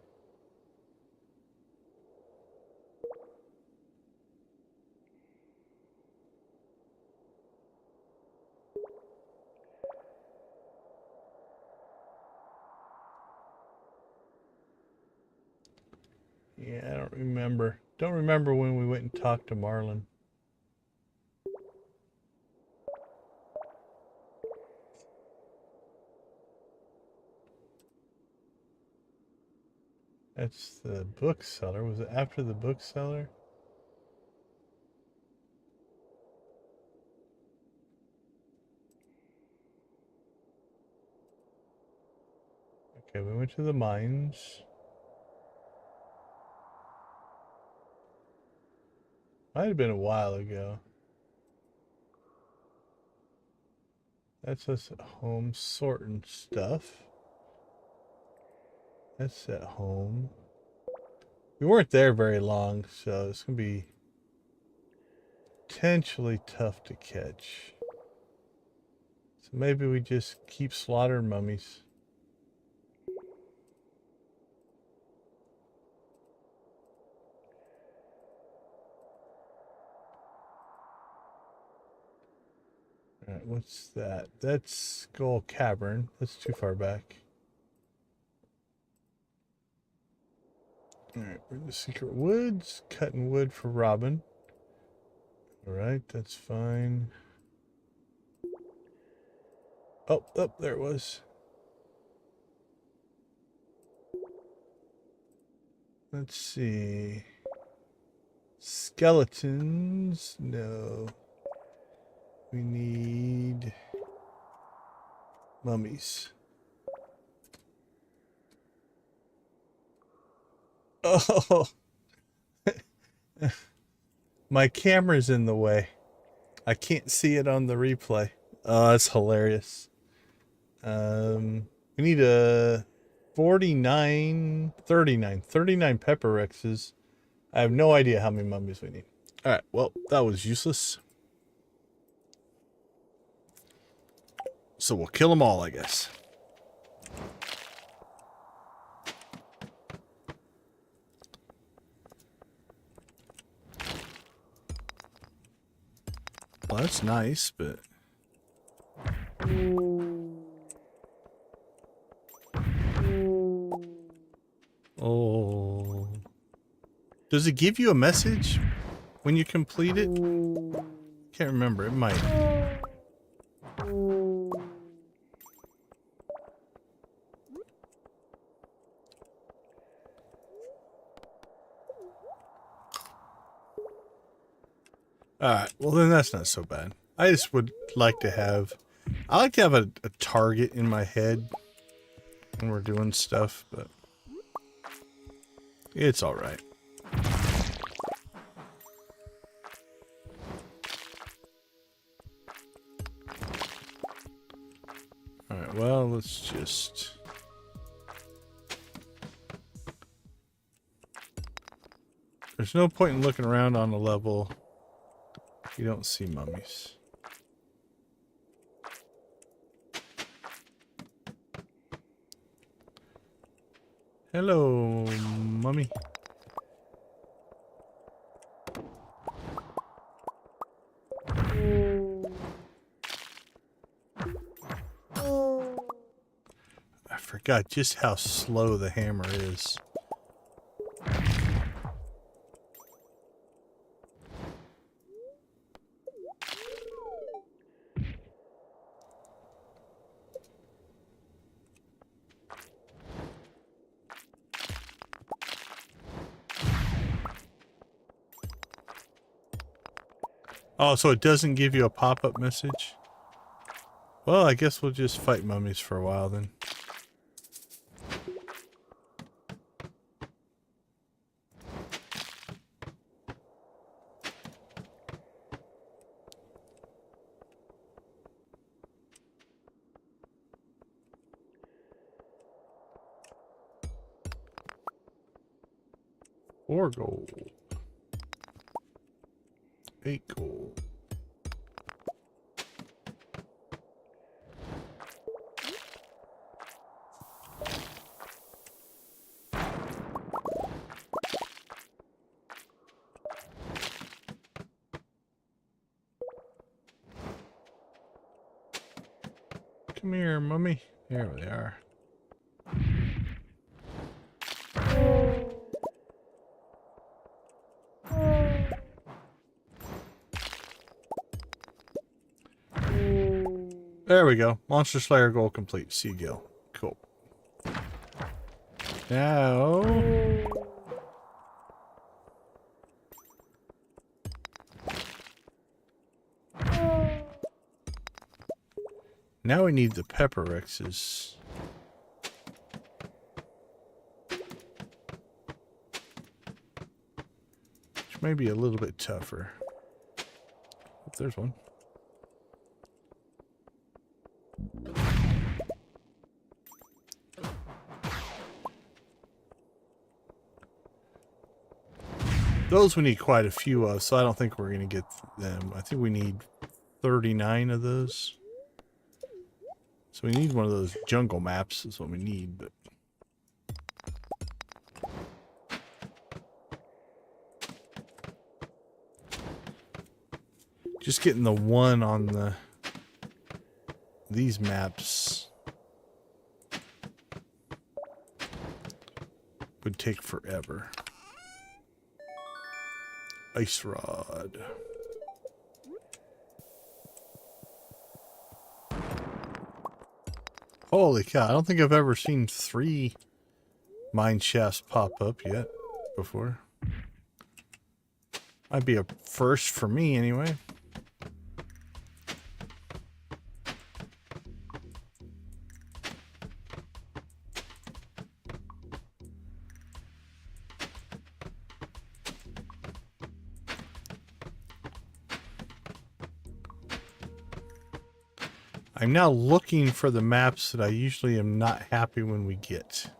Yeah, I don't remember. Don't remember when we went and talked to Marlin. That's the bookseller. Was it after the bookseller? Okay, we went to the mines. Might have been a while ago. That's us at home sorting stuff. That's at home. We weren't there very long, so it's going to be potentially tough to catch. So maybe we just keep slaughtering mummies. Alright, what's that? That's Skull Cavern. That's too far back. Alright, we're in the secret woods. Cutting wood for Robin. Alright, that's fine. Oh, there it was. Let's see. Skeletons? No. We need mummies. Oh, my camera's in the way. I can't see it on the replay. Oh, that's hilarious. We need a 39 pepper rexes. I have no idea how many mummies we need. All right, well, that was useless. So we'll kill them all, I guess. Well, that's nice, but... Oh. Does it give you a message when you complete it? Can't remember. It might. Alright, well then that's not so bad. I just would like to have... I like to have a target in my head when we're doing stuff, but... It's alright. Alright, well, let's just... There's no point in looking around on the level. You don't see mummies. Hello, mummy. I forgot just how slow the hammer is. Oh, so it doesn't give you a pop-up message? Well, I guess we'll just fight mummies for a while then. Four gold. 8 gold. Come here, mummy. There they are. There we go. Monster Slayer goal complete. Seagill. Cool. Now... Now we need the pepper Rexes. Which may be a little bit tougher. Oh, there's one. Those we need quite a few of, so I don't think we're going to get them. I think we need 39 of those. So we need one of those jungle maps is what we need, but... Just getting the one on these maps would take forever. Ice rod. Holy cow, I don't think I've ever seen 3 mine shafts pop up yet before. Might be a first for me anyway. I'm now looking for the maps that I usually am not happy when we get,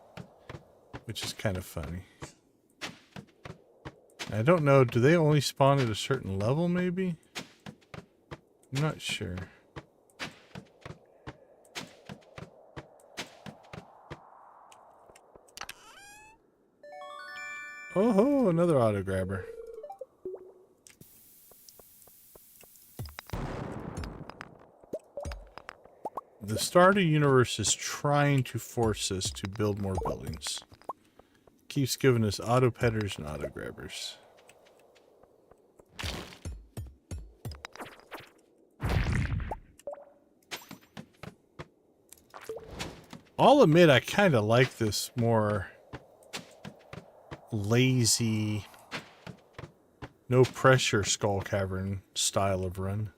which is kind of funny. I don't know, do they only spawn at a certain level maybe? I'm not sure. Oh ho, another auto grabber. The Stardew universe is trying to force us to build more buildings. Keeps giving us auto petters and auto grabbers. I'll admit I kind of like this more lazy, no pressure Skull Cavern style of run.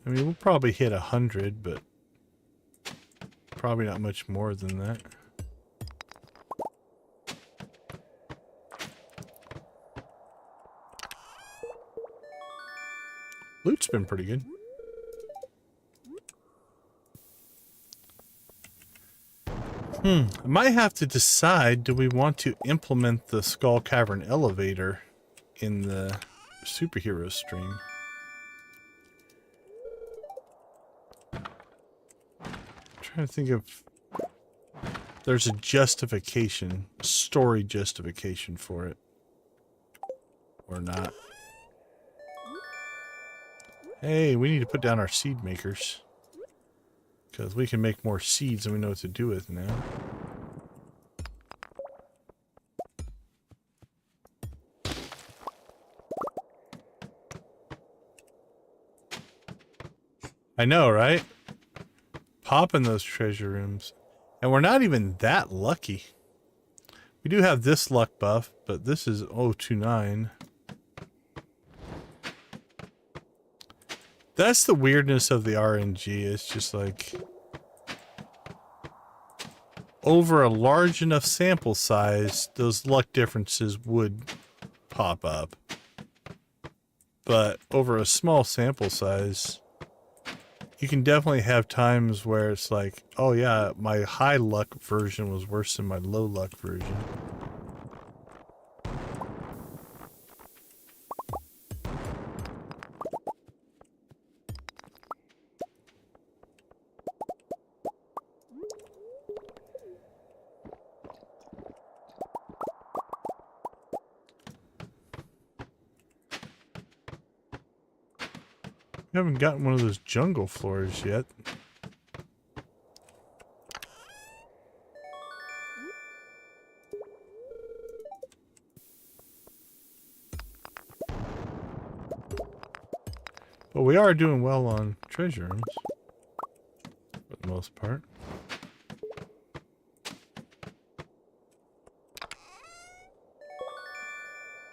I mean, we'll probably hit 100, but probably not much more than that. Loot's been pretty good. I might have to decide, do we want to implement the Skull Cavern elevator in the superhero stream? Trying to think of, there's a justification, story justification for it, or not. Hey, we need to put down our seed makers, because we can make more seeds and we know what to do with now. I know, right? Popping those treasure rooms. And we're not even that lucky. We do have this luck buff, but this is 029. That's the weirdness of the RNG. It's just like over a large enough sample size, those luck differences would pop up. But over a small sample size, you can definitely have times where it's like, oh yeah, my high luck version was worse than my low luck version. We haven't gotten one of those jungle floors yet. But we are doing well on treasure rooms, for the most part.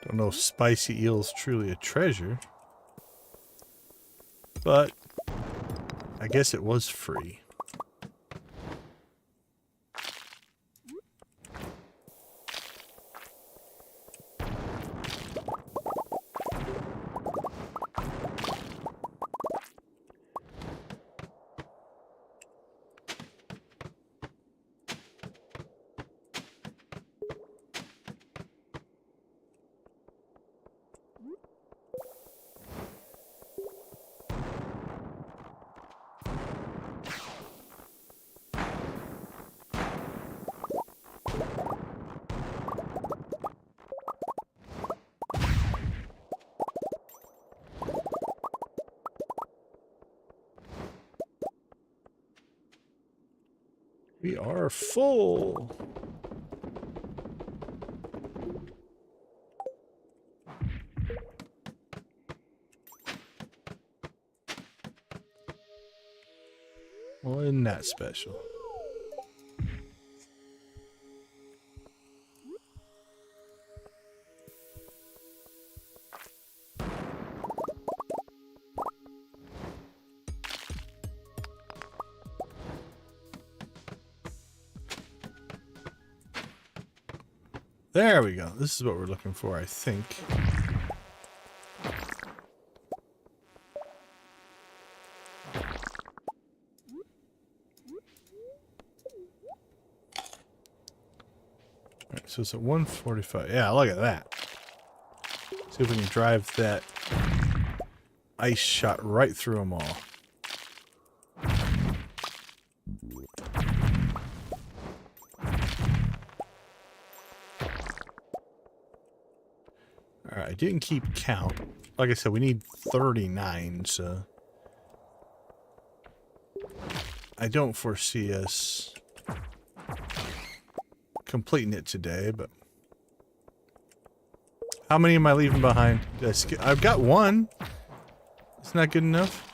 Don't know if spicy eel's truly a treasure. But I guess it was free. We are full. Well, isn't that special? There we go. This is what we're looking for, I think. Alright, so it's at 145. Yeah, look at that. See if we can drive that ice shot right through them all. Alright, I didn't keep count. Like I said, we need 39, so I don't foresee us completing it today, but how many am I leaving behind? I've got one. It's not good enough.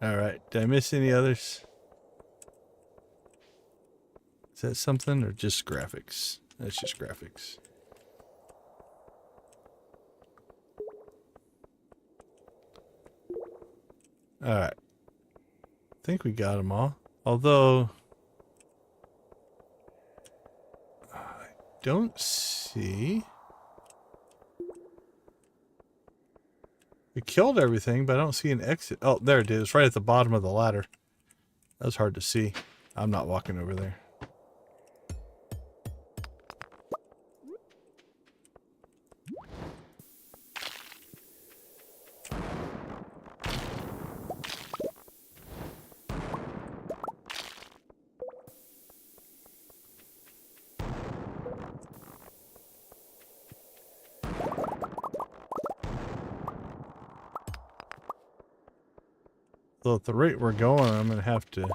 Alright, did I miss any others? Is that something or just graphics? That's just graphics. Alright. I think we got them all. Although I don't see. We killed everything, but I don't see an exit. Oh, there it is, right at the bottom of the ladder. That was hard to see. I'm not walking over there. So at the rate we're going, I'm going to have to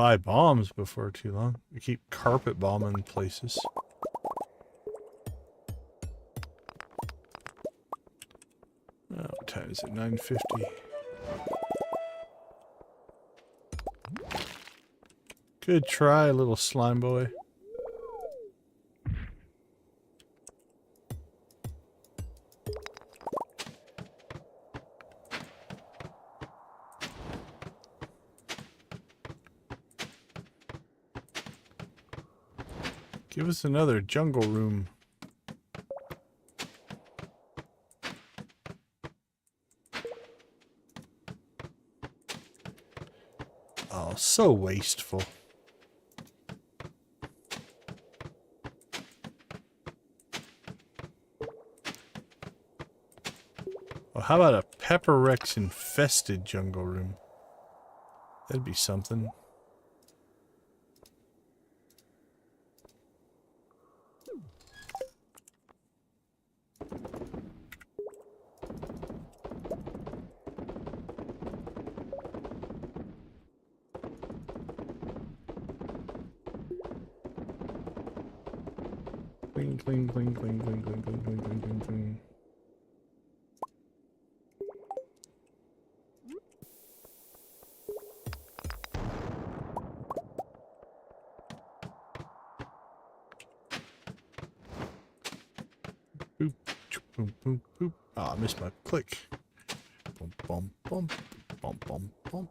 buy bombs before too long. We keep carpet bombing places. Oh, what time is it? 9:50. Good try, little slime boy. Give us another jungle room. Oh, so wasteful. Well, how about a Pepper Rex infested jungle room? That'd be something. Cling, cling, cling, cling, cling, cling, cling, cling, cling, cling, cling. Boop, boop, boop, boop. Ah, I missed my click. Bum, bum, bum, bum, bum, bum.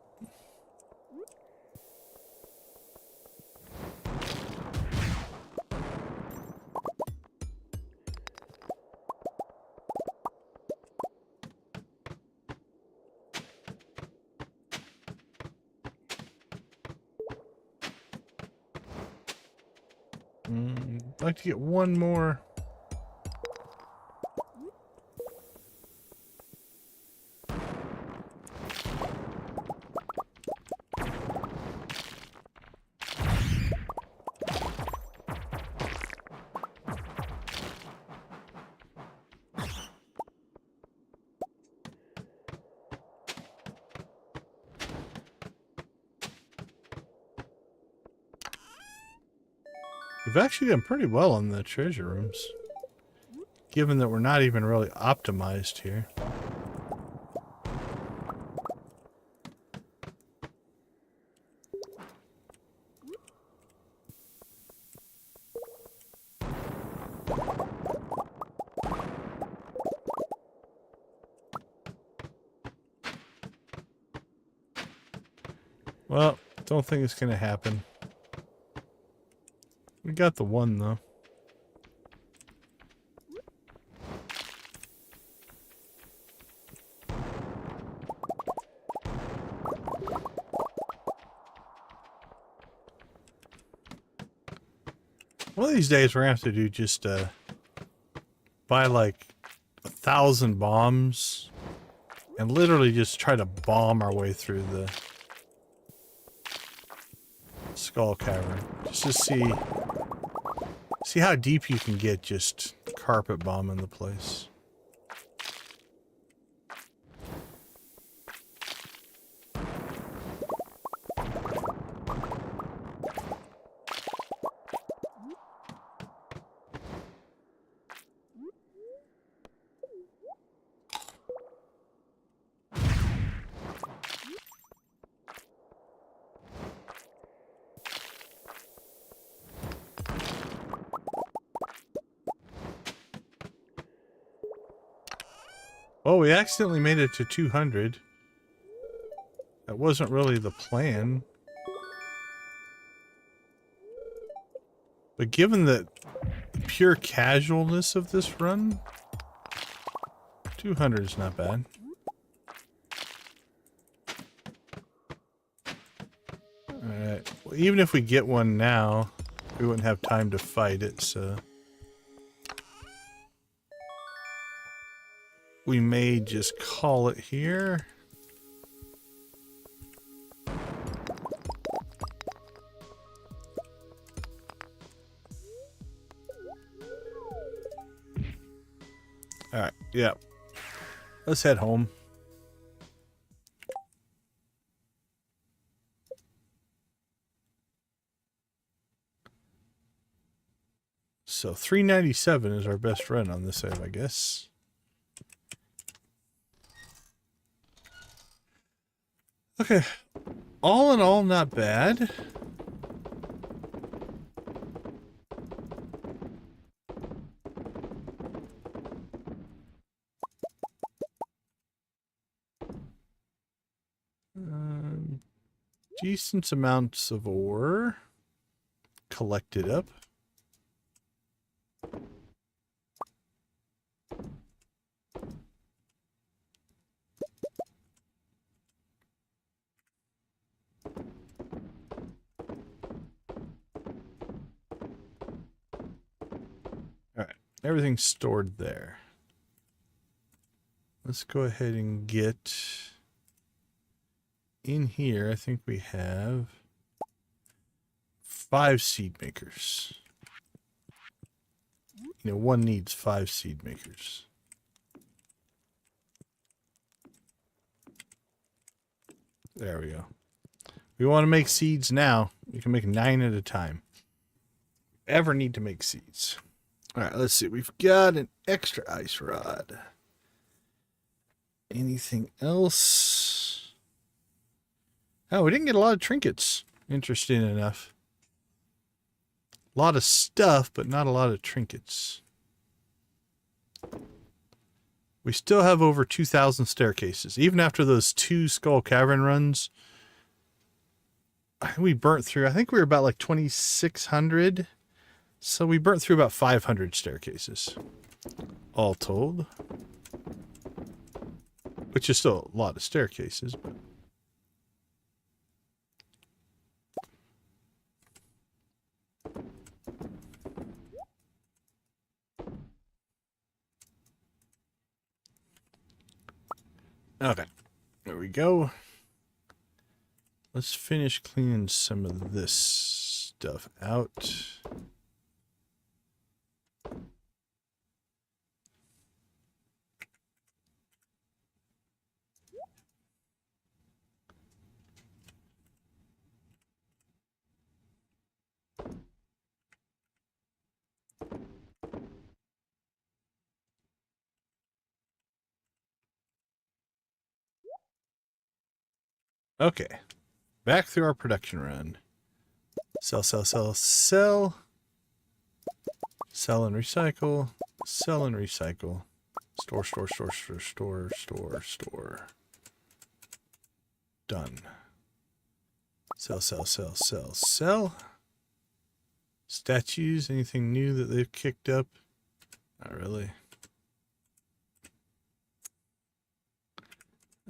I'd like to get one more. We've actually done pretty well on the treasure rooms, given that we're not even really optimized here. Well, don't think it's gonna happen. We got the one, though. One of these days we're gonna have to do just, buy like 1,000 bombs and literally just try to bomb our way through the skull cavern. Just to see how deep you can get just carpet bombing the place. Oh, we accidentally made it to 200. That wasn't really the plan. But given the pure casualness of this run, 200 is not bad. Alright, well, even if we get one now, we wouldn't have time to fight it, so... we may just call it here. Alright, yeah. Let's head home. So 397 is our best run on this save, I guess. Okay. All in all, not bad. Decent amounts of ore collected up. Alright, everything's stored there. Let's go ahead and get in here. I think we have 5 seed makers. You know, one needs 5 seed makers. There we go. We want to make seeds now. We can make 9 at a time. Ever need to make seeds. Alright, let's see. We've got an extra ice rod. Anything else? Oh, we didn't get a lot of trinkets. Interesting enough. A lot of stuff, but not a lot of trinkets. We still have over 2,000 staircases. Even after those 2 Skull Cavern runs, we burnt through, I think we were about like 2,600. So we burnt through about 500 staircases. All told. Which is still a lot of staircases, but... Okay, there we go. Let's finish cleaning some of this stuff out. Okay, back through our production run. Sell, sell, sell, sell. Sell and recycle. Sell and recycle. Store, store, store, store, store, store, store. Done. Sell, sell, sell, sell, sell. Statues, anything new that they've kicked up? Not really.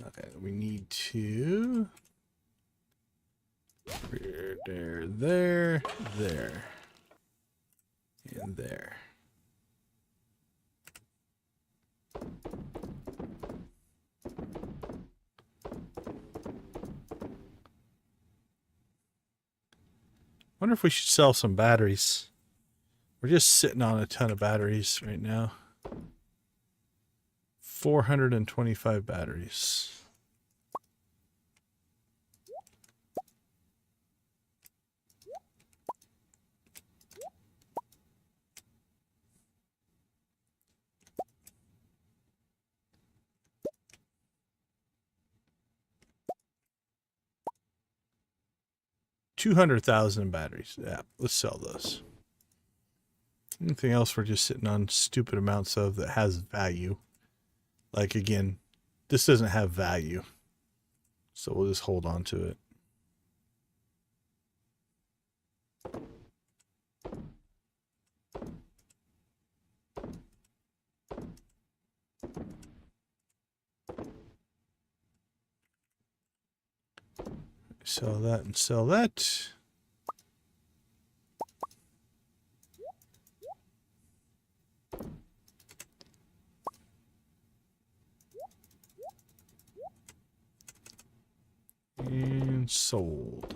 Okay, we need to... There, there, there. And there. Wonder if we should sell some batteries. We're just sitting on a ton of batteries right now. 425 batteries. $200,000 batteries. Yeah, let's sell those. Anything else we're just sitting on stupid amounts of that has value. Like, again, this doesn't have value. So we'll just hold on to it. Sell that and sell that. And sold.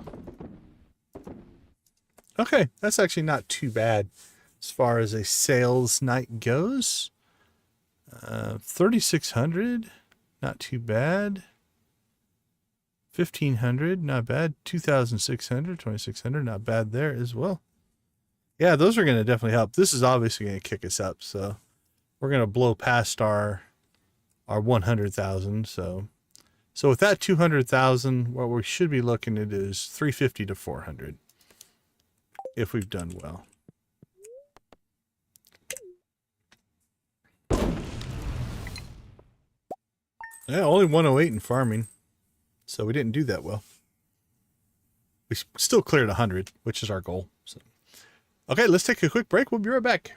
Okay, that's actually not too bad as far as a sales night goes. 3,600, not too bad. 1,500, not bad. 2,600, 2,600, not bad there as well. Yeah, those are going to definitely help. This is obviously going to kick us up, so we're going to blow past our 100,000. So with that 200,000, what we should be looking at is 350 to 400 if we've done well. Yeah, only 108 in farming, so we didn't do that well. We still cleared 100, which is our goal. So. Okay, let's take a quick break. We'll be right back.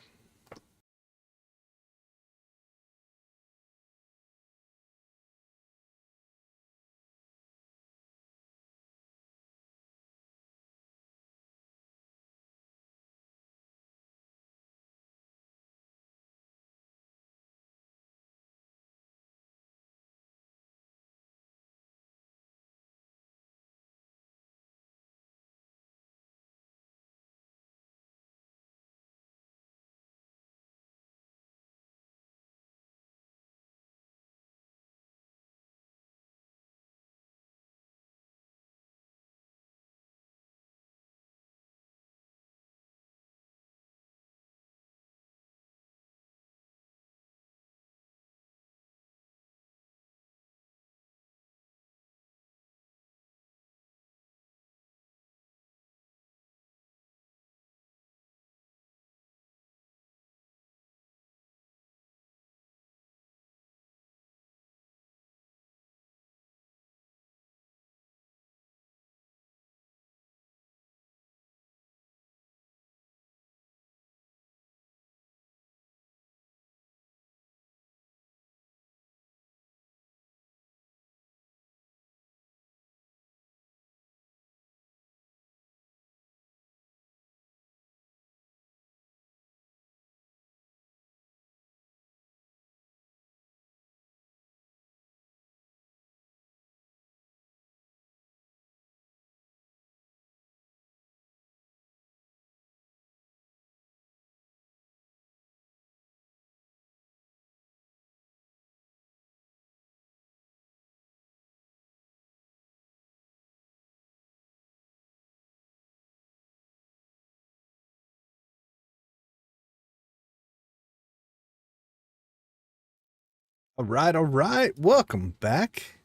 All right. Welcome back.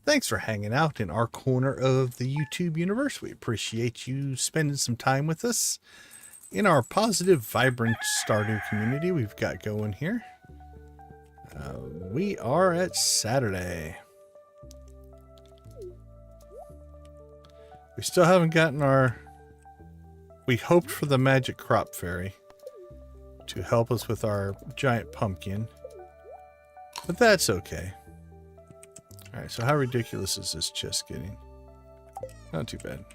Thanks for hanging out in our corner of the YouTube universe. We appreciate you spending some time with us in our positive, vibrant Stardew community we've got going here. We are at Saturday. We still haven't gotten our... We hoped for the magic crop fairy to help us with our giant pumpkin. But that's okay. Alright, so how ridiculous is this chest getting? Not too bad.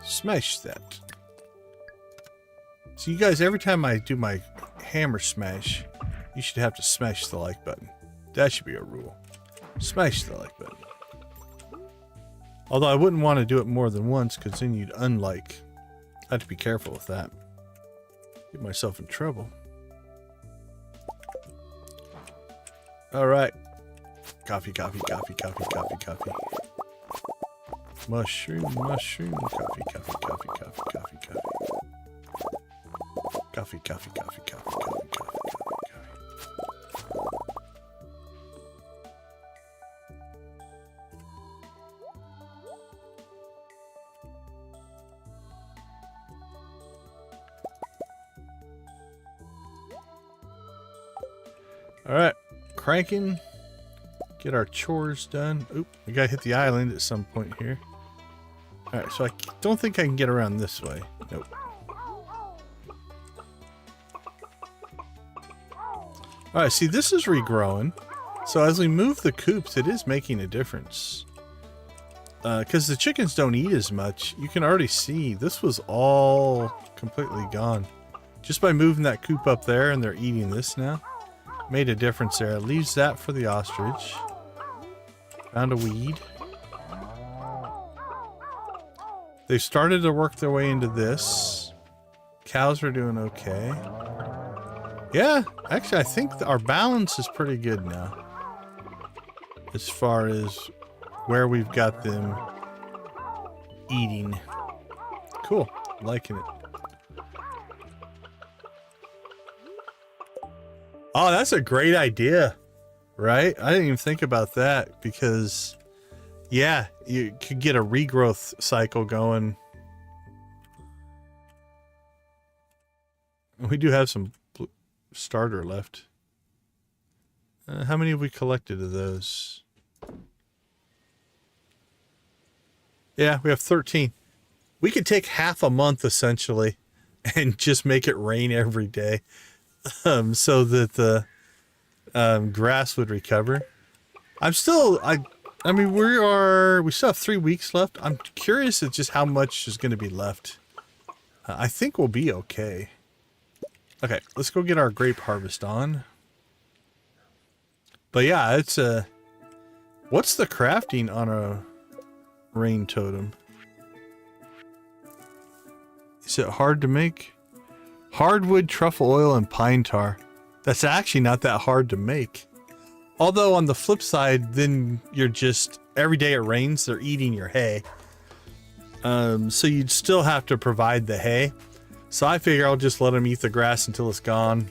Smash that. So you guys, every time I do my hammer smash, you should have to smash the like button. That should be a rule. Smash the like button. Although I wouldn't want to do it more than once, because then you'd unlike. I have to be careful with that. Get myself in trouble. Alright. Coffee. Mushroom. Coffee. Alright. Cranking. Get our chores done. Oop, we gotta hit the island at some point here. Alright, so I don't think I can get around this way. Nope. Alright, see, this is regrowing. So as we move the coops, it is making a difference. Because the chickens don't eat as much. You can already see this was all completely gone. Just by moving that coop up there, and they're eating this now. Made a difference there. It leaves that for the ostrich. Found a weed. They started to work their way into this. Cows are doing okay. Yeah, actually I think our balance is pretty good now. As far as where we've got them eating. cool. I'm liking it. Oh, that's a great idea, right? I didn't even think about that because, yeah, you could get a regrowth cycle going. We do have some starter left. How many have we collected of those? Yeah, we have 13. We could take half a month essentially and just make it rain every day so that the grass would recover. I mean, we still have 3 weeks left. I'm curious at just how much is going to be left. I think we'll be okay. Okay, let's go get our grape harvest on. But yeah, it's what's the crafting on a rain totem? Is it hard to make? Hardwood, truffle oil, and pine tar. That's actually not that hard to make. Although on the flip side, then you're just, every day it rains, they're eating your hay. So you'd still have to provide the hay. So I figure I'll just let them eat the grass until it's gone.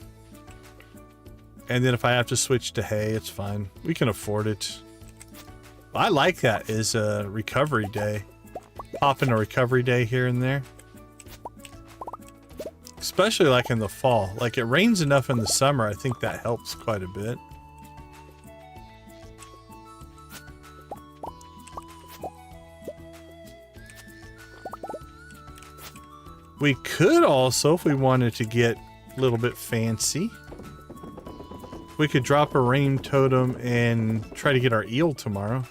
And then if I have to switch to hay, it's fine. We can afford it. I like that as a recovery day. Pop in a recovery day here and there. Especially like in the fall. Like it rains enough in the summer, I think that helps quite a bit. We could also, if we wanted to get a little bit fancy, we could drop a rain totem and try to get our eel tomorrow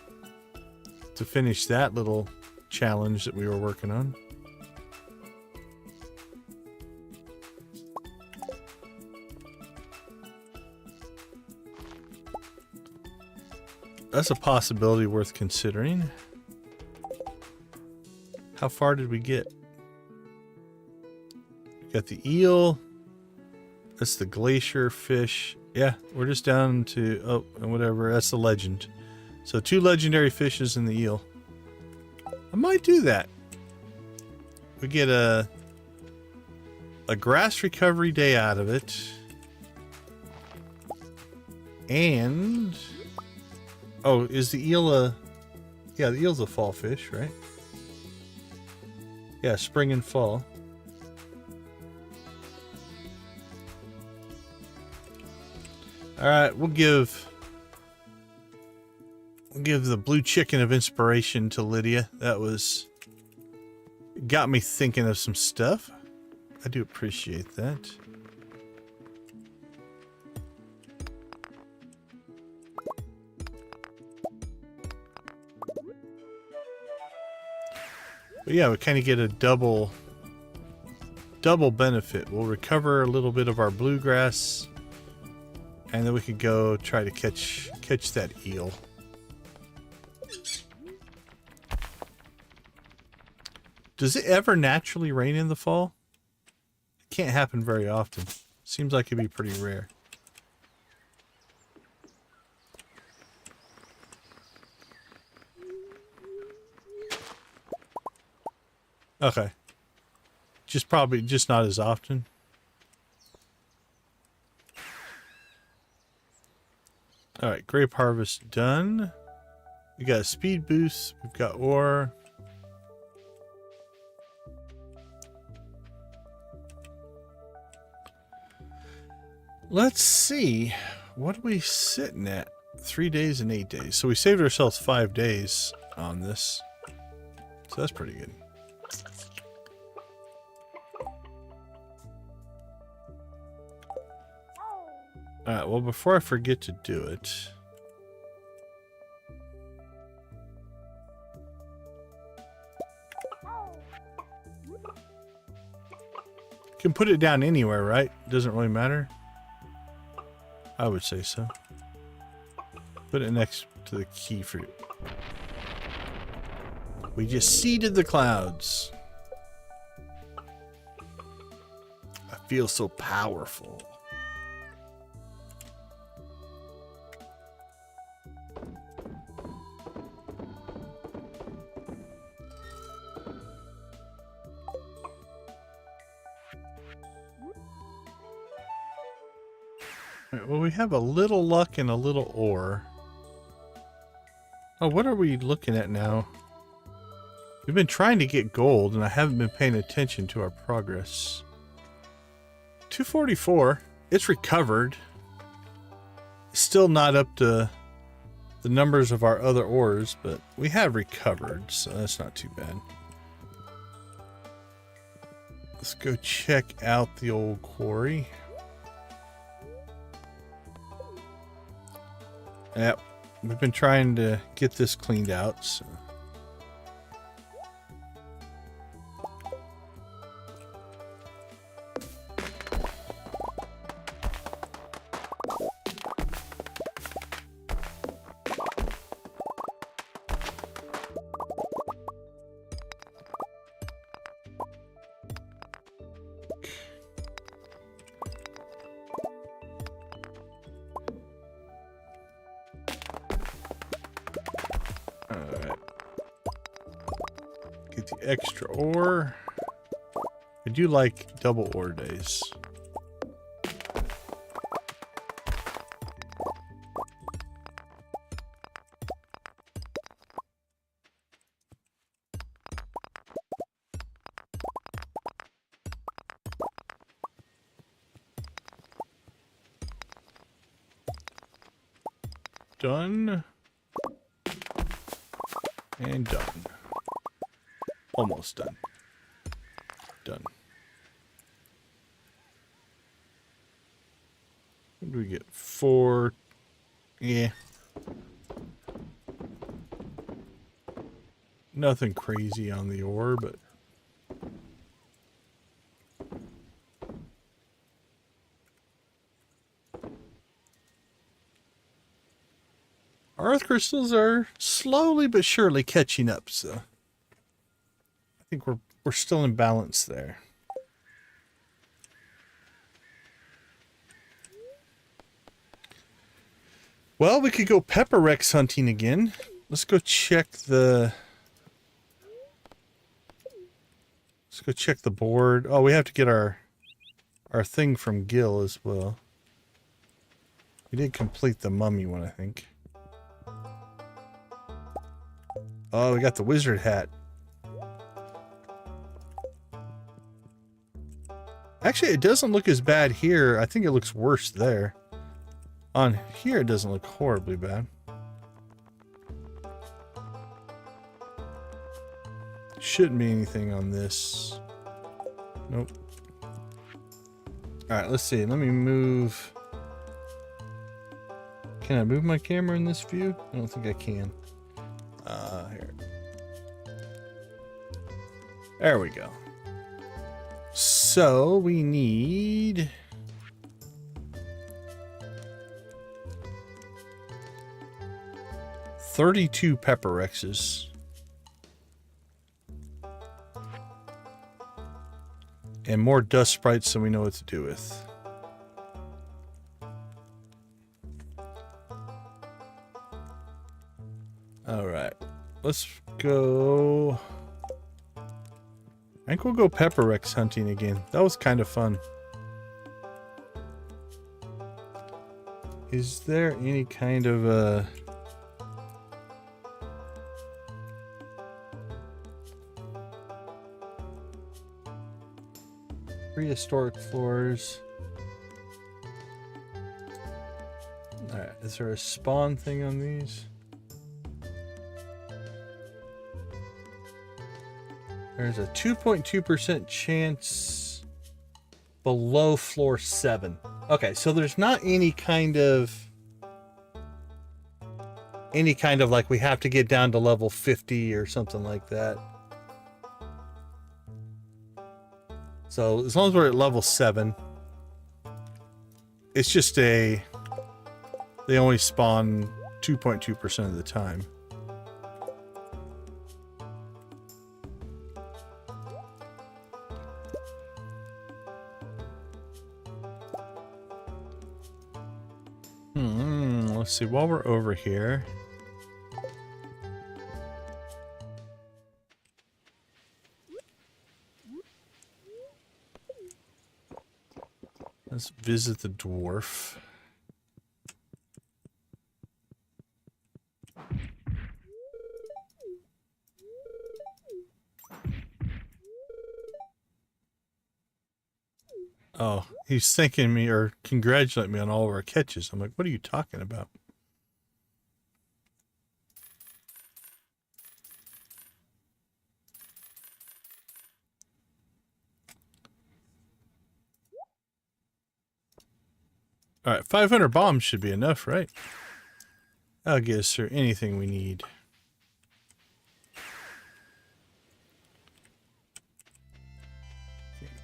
to finish that little challenge that we were working on. That's a possibility worth considering. How far did we get? Got the eel. That's the glacier fish. Yeah, we're just down to, oh, and whatever. That's the legend. So 2 legendary fishes and the eel. I might do that. We get a grass recovery day out of it. And, oh, is the eel a, yeah, the eel's a fall fish, right? Yeah, spring and fall. Alright, we'll give the blue chicken of inspiration to Lydia. That got me thinking of some stuff. I do appreciate that. But yeah, we kind of get a double benefit. We'll recover a little bit of our bluegrass. And then we could go try to catch that eel. Does it ever naturally rain in the fall? It can't happen very often. Seems like it'd be pretty rare. Okay. Probably just not as often. Alright, grape harvest done. We got a speed boost. We've got ore. Let's see. What are we sitting at? 3 days and 8 days. So we saved ourselves 5 days on this. So that's pretty good. Alright, well, before I forget to do it, you can put it down anywhere, right? Doesn't really matter. I would say so. Put it next to the key fruit. We just seeded the clouds. I feel so powerful. Alright, well, we have a little luck and a little ore. Oh, what are we looking at now? We've been trying to get gold, and I haven't been paying attention to our progress. 244. It's recovered. Still not up to the numbers of our other ores, but we have recovered, so that's not too bad. Let's go check out the old quarry. Yep, we've been trying to get this cleaned out, so. Get the extra ore. I do like double ore days. Done. And done. Almost done. Done. What do we get? 4. Yeah. Nothing crazy on the ore, but our earth crystals are slowly but surely catching up, so I think we're still in balance there. Well, we could go pepper rex hunting again. Let's go check the board. Oh, we have to get our thing from Gil as well. We did complete the mummy one, I think. Oh, we got the wizard hat. Actually, it doesn't look as bad here. I think it looks worse there. On here, it doesn't look horribly bad. Shouldn't be anything on this. Nope. Alright, let's see. Let me move. Can I move my camera in this view? I don't think I can. Here. There we go. So we need 32 pepper rexes. And more dust sprites so we know what to do with. Alright. Let's go. I think we'll go pepper rex hunting again. That was kind of fun. Is there any kind of a... prehistoric floors? Alright, is there a spawn thing on these? There's a 2.2% chance below floor 7. Okay, so there's not any kind of like we have to get down to level 50 or something like that. So as long as we're at level 7, it's just they only spawn 2.2% of the time. Let's see, while we're over here. Let's visit the dwarf. Oh, he's thanking me or congratulating me on all of our catches. I'm like, what are you talking about? All right, 500 bombs should be enough, right? I'll get us through anything we need.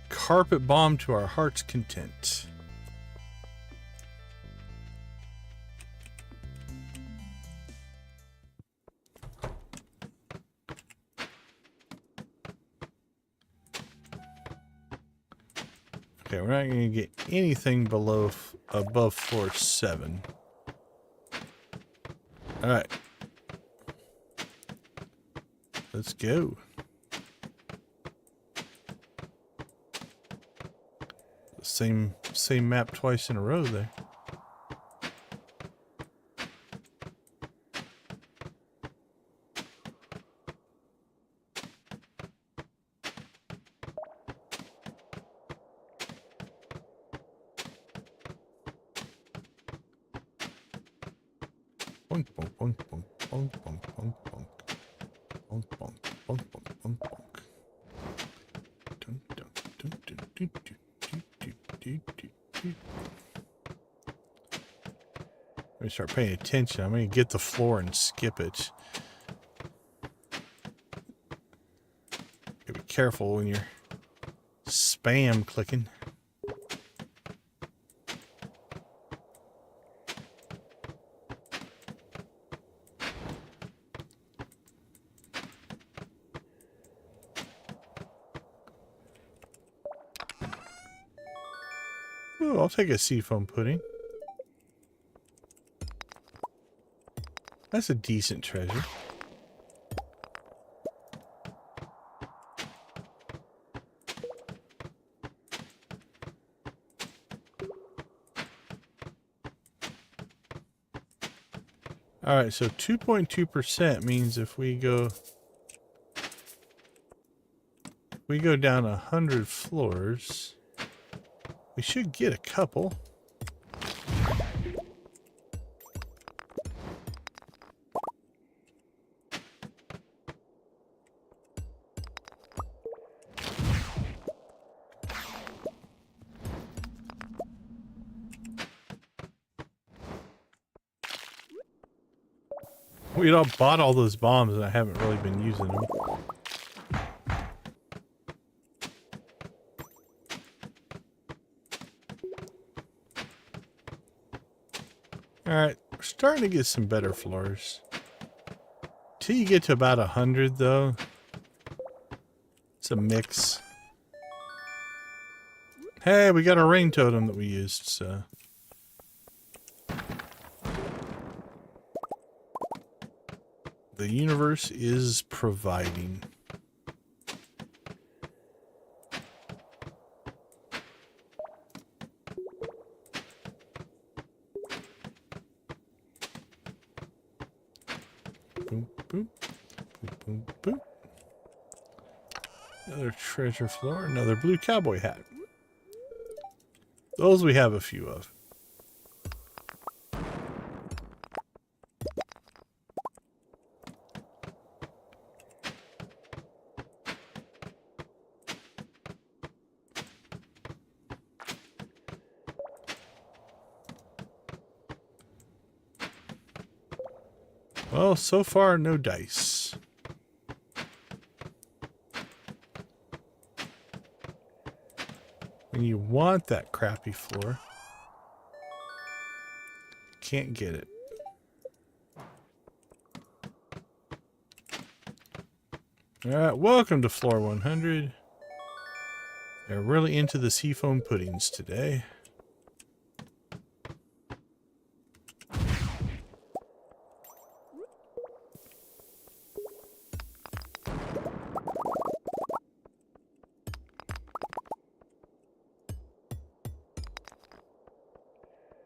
Carpet bomb to our heart's content. Okay, we're not going to get anything above floor 7. All right. Let's go. Same map twice in a row there. Bonk, bonk, bonk, bonk, bonk, bonk, bonk, bonk. Bonk, bonk, bonk, bonk, bonk, bonk. Dun, dun, dun, dun, dun, dun, dun, dun, dun, dun. Let me start paying attention. I'm going to get the floor and skip it. Gotta be careful when you're spam clicking. Ooh, I'll take a seafoam pudding. That's a decent treasure. Alright, so 2.2% means if we go down 100 floors, we should get a couple. We all bought all those bombs and I haven't really been using them. Alright, we're starting to get some better floors. Till you get to about 100 though, it's a mix. Hey, we got a rain totem that we used, so. The universe is providing. Boom, boom, boom, boom, boom. Another treasure floor, another blue cowboy hat. Those we have a few of. Well, so far, no dice. When you want that crappy floor, can't get it. Alright, welcome to floor 100. They're really into the seafoam puddings today.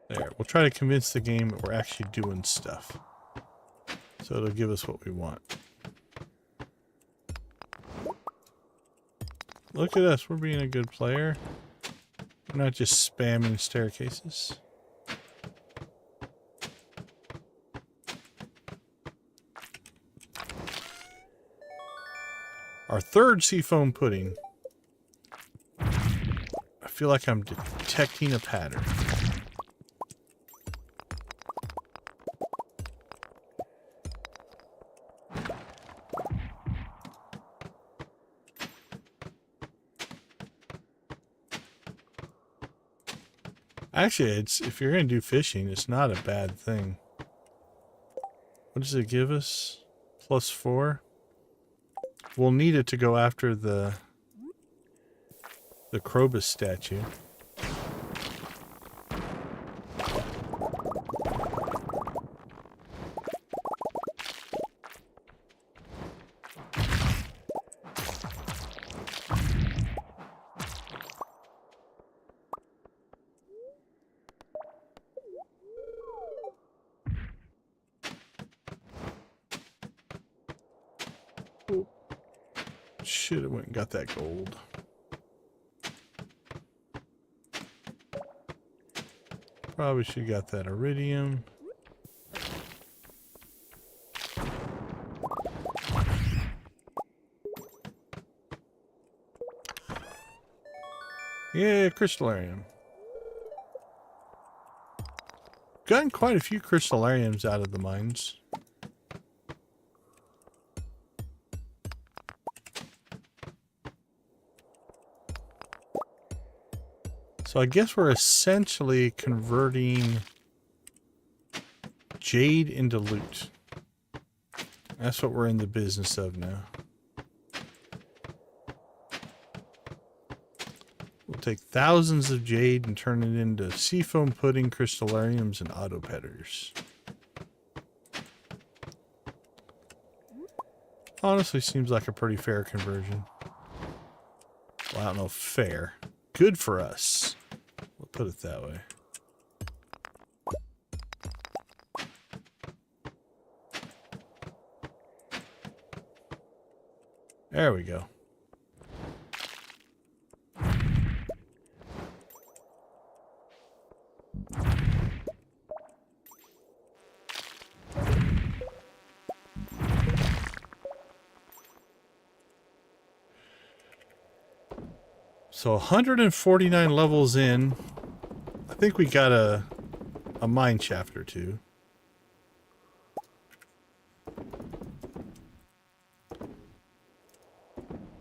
There, we'll try to convince the game that we're actually doing stuff. So it'll give us what we want. Look at us, we're being a good player. We're not just spamming staircases. Our third seafoam pudding. I feel like I'm detecting a pattern. Actually, if you're going to do fishing, it's not a bad thing. What does it give us? +4? We'll need it to go after the Krobus statue. Should have went and got that gold. Probably should have got that iridium. Yeah, crystallarium. Gotten quite a few crystallariums out of the mines. So I guess we're essentially converting jade into loot. That's what we're in the business of now. We'll take thousands of jade and turn it into seafoam pudding, crystallariums, and auto petters. Honestly, seems like a pretty fair conversion. Well, I don't know if fair. Good for us. We'll put it that way. There we go. So 149 levels in. I think we got a mine shaft or two.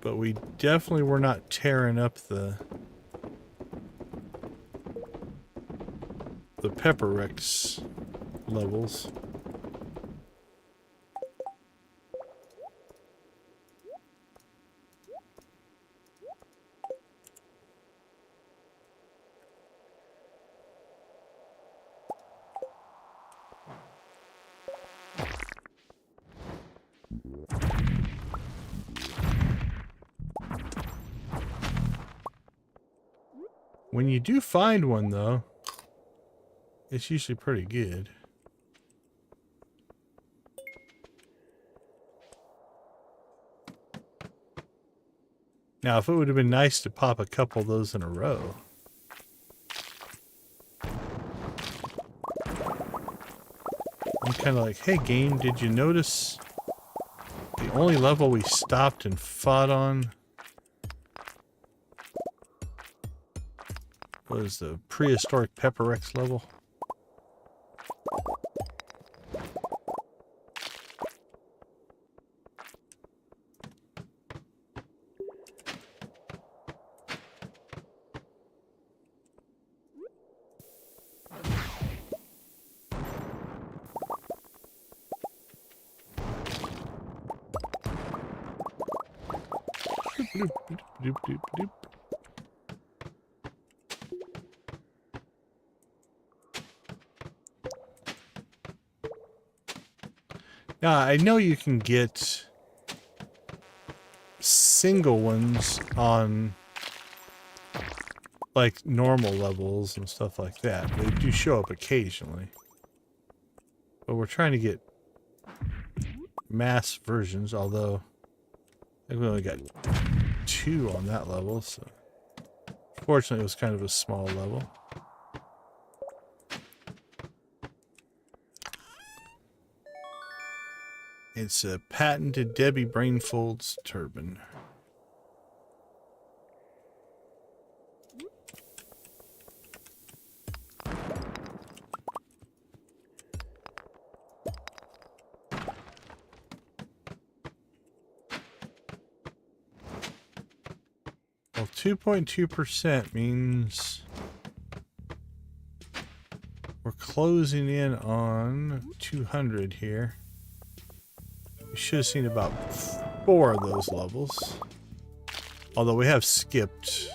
But we definitely were not tearing up the Pepper Rex levels. When you do find one, though, it's usually pretty good. Now, if it would have been nice to pop a couple of those in a row. I'm kind of like, hey game, did you notice the only level we stopped and fought on was the prehistoric Pepper Rex level? Doop, doop, doop, doop. Now, I know you can get single ones on like normal levels and stuff like that. They do show up occasionally. But we're trying to get mass versions, although I think we only got 2 on that level, so Fortunately, it was kind of a small level. It's a patented Debbie Brainfold's turbine. Well, 2.2% means we're closing in on 200 here. We should have seen about 4 of those levels. Although we have skipped.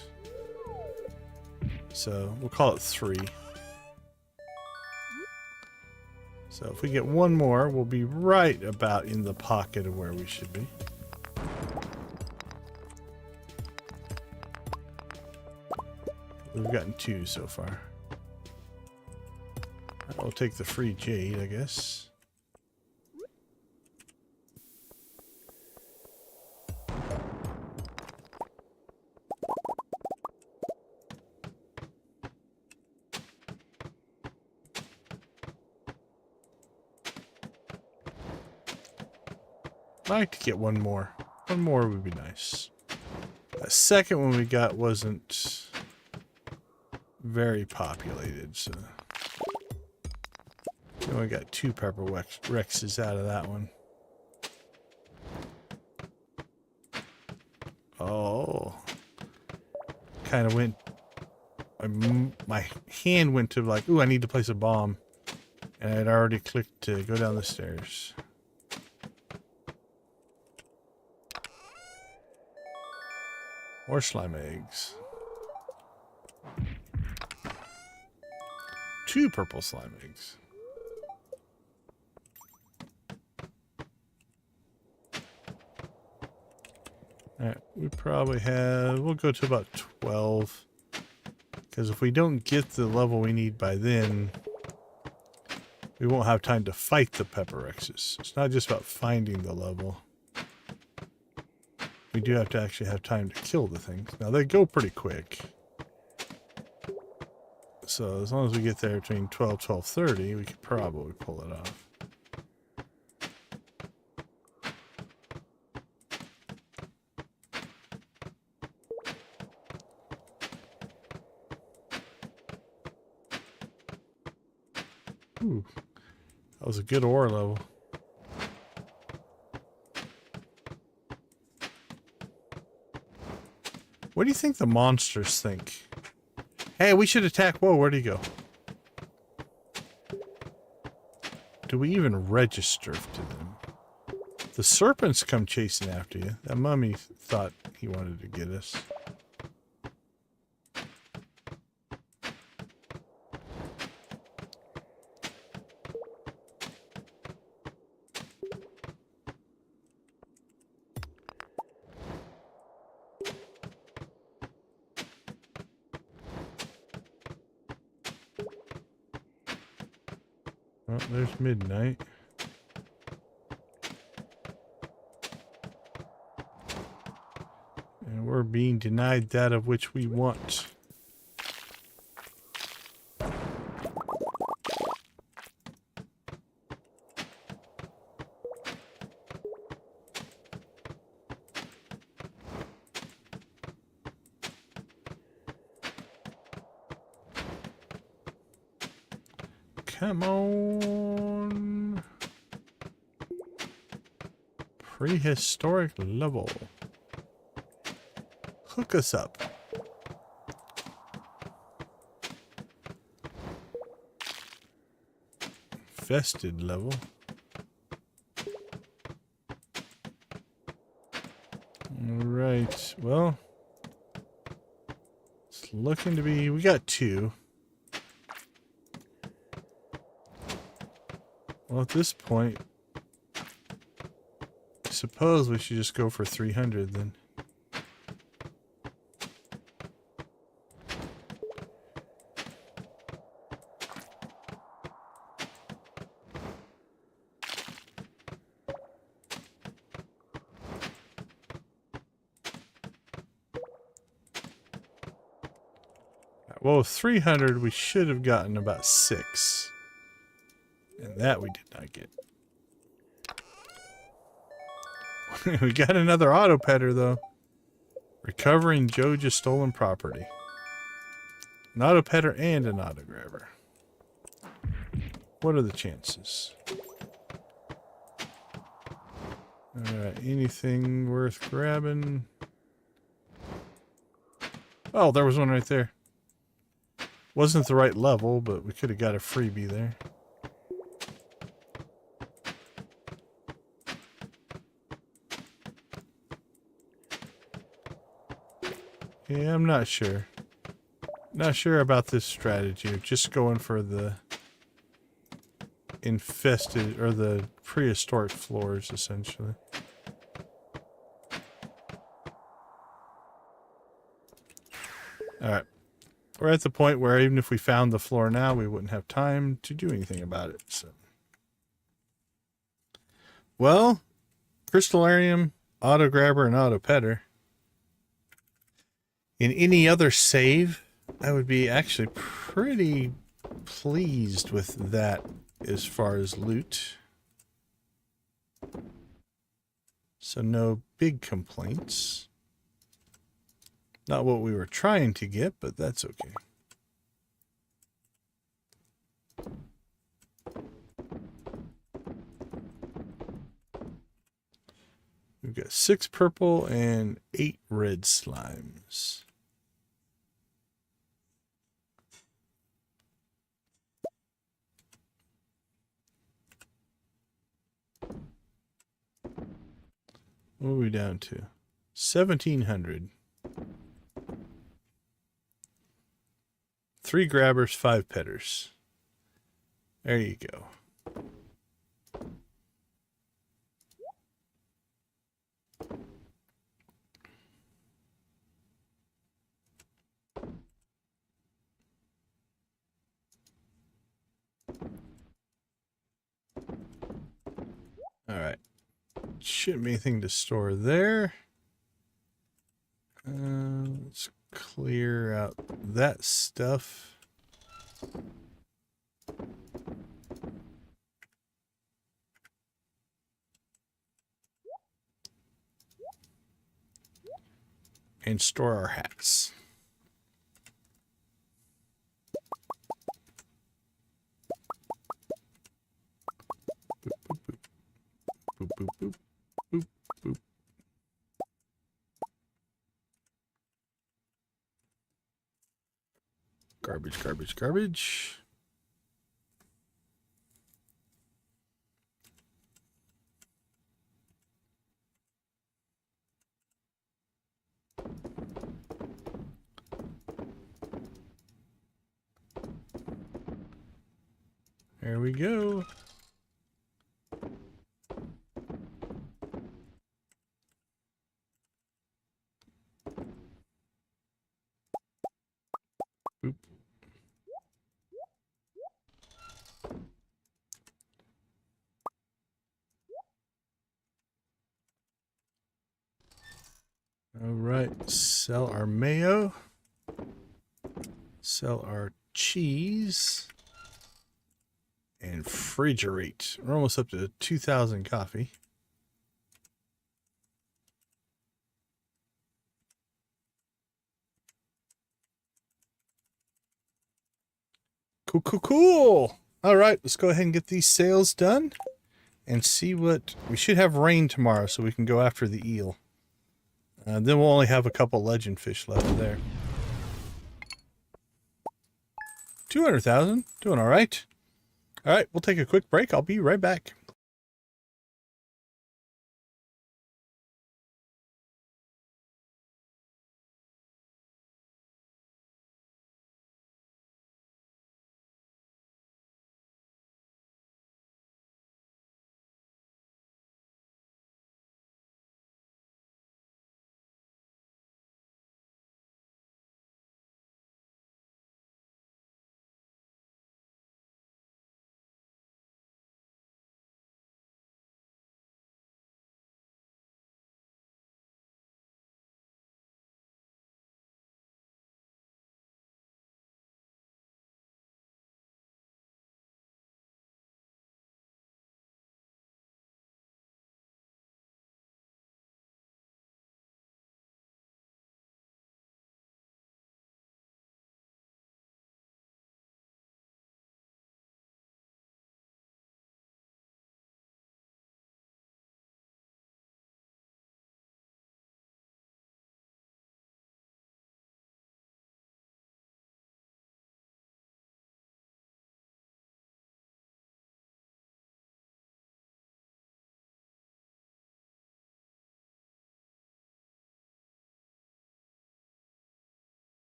So we'll call it 3. So if we get 1 more, we'll be right about in the pocket of where we should be. We've gotten 2 so far. We'll take the free jade, I guess. I'd like to get 1 more. 1 more would be nice. That second one we got wasn't very populated, so we only got 2 pepper rexes out of that one. Oh, kind of went. My hand went to like, ooh, I need to place a bomb, and I'd already clicked to go down the stairs. More slime eggs. 2 purple slime eggs. Alright, we probably have... We'll go to about 12. Because if we don't get the level we need by then, we won't have time to fight the pepper X's. It's not just about finding the level. We do have to actually have time to kill the things. Now, they go pretty quick. So, as long as we get there between 12, 12:30, we could probably pull it off. Ooh, that was a good ore level. What do you think the monsters think? Hey, we should attack. Whoa, where'd he go? Do we even register to them? The serpents come chasing after you. That mummy thought he wanted to get us. Oh, there's Midnight. And we're being denied that of which we want. Come on. Prehistoric level. Hook us up. Infested level. Alright, well. It's looking to be... We got 2. Well, at this point, I suppose we should just go for 300 then. Well, 300, we should have gotten about 6. And that we did not get. We got another auto petter, though. Recovering Joja stolen property. An auto petter and an auto grabber. What are the chances? Alright, anything worth grabbing? Oh, there was one right there. Wasn't the right level, but we could have got a freebie there. Yeah, I'm not sure. Not sure about this strategy of just going for the infested or the prehistoric floors, essentially. Alright. We're at the point where even if we found the floor now, we wouldn't have time to do anything about it. So, well, crystallarium, auto grabber, and auto petter. In any other save, I would be actually pretty pleased with that as far as loot. So no big complaints. Not what we were trying to get, but that's okay. We've got 6 purple and 8 red slimes. What are we down to? 1,700. 3 grabbers, 5 petters. There you go. Alright. Shouldn't be anything to store there. Let's clear out that stuff. And store our hats. Boop, boop, boop, boop, boop. Garbage, garbage, garbage. There we go. Boop. All right, sell our mayo. Sell our cheese. And refrigerate. We're almost up to 2,000 coffee. Cool, cool, cool. All right, let's go ahead and get these sales done and see what... We should have rain tomorrow so we can go after the eel. Then we'll only have a couple legend fish left there. 200,000. Doing all right. All right, we'll take a quick break. I'll be right back.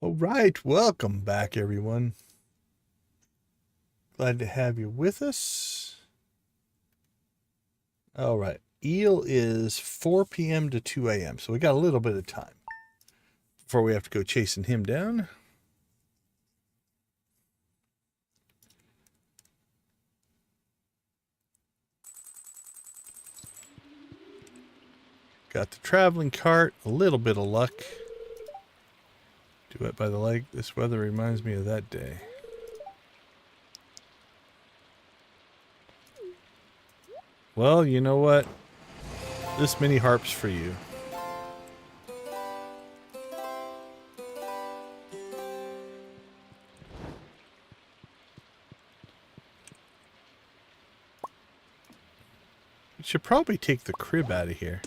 All right, welcome back, everyone. Glad to have you with us. All right, eel is 4 p.m. to 2 a.m., so we got a little bit of time before we have to go chasing him down. Got the traveling cart, a little bit of luck. Do it by the lake. This weather reminds me of that day. Well, you know what? This mini harp's for you. We should probably take the crib out of here.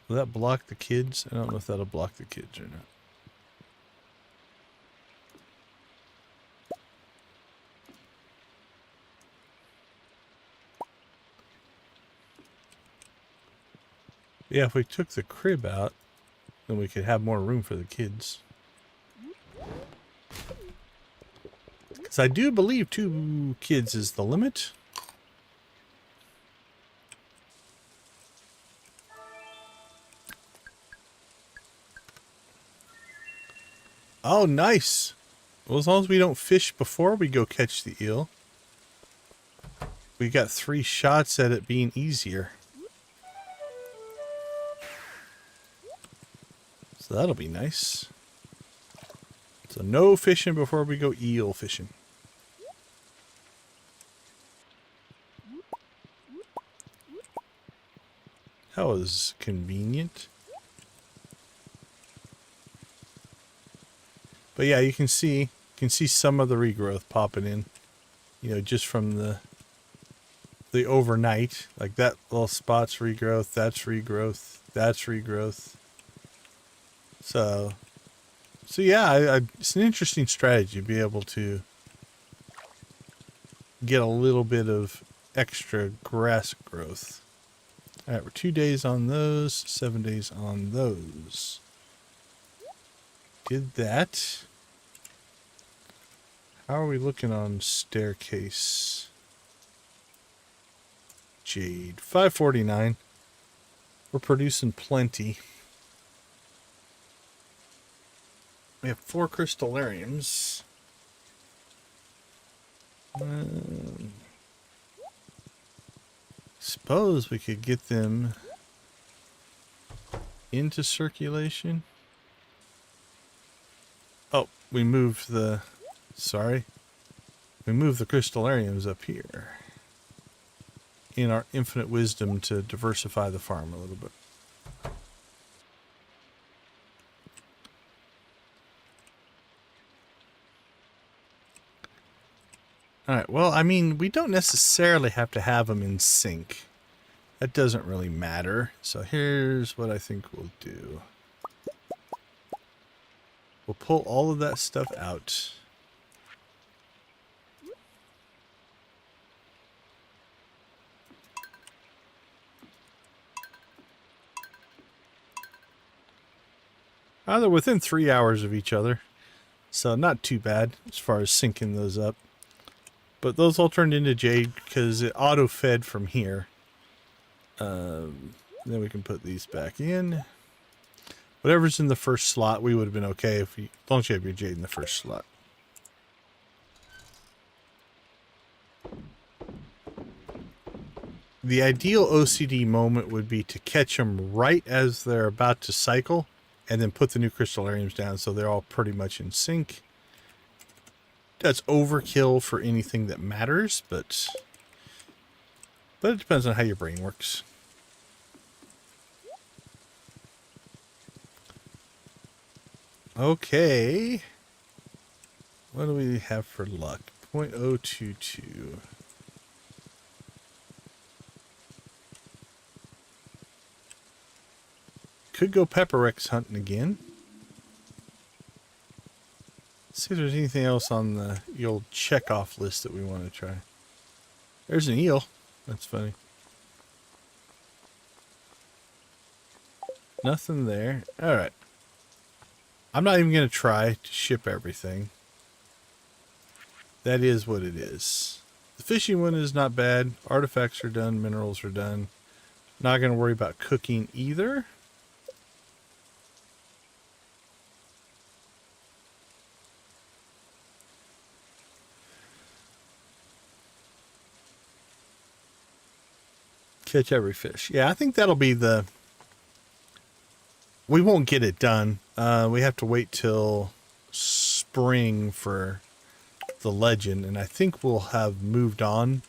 Will that block the kids? I don't know if that'll block the kids or not. Yeah, if we took the crib out, then we could have more room for the kids. Because I do believe 2 kids is the limit. Oh, nice. Well, as long as we don't fish before we go catch the eel, we got 3 shots at it being easier. So that'll be nice. So no fishing before we go eel fishing. That was convenient. But yeah, you can see some of the regrowth popping in. You know, just from the overnight. Like that little spot's regrowth, that's regrowth, that's regrowth. So yeah, it's an interesting strategy to be able to get a little bit of extra grass growth. All right, we're 2 days on those, 7 days on those. Did that. How are we looking on staircase? Jade, 549. We're producing plenty. We have 4 crystallariums. Suppose we could get them into circulation. Oh, we moved the... Sorry. We moved the crystallariums up here. In our infinite wisdom to diversify the farm a little bit. Alright, well, I mean, we don't necessarily have to have them in sync. That doesn't really matter. So here's what I think we'll do. We'll pull all of that stuff out. They're within 3 hours of each other. So not too bad as far as syncing those up. But those all turned into jade because it auto-fed from here. Then we can put these back in. Whatever's in the first slot, we would have been okay if as long as you have your jade in the first slot. The ideal OCD moment would be to catch them right as they're about to cycle and then put the new crystallariums down so they're all pretty much in sync. That's overkill for anything that matters, but it depends on how your brain works. Okay. What do we have for luck? 0.022. Could go Pepperex hunting again. See if there's anything else on the old check-off list that we want to try. There's an eel. That's funny. Nothing there. Alright. I'm not even going to try to ship everything. That is what it is. The fishing one is not bad. Artifacts are done. Minerals are done. Not going to worry about cooking either. Catch every fish. Yeah, I think that'll be the... We won't get it done. We have to wait till spring for the legend, and I think we'll have moved on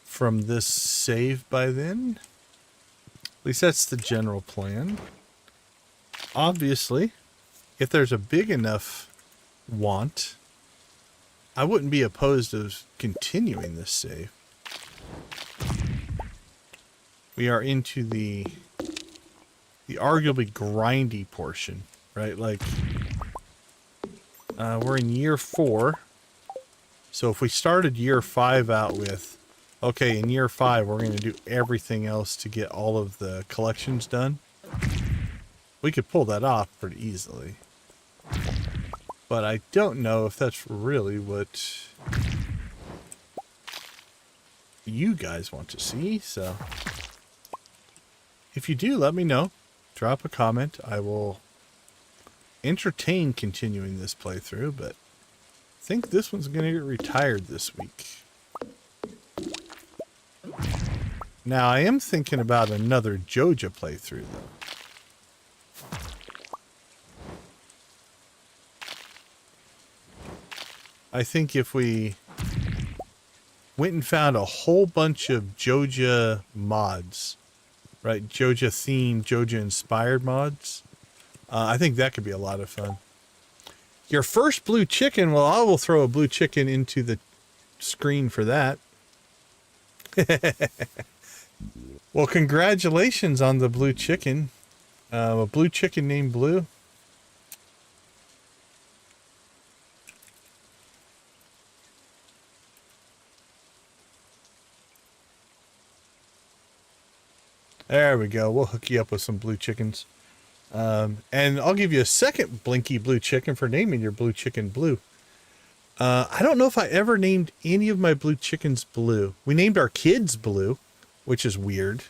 from this save by then. At least that's the general plan. Obviously, if there's a big enough want, I wouldn't be opposed to continuing this save. We are into the arguably grindy portion, right? Like, we're in year 4. So if we started year 5 out with, okay, in year 5, we're going to do everything else to get all of the collections done, we could pull that off pretty easily. But I don't know if that's really what you guys want to see, so if you do, let me know. Drop a comment. I will entertain continuing this playthrough, but I think this one's going to get retired this week. Now, I am thinking about another Joja playthrough, though. I think if we went and found a whole bunch of Joja mods, right? Joja themed, Joja inspired mods. I think that could be a lot of fun. Your first blue chicken, well, I will throw a blue chicken into the screen for that. Well, congratulations on the blue chicken. A blue chicken named Blue. There we go. We'll hook you up with some blue chickens. And I'll give you a second blinky blue chicken for naming your blue chicken Blue. I don't know if I ever named any of my blue chickens Blue. We named our kids Blue, which is weird.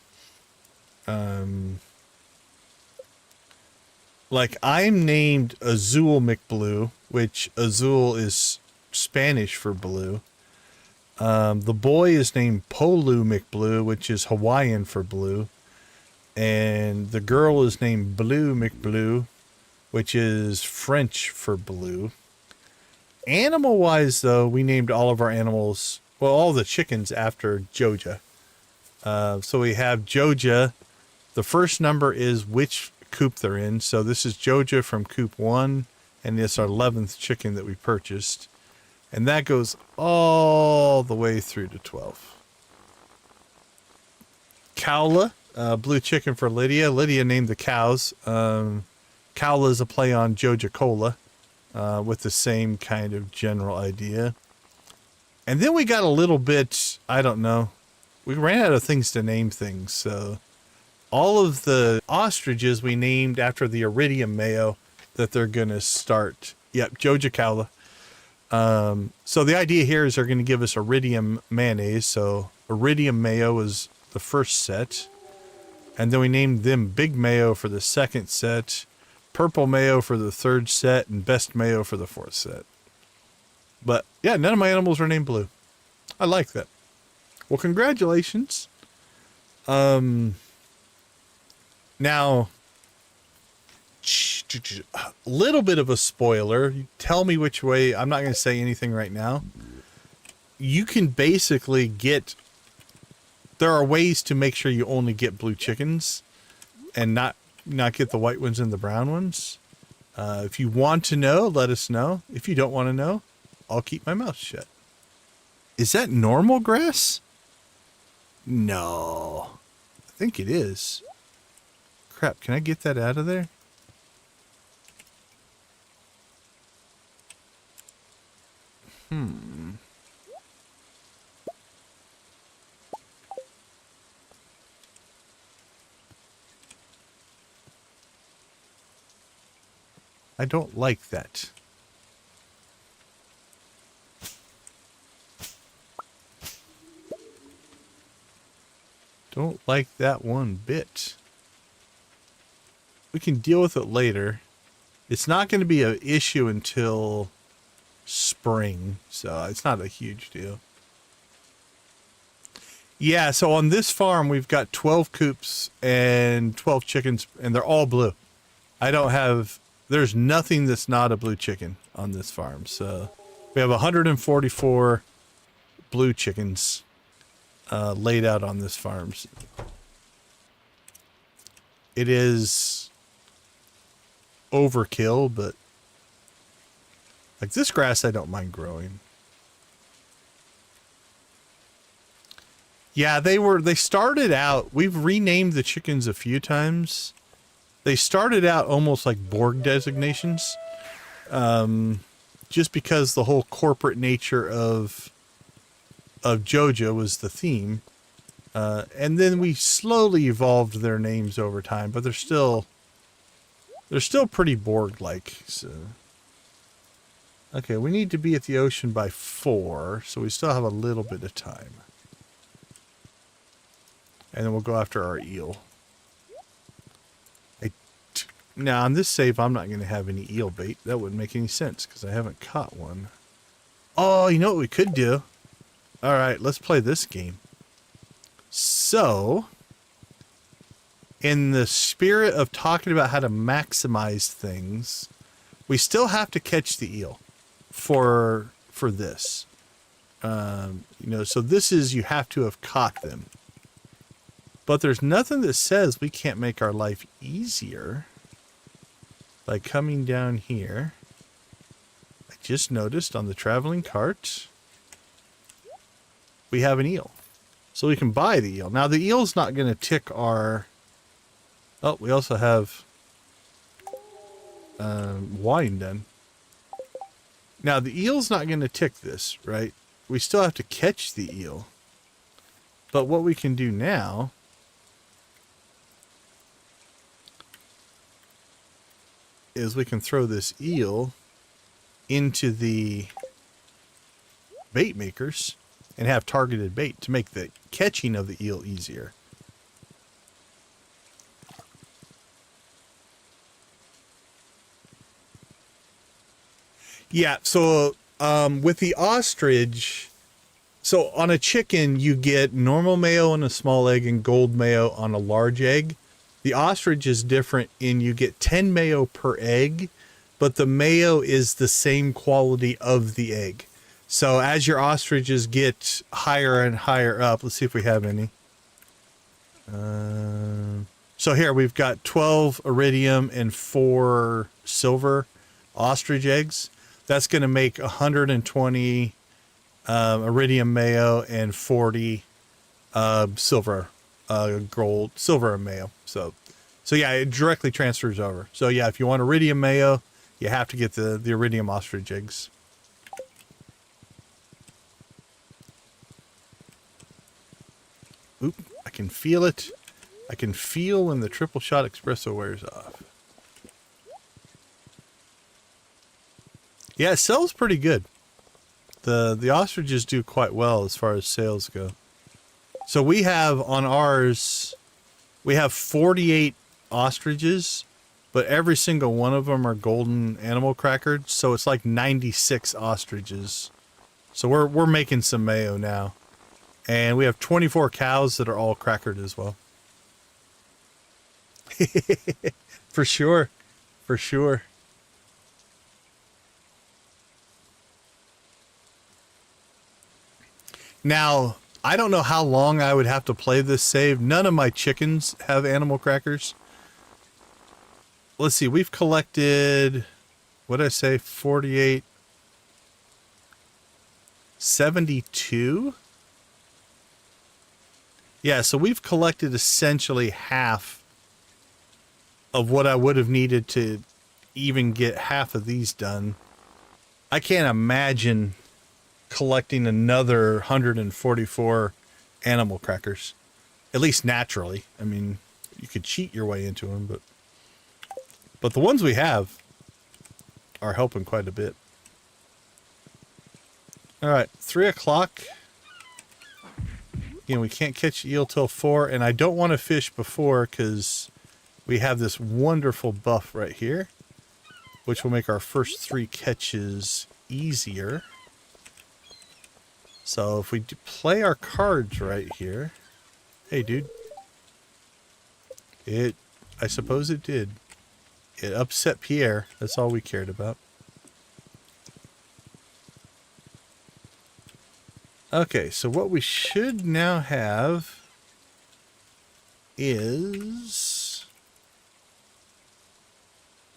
Like, I'm named Azul McBlue, which Azul is Spanish for blue. The boy is named Polu McBlue, which is Hawaiian for blue. And the girl is named Blue McBlue, which is French for blue. Animal-wise, though, we named all of our animals, well, all the chickens after Joja. So we have Joja. The first number is which coop they're in. So this is Joja from coop 1, and it's our 11th chicken that we purchased. And that goes all the way through to 12. Cowla, blue chicken for Lydia. Lydia named the cows. Cowla is a play on Joja Cola, with the same kind of general idea. And then we got a little bit, I don't know, we ran out of things to name things. So all of the ostriches we named after the iridium mayo that they're going to start. Yep, Joja Cowla. So the idea here is they're going to give us iridium mayonnaise. So iridium mayo was the first set. And then we named them Big Mayo for the second set, Purple Mayo for the third set, and Best Mayo for the fourth set. But yeah, none of my animals are named Blue. I like that. Well, congratulations. Now, a little bit of a spoiler. Tell me which way. I'm not going to say anything right now. You can basically get... There are ways to make sure you only get blue chickens and not get the white ones and the brown ones. If you want to know, let us know. If you don't want to know, I'll keep my mouth shut. Is that normal grass? No. I think it is. Crap, can I get that out of there? I don't like that. Don't like that one bit. We can deal with it later. It's not going to be an issue until spring, so it's not a huge deal. Yeah, so on this farm, we've got 12 coops and 12 chickens, and they're all blue. I don't have... There's nothing that's not a blue chicken on this farm, so... We have 144 blue chickens laid out on this farm. It is overkill, but... Like this grass I don't mind growing. Yeah, they started out... We've renamed the chickens a few times. They started out almost like Borg designations. Just because the whole corporate nature of Joja was the theme. And then we slowly evolved their names over time, but they're still pretty Borg-like. So. Okay, we need to be at the ocean by 4, so we still have a little bit of time. And then we'll go after our eel. Now, on this save, I'm not going to have any eel bait. That wouldn't make any sense, because I haven't caught one. Oh, you know what we could do? Alright, let's play this game. So, in the spirit of talking about how to maximize things, we still have to catch the eel for this. You know, so this is, you have to have caught them. But there's nothing that says we can't make our life easier. By coming down here, I just noticed on the traveling cart, we have an eel. So we can buy the eel. Now the eel's not going to tick our... Oh, we also have wine done. Now the eel's not going to tick this, right? We still have to catch the eel. But what we can do now... is we can throw this eel into the bait makers and have targeted bait to make the catching of the eel easier. Yeah, so with the ostrich, so on a chicken you get normal mayo on a small egg and gold mayo on a large egg. The ostrich is different in you get 10 mayo per egg, but the mayo is the same quality of the egg. So as your ostriches get higher and higher up, let's see if we have any. So here we've got 12 iridium and 4 silver ostrich eggs. That's going to make 120 iridium mayo and 40 silver silver and mayo. So yeah, it directly transfers over. So yeah, if you want iridium mayo, you have to get the iridium ostrich eggs. Oop, I can feel it. I can feel when the triple shot espresso wears off. Yeah, it sells pretty good. The ostriches do quite well as far as sales go. So we have on ours, we have 48 ostriches, but every single one of them are golden animal crackered. So it's like 96 ostriches. So we're making some mayo now. And we have 24 cows that are all crackered as well. For sure. For sure. Now, I don't know how long I would have to play this save. None of my chickens have animal crackers. Let's see, we've collected, what did I say, 48, 72? Yeah, so we've collected essentially half of what I would have needed to even get half of these done. I can't imagine collecting another 144 animal crackers, at least naturally. I mean, you could cheat your way into them, but the ones we have, are helping quite a bit. All right, 3 o'clock. Again, we can't catch eel till 4, and I don't want to fish before because we have this wonderful buff right here, which will make our first 3 catches easier. So if we play our cards right here, hey dude, I suppose it did. It upset Pierre. That's all we cared about. Okay, so what we should now have is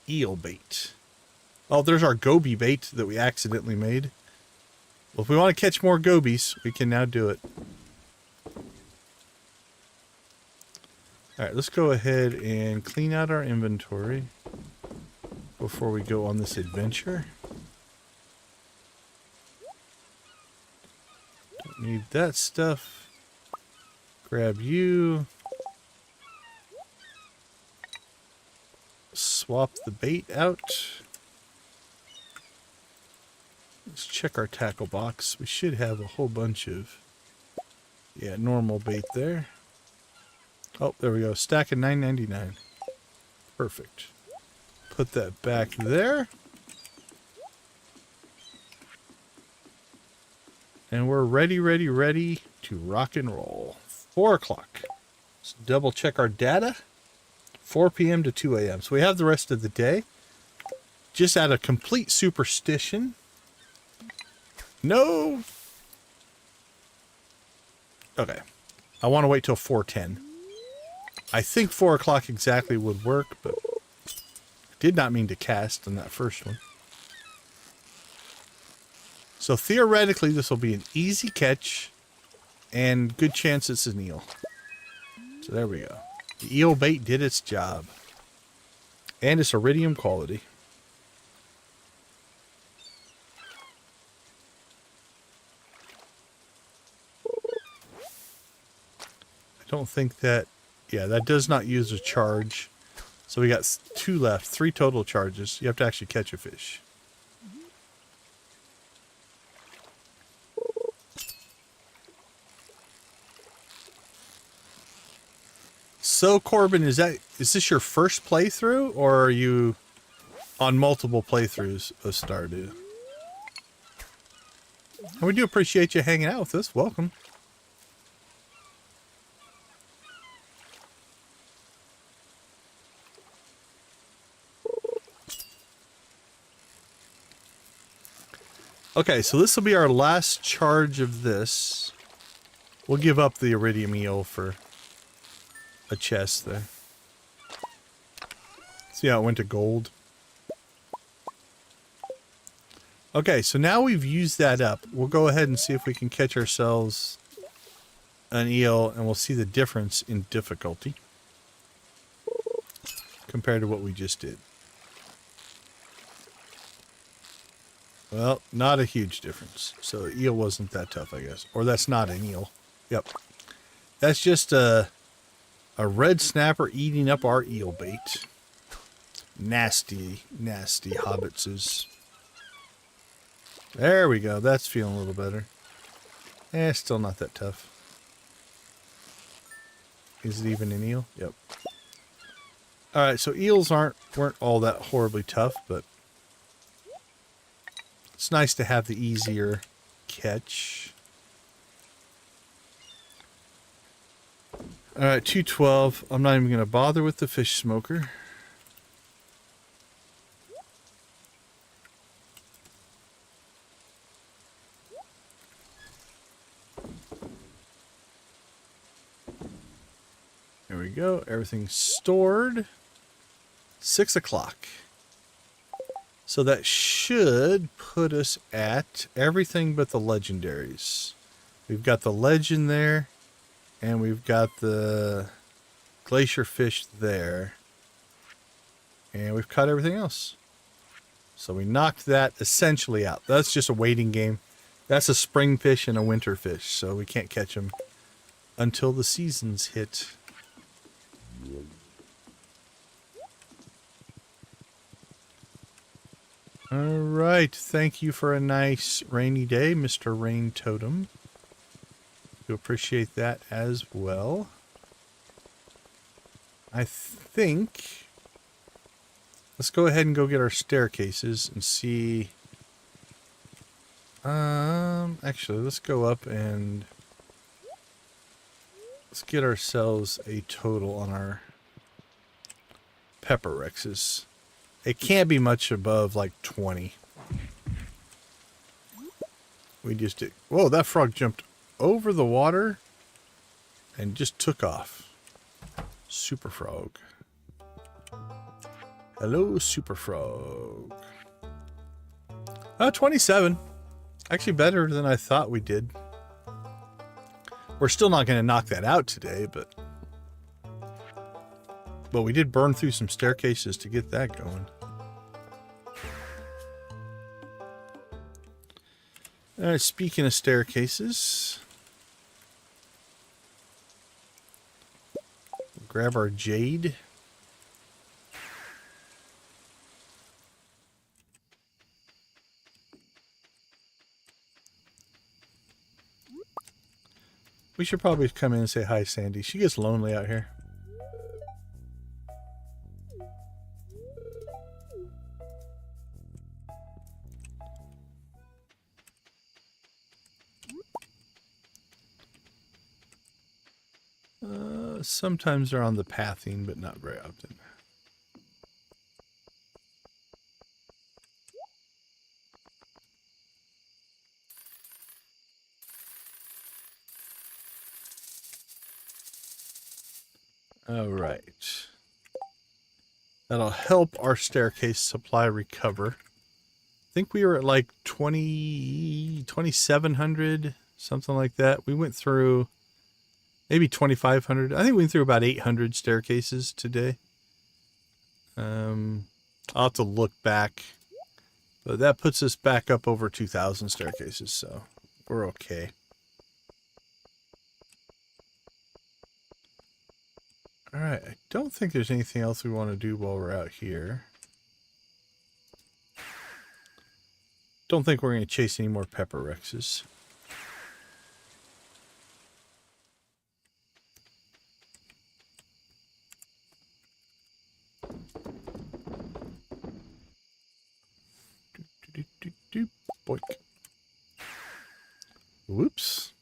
eel bait. Oh, there's our goby bait that we accidentally made. Well, if we want to catch more gobies, we can now do it. Alright, let's go ahead and clean out our inventory before we go on this adventure. Don't need that stuff. Grab you. Swap the bait out. Let's check our tackle box. We should have a whole bunch of, yeah, normal bait there. Oh, there we go. Stack of $9.99. Perfect. Put that back there. And we're ready to rock and roll. 4 o'clock. Let's double check our data. 4 p.m. to 2 a.m. So we have the rest of the day. Just out of complete superstition. No. Okay. I want to wait till 4:10. I think 4 o'clock exactly would work, but I did not mean to cast on that first one. So theoretically, this will be an easy catch and good chance it's an eel. So there we go. The eel bait did its job. And it's iridium quality. I don't think that... Yeah, that does not use a charge. So we got 2 left. 3 total charges. You have to actually catch a fish. So Corbin, is this your first playthrough, or are you on multiple playthroughs of Stardew? And we do appreciate you hanging out with us. Welcome. Okay, so this will be our last charge of this. We'll give up the iridium eel for a chest there. See how it went to gold? Okay, so now we've used that up. We'll go ahead and see if we can catch ourselves an eel, and we'll see the difference in difficulty compared to what we just did. Well, not a huge difference. So eel wasn't that tough, I guess. Or that's not an eel. Yep. That's just a red snapper eating up our eel bait. Nasty, nasty hobbitses. There we go. That's feeling a little better. Still not that tough. Is it even an eel? Yep. Alright, so eels weren't all that horribly tough, but it's nice to have the easier catch. Alright, 212. I'm not even going to bother with the fish smoker. There we go. Everything's stored. 6 o'clock. So that should put us at everything but the legendaries. We've got the legend there. And we've got the glacier fish there. And we've caught everything else. So we knocked that essentially out. That's just a waiting game. That's a spring fish and a winter fish. So we can't catch them until the seasons hit. All right. Thank you for a nice rainy day, Mr. Rain Totem. We appreciate that as well. I think... Let's go ahead and go get our staircases and see... Actually, let's go up and... Let's get ourselves a total on our pepper rexes. It can't be much above like 20. We just did... Whoa, that frog jumped over the water and just took off. Super frog. Hello, super frog. 27. Actually better than I thought we did. We're still not going to knock that out today, but we did burn through some staircases to get that going. Alright, speaking of staircases, grab our jade. We should probably come in and say hi, Sandy. She gets lonely out here. Sometimes they're on the pathing, but not very often. All right. That'll help our staircase supply recover. I think we were at like 2,700, something like that. We went through maybe 2,500. I think we went through about 800 staircases today. I'll have to look back. But that puts us back up over 2,000 staircases, so we're okay. Alright, I don't think there's anything else we want to do while we're out here. Don't think we're going to chase any more pepper rexes. Boink. Whoops.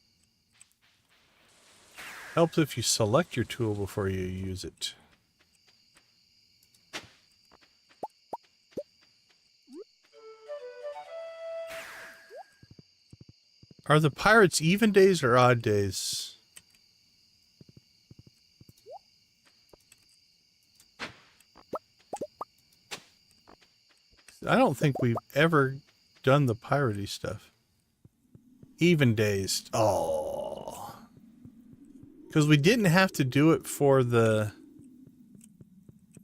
Helps if you select your tool before you use it. Are the pirates even days or odd days? I don't think we've ever done the piratey stuff. Even days. Oh. Because we didn't have to do it for the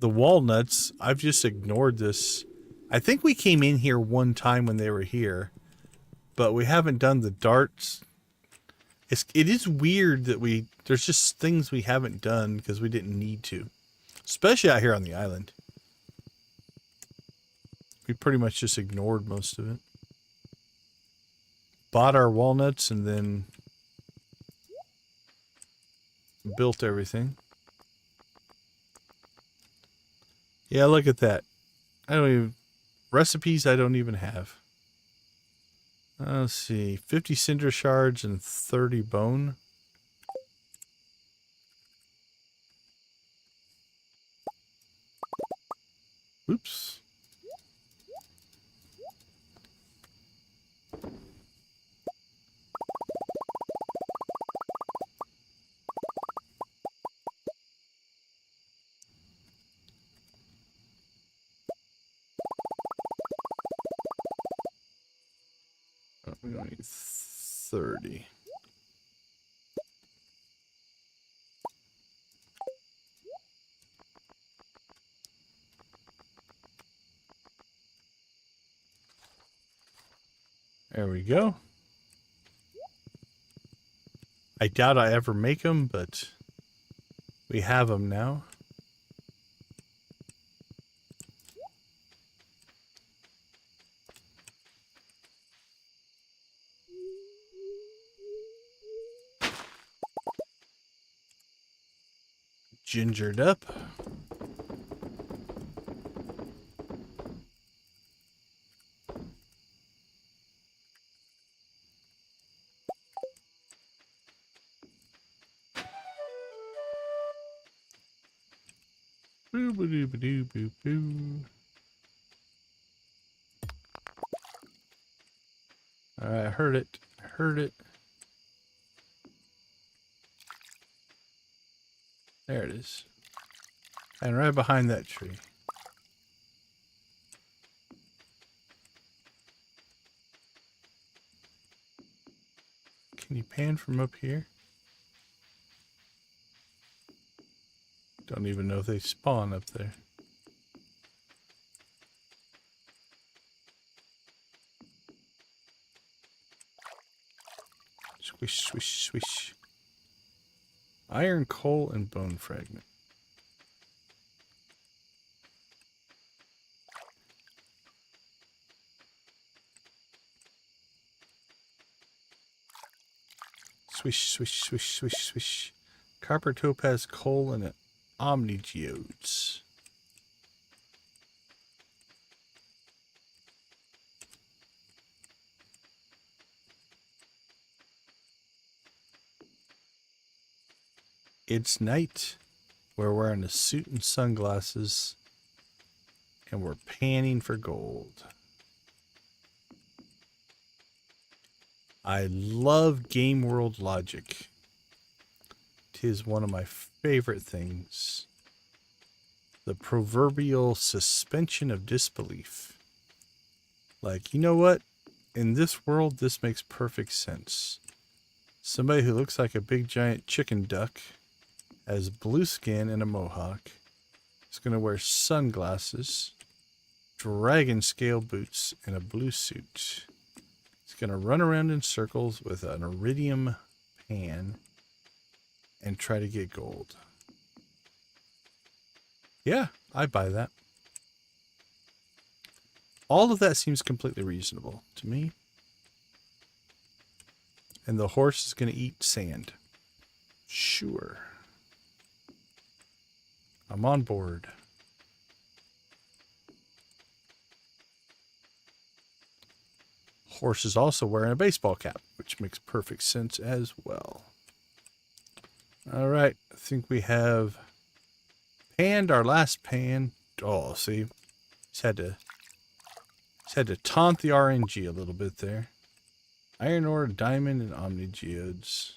walnuts. I've just ignored this. I think we came in here one time when they were here, but we haven't done the darts. It is weird that there's just things we haven't done because we didn't need to. Especially out here on the island. We pretty much just ignored most of it. Bought our walnuts and then built everything. Yeah, look at that. Recipes I don't even have. Let's see. 50 cinder shards and 30 bone. Oops. We only need 30. There we go. I doubt I ever make them, but we have them now. gingered up. Boo boo boo boo boo boo. Alright, heard it. Heard it. There it is. And right behind that tree. Can you pan from up here? Don't even know if they spawn up there. Swish, swish, swish. Iron, coal, and bone fragment. Swish, swish, swish, swish, swish. Copper, topaz, coal, and an omnigeodes. It's night. We're wearing a suit and sunglasses. And we're panning for gold. I love game world logic. 'Tis one of my favorite things. The proverbial suspension of disbelief. Like, you know what? In this world, this makes perfect sense. Somebody who looks like a big giant chicken duck, has blue skin and a mohawk, is going to wear sunglasses, dragon scale boots, and a blue suit. He's going to run around in circles with an iridium pan and try to get gold. Yeah, I buy that. All of that seems completely reasonable to me. And the horse is going to eat sand. Sure. I'm on board. Horse is also wearing a baseball cap, which makes perfect sense as well. All right, I think we have panned our last pan. Oh, see, just had to taunt the RNG a little bit there. Iron ore, diamond, and omnigeodes.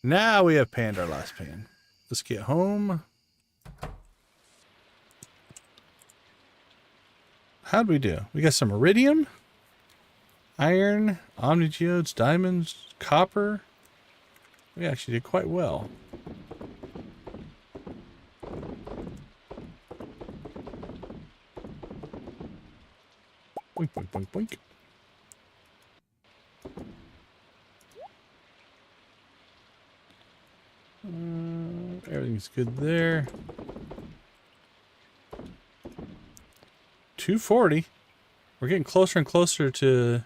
Now we have panned our last pan. Let's get home. How'd we do? We got some iridium, iron, omnigeodes, diamonds, copper. We actually did quite well. Boink, boink, boink, boink. Everything's good there. 240. We're getting closer and closer to,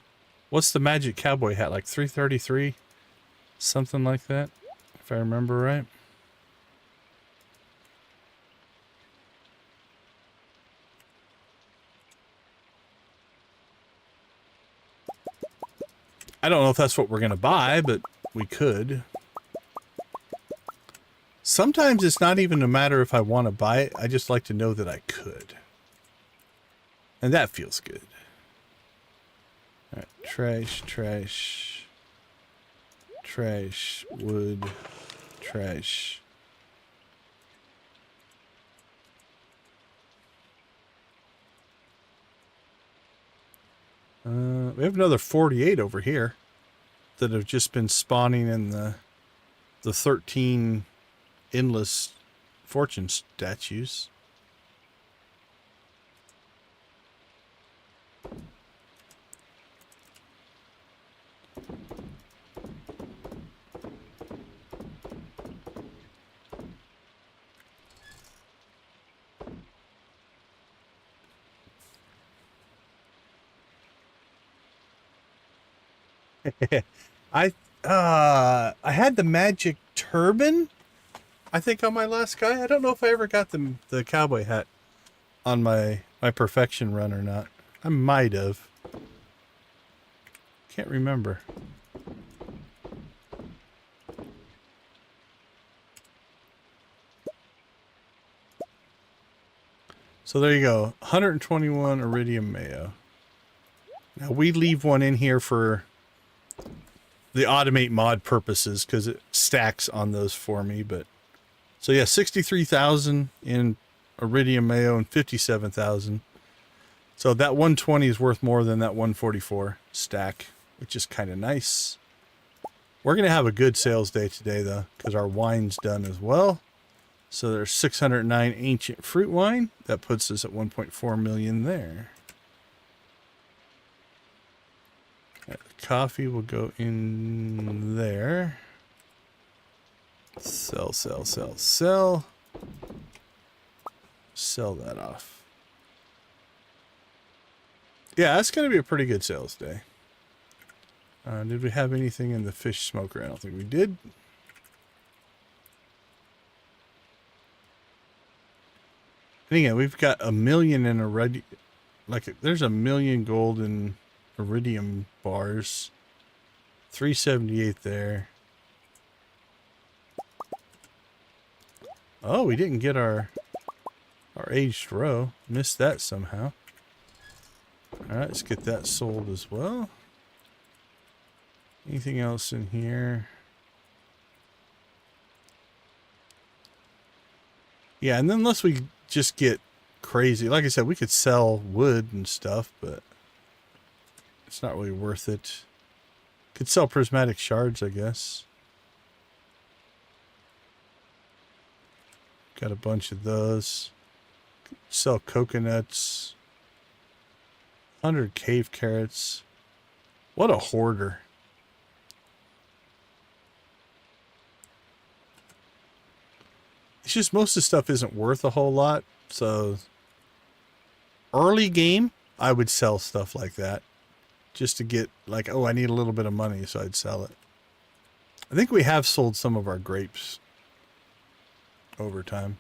what's the magic cowboy hat? Like 333? Something like that, if I remember right. I don't know if that's what we're going to buy, but we could. Sometimes it's not even a matter if I want to buy it. I just like to know that I could. And that feels good. All right, trash, trash, trash, wood, trash. We have another 48 over here that have just been spawning in the 13 endless fortune statues. I had the magic turban, I think on my last guy, I don't know if I ever got the cowboy hat on my perfection run or not. I might have. Can't remember. So there you go. 121 iridium mayo. Now we leave one in here for the automate mod purposes because it stacks on those for me. But so yeah, 63,000 in iridium mayo and 57,000. So that 120 is worth more than that 144 stack, which is kind of nice. We're going to have a good sales day today, though, because our wine's done as well. So there's 609 ancient fruit wine. That puts us at 1.4 million there. The coffee will go in there. Sell, sell, sell, sell. Sell that off. Yeah, that's going to be a pretty good sales day. Did we have anything in the fish smoker? I don't think we did. And again, we've got a million in iridium. Like, there's a million golden iridium bars. 378 there. Oh, we didn't get our aged roe. Missed that somehow. Alright, let's get that sold as well. Anything else in here? Yeah, and then unless we just get crazy. Like I said, we could sell wood and stuff, but it's not really worth it. Could sell prismatic shards, I guess. Got a bunch of those. Sell coconuts. 100 cave carrots. What a hoarder. It's just most of the stuff isn't worth a whole lot. So early game, I would sell stuff like that. Just to get like, oh, I need a little bit of money, so I'd sell it. I think we have sold some of our grapes over time.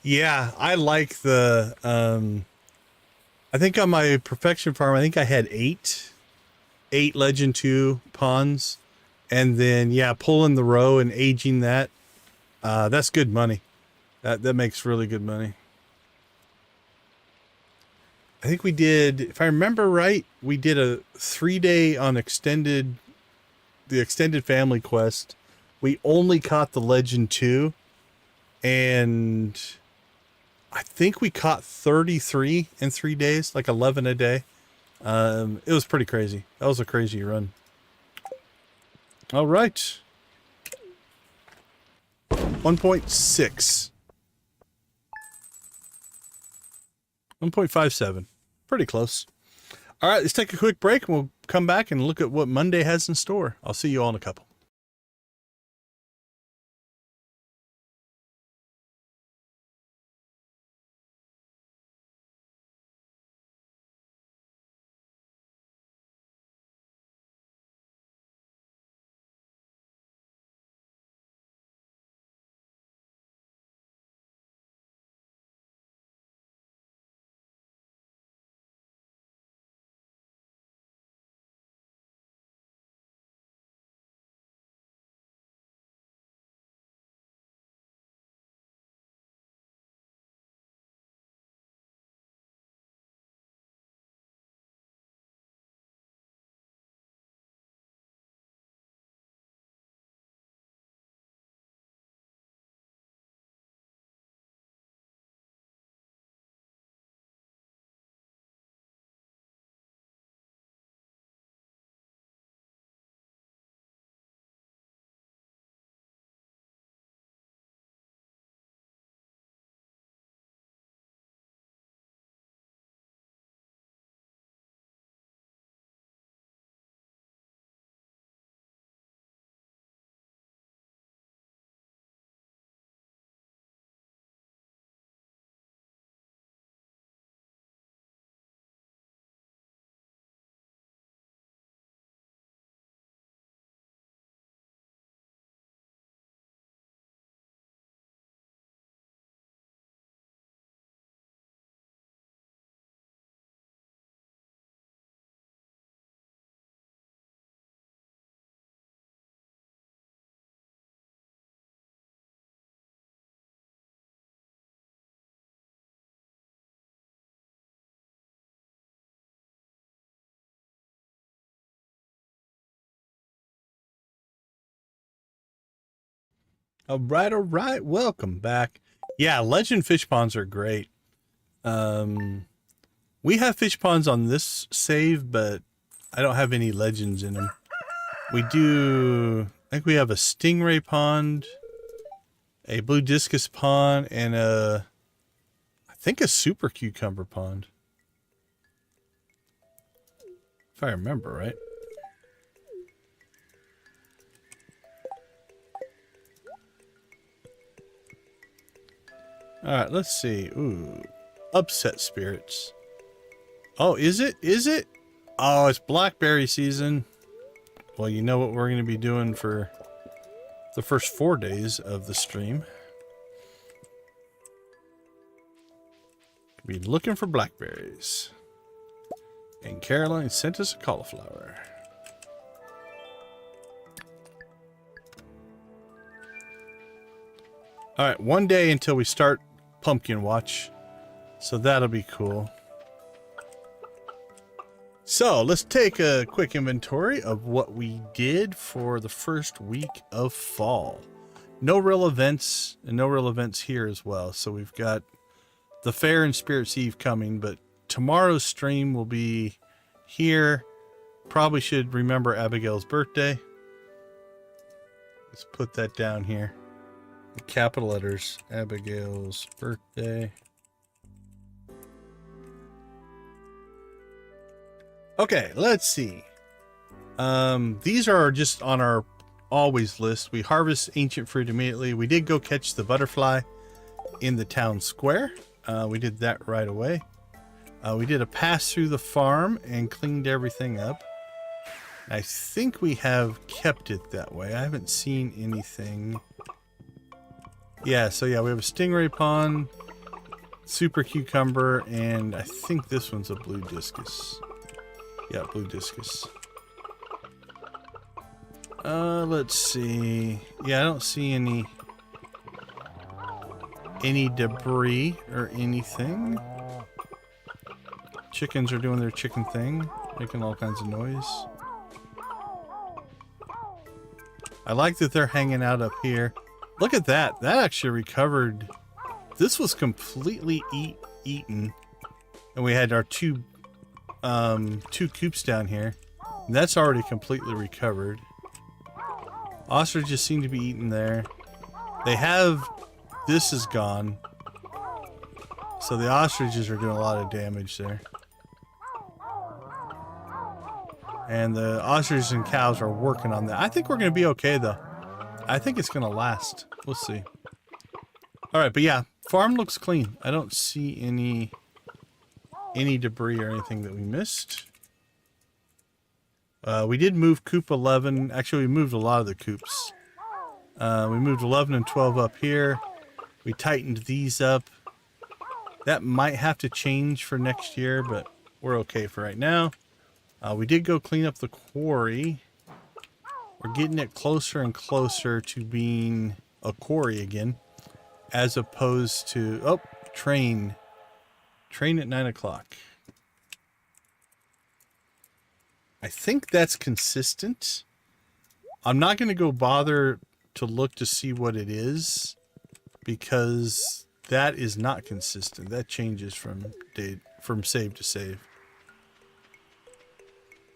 Yeah, I like the, I think on my perfection farm, I think I had eight Legend 2 ponds. And then, yeah, pulling the row and aging that, that's good money. That makes really good money. I think we did, if I remember right, we did a 3-day on the extended family quest. We only caught the Legend 2, and I think we caught 33 in 3 days, like 11 a day. It was pretty crazy. That was a crazy run. All right. 1.6. 1.57. Pretty close. All right, let's take a quick break and we'll come back and look at what Monday has in store. I'll see you all in a couple. All right. Welcome back. Yeah, legend fish ponds are great. We have fish ponds on this save, but I don't have any legends in them. We do, I think we have a stingray pond, a blue discus pond, and I think a super cucumber pond. If I remember right. Alright, let's see. Ooh. Upset spirits. Oh, is it? Is it? Oh, it's blackberry season. Well, you know what we're going to be doing for the first 4 days of the stream. Be looking for blackberries. And Caroline sent us a cauliflower. Alright, 1 day until we start Pumpkin Watch. So that'll be cool. So let's take a quick inventory of what we did for the first week of fall. No real events, and no real events here as well. So we've got the fair and Spirits Eve coming, but tomorrow's stream will be here. Probably should remember Abigail's birthday. Let's put that down here. In capital letters, Abigail's birthday. Okay, let's see. These are just on our always list. We harvest ancient fruit immediately. We did go catch the butterfly in the town square. We did that right away. We did a pass through the farm and cleaned everything up. I think we have kept it that way. I haven't seen anything. Yeah, so yeah, we have a stingray pond, super cucumber, and I think this one's a blue discus. Yeah, blue discus. Let's see. Yeah, I don't see any debris or anything. Chickens are doing their chicken thing, making all kinds of noise. I like that they're hanging out up here. Look at that. That actually recovered. This was completely eaten. And we had our two coops down here. And that's already completely recovered. Ostriches seem to be eaten there. They have... This is gone. So the ostriches are doing a lot of damage there. And the ostriches and cows are working on that. I think we're going to be okay, though. I think it's going to last. We'll see. Alright, but yeah. Farm looks clean. I don't see any debris or anything that we missed. We did move coop 11. Actually, we moved a lot of the coops. We moved 11 and 12 up here. We tightened these up. That might have to change for next year, but we're okay for right now. We did go clean up the quarry. We're getting it closer and closer to being a quarry again, as opposed to... Oh, train. Train at 9 o'clock. I think that's consistent. I'm not going to go bother to look to see what it is, because that is not consistent. That changes from save to save.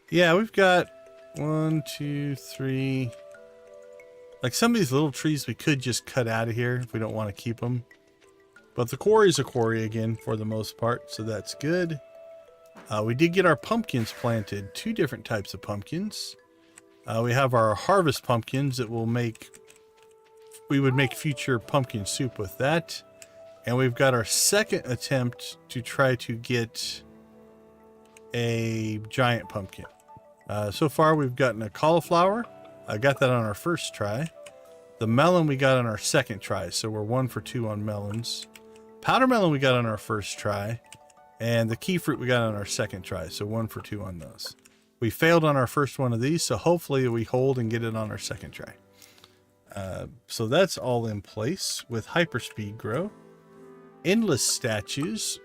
Yeah, we've got 1, 2, 3. Like some of these little trees we could just cut out of here if we don't want to keep them. But the quarry's a quarry again for the most part, so that's good. We did get our pumpkins planted. 2 different types of pumpkins. We have our harvest pumpkins that will make... We would make future pumpkin soup with that. And we've got our second attempt to try to get a giant pumpkin. So far we've gotten a cauliflower. I got that on our first try. The melon we got on our second try, so we're 1 for 2 on melons. Powder melon we got on our first try. And the key fruit we got on our second try, so 1 for 2 on those. We failed on our first one of these, so hopefully we hold and get it on our second try. So that's all in place with hyperspeed grow. Endless statues.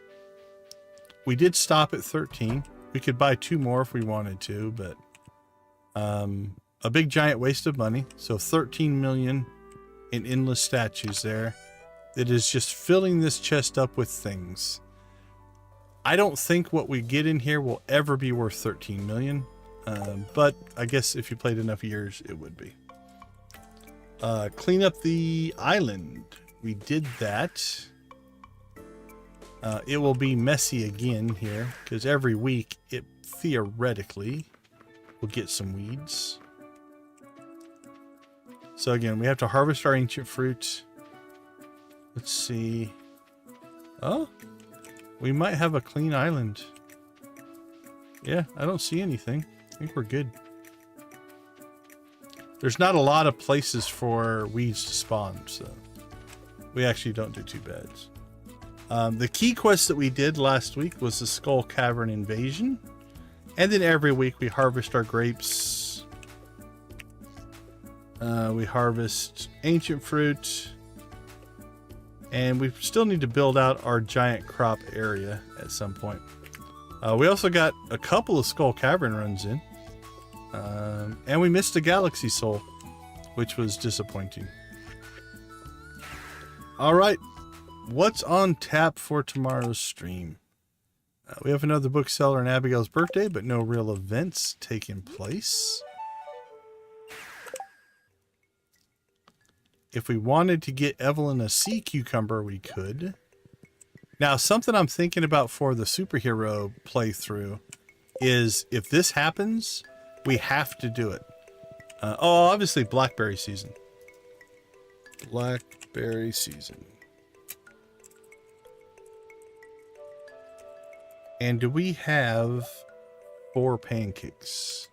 We did stop at 13. We could buy 2 more if we wanted to, but a big giant waste of money. So 13 million in endless statues there. It is just filling this chest up with things. I don't think what we get in here will ever be worth 13 million. But I guess if you played enough years, it would be. Clean up the island. We did that. It will be messy again here, because every week it theoretically will get some weeds. So again, we have to harvest our ancient fruit. Let's see. Oh, we might have a clean island. Yeah, I don't see anything. I think we're good. There's not a lot of places for weeds to spawn, so we actually don't do too bad. The key quest that we did last week was the Skull Cavern Invasion. And then every week we harvest our grapes. We harvest ancient fruit. And we still need to build out our giant crop area at some point. We also got a couple of Skull Cavern runs in. And we missed a Galaxy Soul, which was disappointing. All right. What's on tap for tomorrow's stream? We have another bookseller on Abigail's birthday, but no real events taking place. If we wanted to get Evelyn a sea cucumber, we could. Now, something I'm thinking about for the superhero playthrough is if this happens, we have to do it. Obviously, blackberry season. Blackberry season. And do we have 4 pancakes?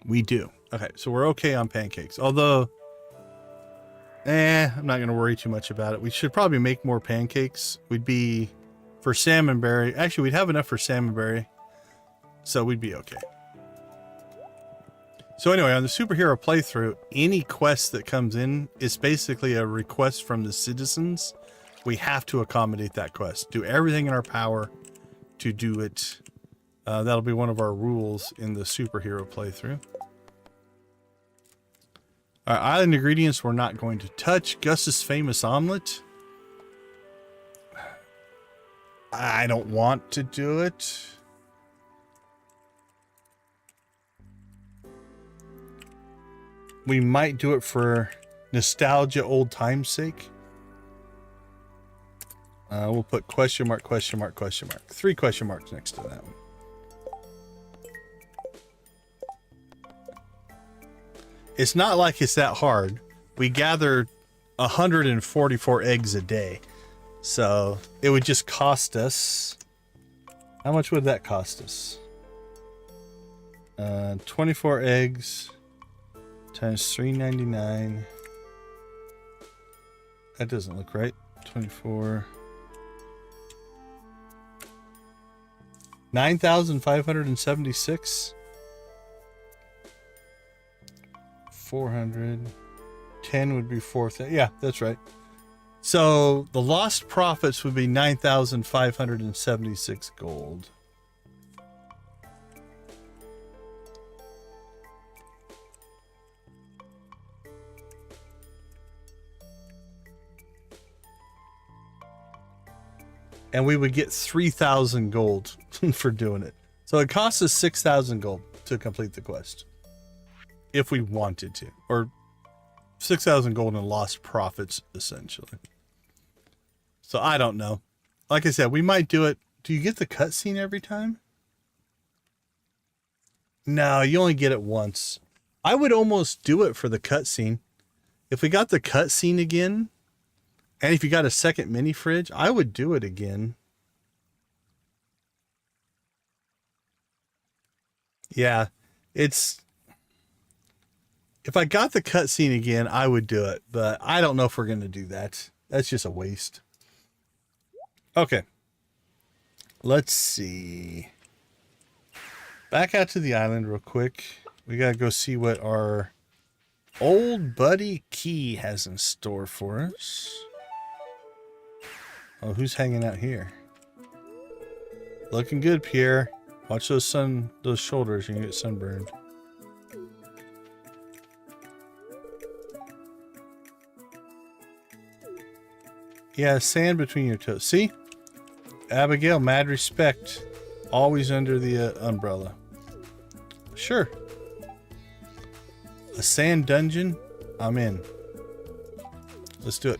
We do. Okay, so we're okay on pancakes. Although, I'm not going to worry too much about it. We should probably make more pancakes. We'd be, for salmonberry, actually we'd have enough for salmonberry. So we'd be okay. So anyway, on the superhero playthrough, any quest that comes in is basically a request from the citizens. We have to accommodate that quest. Do everything in our power to do it. That'll be one of our rules in the superhero playthrough. Our island ingredients we're not going to touch. Gus's famous omelet. I don't want to do it. We might do it for nostalgia, old time's sake. We'll put question mark, question mark, question mark. 3 question marks next to that one. It's not like it's that hard. We gather 144 eggs a day. So it would just cost us... How much would that cost us? 24 eggs times $3.99. That doesn't look right. 24... 9,576. 410 would be 4,000. Yeah, that's right. So the lost profits would be 9,576 gold. And we would get 3,000 gold for doing it. So it costs us 6,000 gold to complete the quest. If we wanted to. Or 6,000 gold in lost profits, essentially. So I don't know. Like I said, we might do it. Do you get the cutscene every time? No, you only get it once. I would almost do it for the cutscene. If we got the cutscene again... And if you got a second mini fridge, I would do it again. Yeah, it's... If I got the cutscene again, I would do it. But I don't know if we're going to do that. That's just a waste. Okay. Let's see. Back out to the island real quick. We got to go see what our old buddy Key has in store for us. Oh, who's hanging out here? Looking good, Pierre. Watch those shoulders, you can get sunburned. Yeah, sand between your toes. See? Abigail, mad respect. Always under the umbrella. Sure. A sand dungeon? I'm in. Let's do it.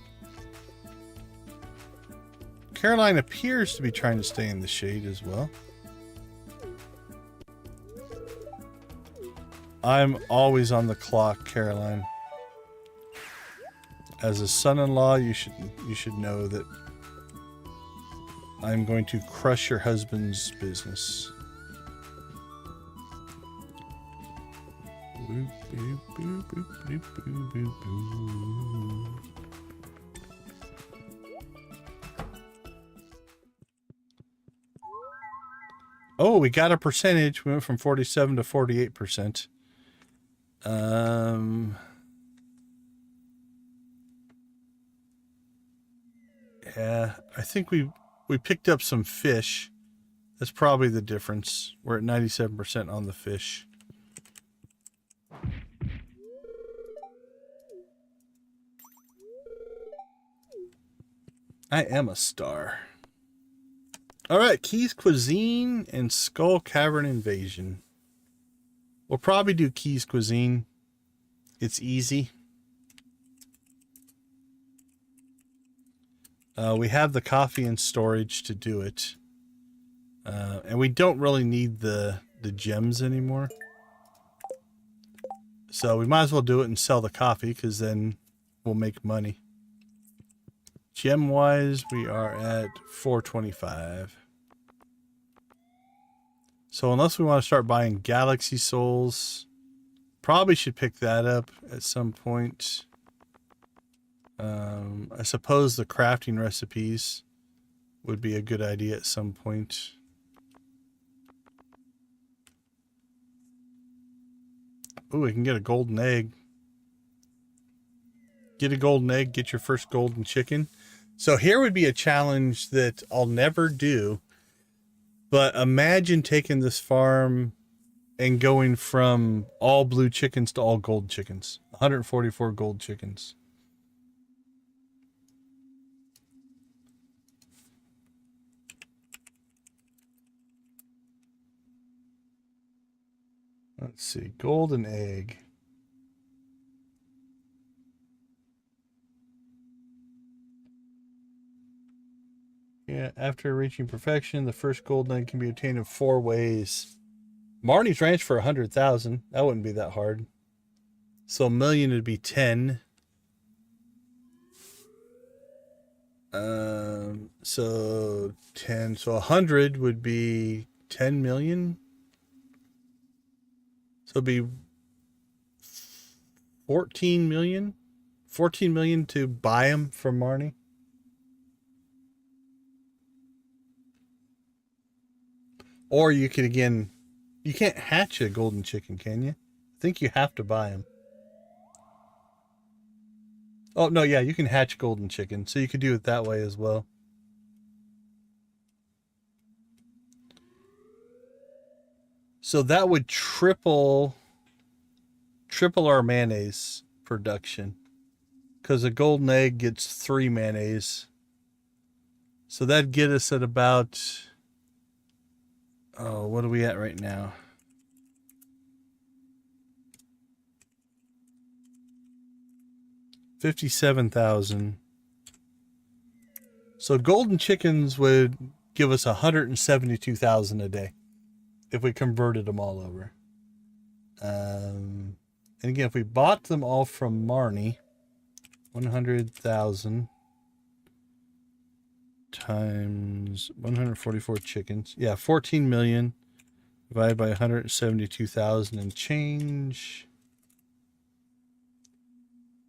Caroline appears to be trying to stay in the shade as well. I'm always on the clock, Caroline. As a son-in-law, you should know that I'm going to crush your husband's business. Boop, boop, boop, boop, boop, boop, boop, boop. Oh, we got a percentage. We went from 47 to 48%. Yeah, I think we picked up some fish. That's probably the difference. We're at 97% on the fish. I am a star. All right, Keys Cuisine and Skull Cavern Invasion. We'll probably do Keys Cuisine. It's easy. We have the coffee and storage to do it. And we don't really need the gems anymore. So we might as well do it and sell the coffee, because then we'll make money. Gem-wise, we are at 425. So unless we want to start buying Galaxy Souls, probably should pick that up at some point. I suppose the crafting recipes would be a good idea at some point. Ooh, we can get a golden egg. Get a golden egg, get your first golden chicken. So here would be a challenge that I'll never do. But imagine taking this farm and going from all blue chickens to all gold chickens. 144 gold chickens. Let's see, golden egg. Yeah, after reaching perfection, the first golden egg can be obtained in 4 ways. Marnie's Ranch for 100,000. That wouldn't be that hard. So 1 million would be 10. So 10. So 100 would be 10 million. So it'd be 14 million. 14 million to buy them from Marnie. Or you could, again, you can't hatch a golden chicken, can you? I think you have to buy them. Oh, no, yeah, you can hatch golden chicken. So you could do it that way as well. So that would triple our mayonnaise production. Because a golden egg gets 3 mayonnaise. So that'd get us at about... Oh, what are we at right now? 57,000. So golden chickens would give us 172,000 a day if we converted them all over. And again, if we bought them all from Marnie, 100,000 times 144 chickens. Yeah, 14 million divided by 172,000 and change.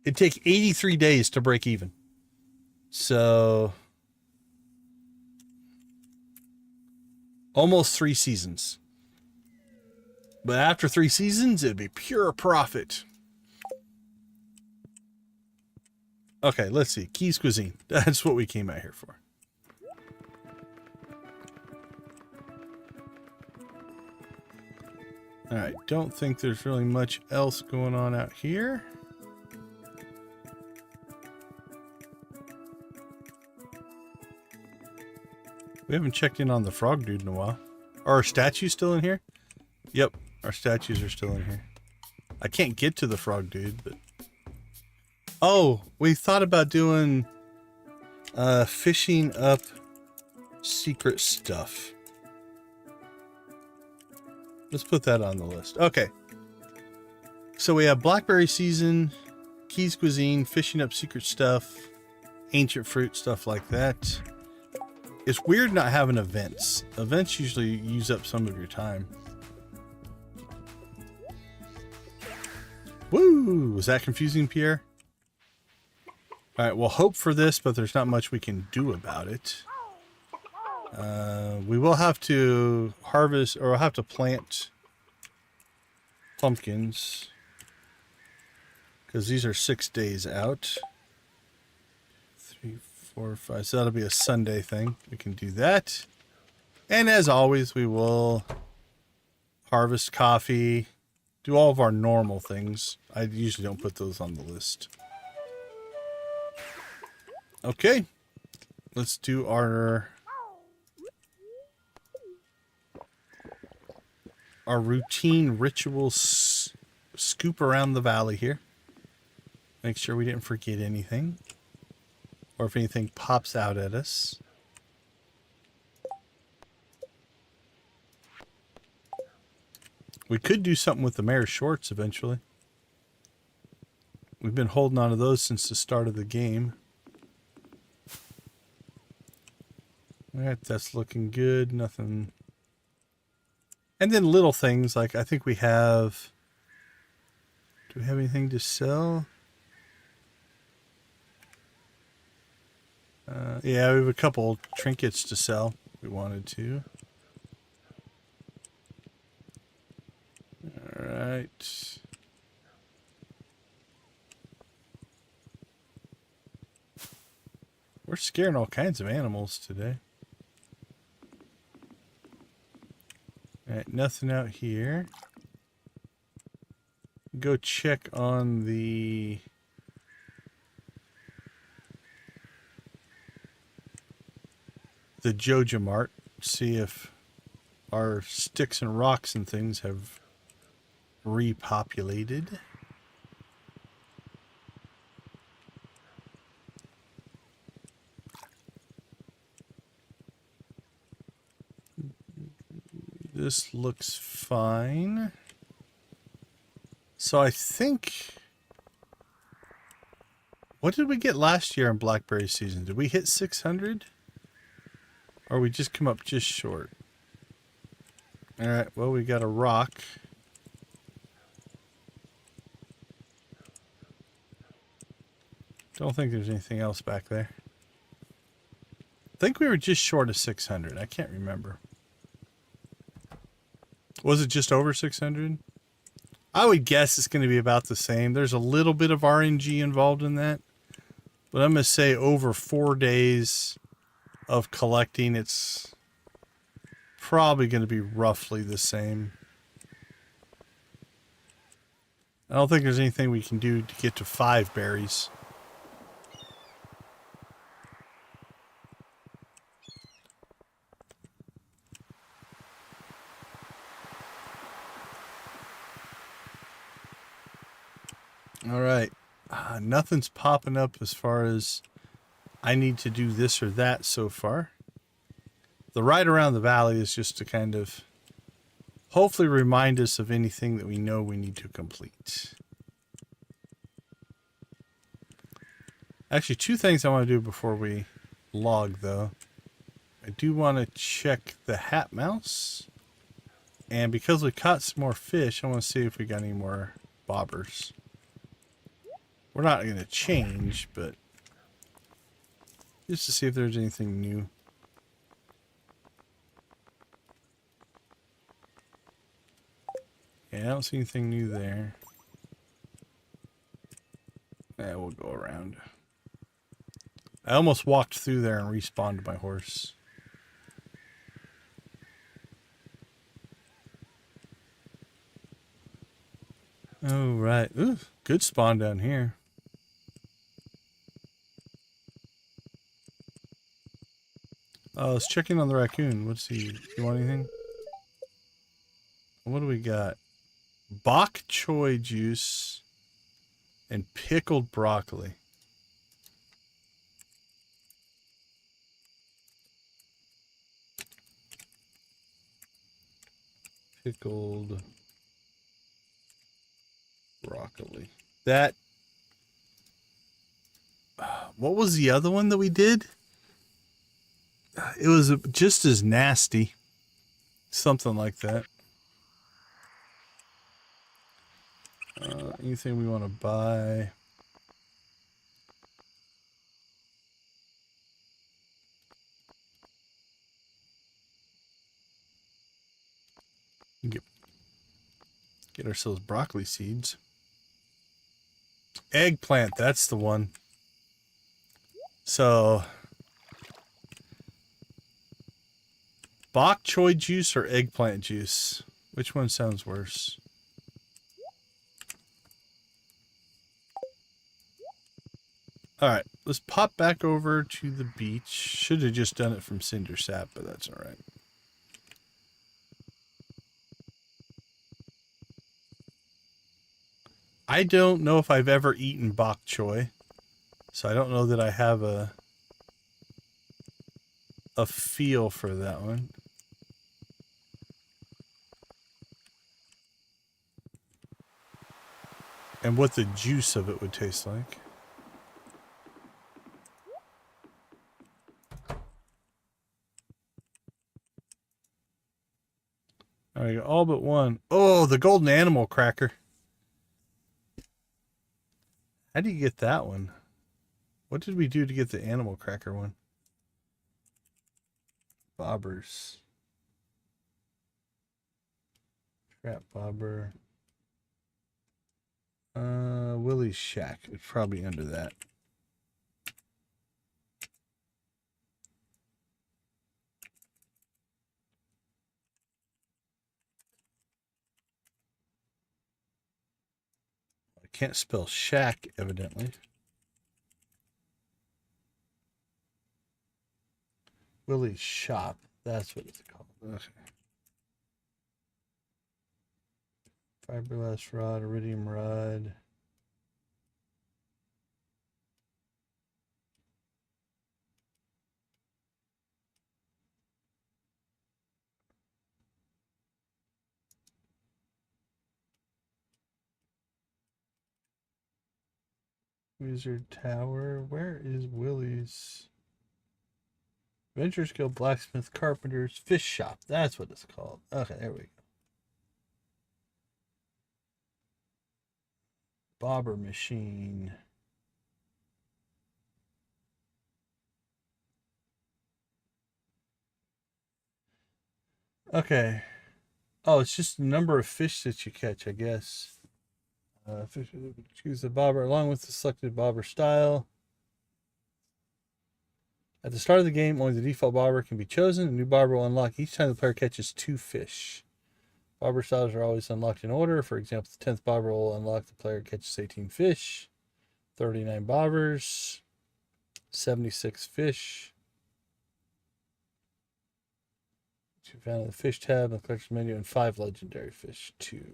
It'd take 83 days to break even. So almost 3 seasons. But after 3 seasons, it'd be pure profit. Okay, let's see. Keys Cuisine. That's what we came out here for. Alright, don't think there's really much else going on out here. We haven't checked in on the frog dude in a while. Are our statues still in here? Yep, our statues are still in here. I can't get to the frog dude, but... Oh, we thought about doing... fishing up secret stuff. Let's put that on the list. Okay. So we have Blackberry Season, Keys Cuisine, fishing up secret stuff, ancient fruit, stuff like that. It's weird not having events. Events usually use up some of your time. Woo! Was that confusing, Pierre? Alright, we'll hope for this, but there's not much we can do about it. We will have to harvest, or we'll have to plant pumpkins. Because these are 6 days out. 3, 4, 5. So that'll be a Sunday thing. We can do that. And as always, we will harvest coffee. Do all of our normal things. I usually don't put those on the list. Okay. Let's do our routine ritual scoop around the valley here. Make sure we didn't forget anything. Or if anything pops out at us. We could do something with the mayor's shorts eventually. We've been holding on to those since the start of the game. Alright, that's looking good. Nothing. And then little things like I think we have... Do we have anything to sell? Yeah, we have a couple trinkets to sell if we wanted to. Alright. We're scaring all kinds of animals today. Alright, nothing out here. Go check on the... Joja Mart. See if our sticks and rocks and things have repopulated. This looks fine. So I think... What did we get last year in Blackberry Season? Did we hit 600? Or we just come up just short? Alright, well we got a rock. Don't think there's anything else back there. I think we were just short of 600. I can't remember. Was it just over 600? I would guess it's going to be about the same. There's a little bit of RNG involved in that. But I'm going to say over 4 days of collecting, it's probably going to be roughly the same. I don't think there's anything we can do to get to 5 berries. All right. Nothing's popping up as far as I need to do this or that so far. The ride around the valley is just to kind of hopefully remind us of anything that we know we need to complete. Actually, 2 things I want to do before we log, though. I do want to check the hat mouse. And because we caught some more fish, I want to see if we got any more bobbers. We're not going to change, but just to see if there's anything new. Yeah, I don't see anything new there. Yeah, we'll go around. I almost walked through there and respawned my horse. Oh, right. Ooh, good spawn down here. I was checking on the raccoon. What's he? You want anything? What do we got? Bok choy juice and pickled broccoli. Pickled broccoli. That. What was the other one that we did? It was just as nasty. Something like that. Anything we want to buy? Get ourselves broccoli seeds. Eggplant, that's the one. So, bok choy juice or eggplant juice? Which one sounds worse? Alright, let's pop back over to the beach. Should have just done it from cinder sap, but that's alright. I don't know if I've ever eaten bok choy, so I don't know that I have a feel for that one. And what the juice of it would taste like. Alright, all but one. Oh, the golden animal cracker. How do you get that one? What did we do to get the animal cracker one? Bobbers. Trap bobber. Willie's shack. It's probably under that. I can't spell shack, evidently. Willie's shop. That's what it's called. Okay. Fiberglass rod, iridium rod. Wizard Tower. Where is Willie's? Adventure Skill Blacksmith Carpenter's Fish Shop. That's what it's called. Okay, there we go. Bobber machine. Okay. Oh, it's just the number of fish that you catch, I guess. Choose the bobber along with the selected bobber style. At the start of the game, only the default bobber can be chosen. A new bobber will unlock each time the player catches 2 fish. Bobber styles are always unlocked in order. For example, the 10th bobber will unlock the player catches 18 fish. 39 bobbers. 76 fish. You found in the fish tab in the collection menu, and 5 legendary fish, 2.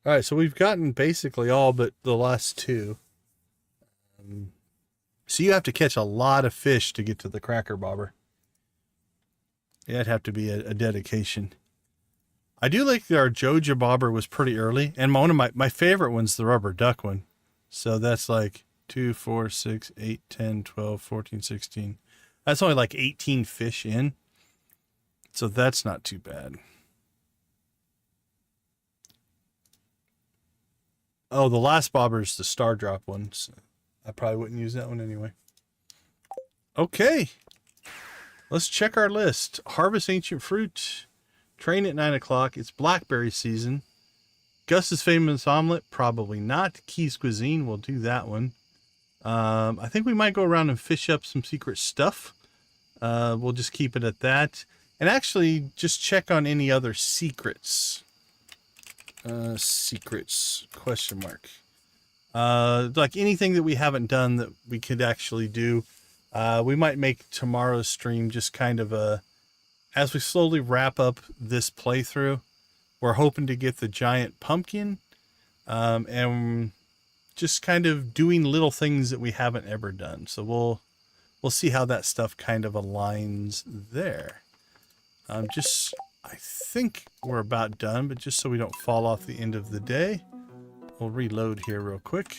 Alright, so we've gotten basically all but the last 2. So you have to catch a lot of fish to get to the cracker bobber. Yeah, it'd have to be a dedication. I do like that our Joja bobber was pretty early, and one of my favorite one's the rubber duck one. So that's like 2, 4, 6, 8, 10, 12, 14, 16. That's only like 18 fish in. So that's not too bad. Oh, the last bobber is the star drop one. So I probably wouldn't use that one anyway. Okay. Let's check our list. Harvest ancient fruit. Train at 9 o'clock. It's blackberry season. Gus's famous omelet. Probably not. Key's cuisine. We'll do that one. I think we might go around and fish up some secret stuff. We'll just keep it at that. And actually, just check on any other secrets. Secrets, question mark. Like anything that we haven't done that we could actually do. We might make tomorrow's stream just kind of as we slowly wrap up this playthrough, we're hoping to get the giant pumpkin, and just kind of doing little things that we haven't ever done. So we'll see how that stuff kind of aligns there. I think we're about done, but just so we don't fall off the end of the day, we'll reload here real quick.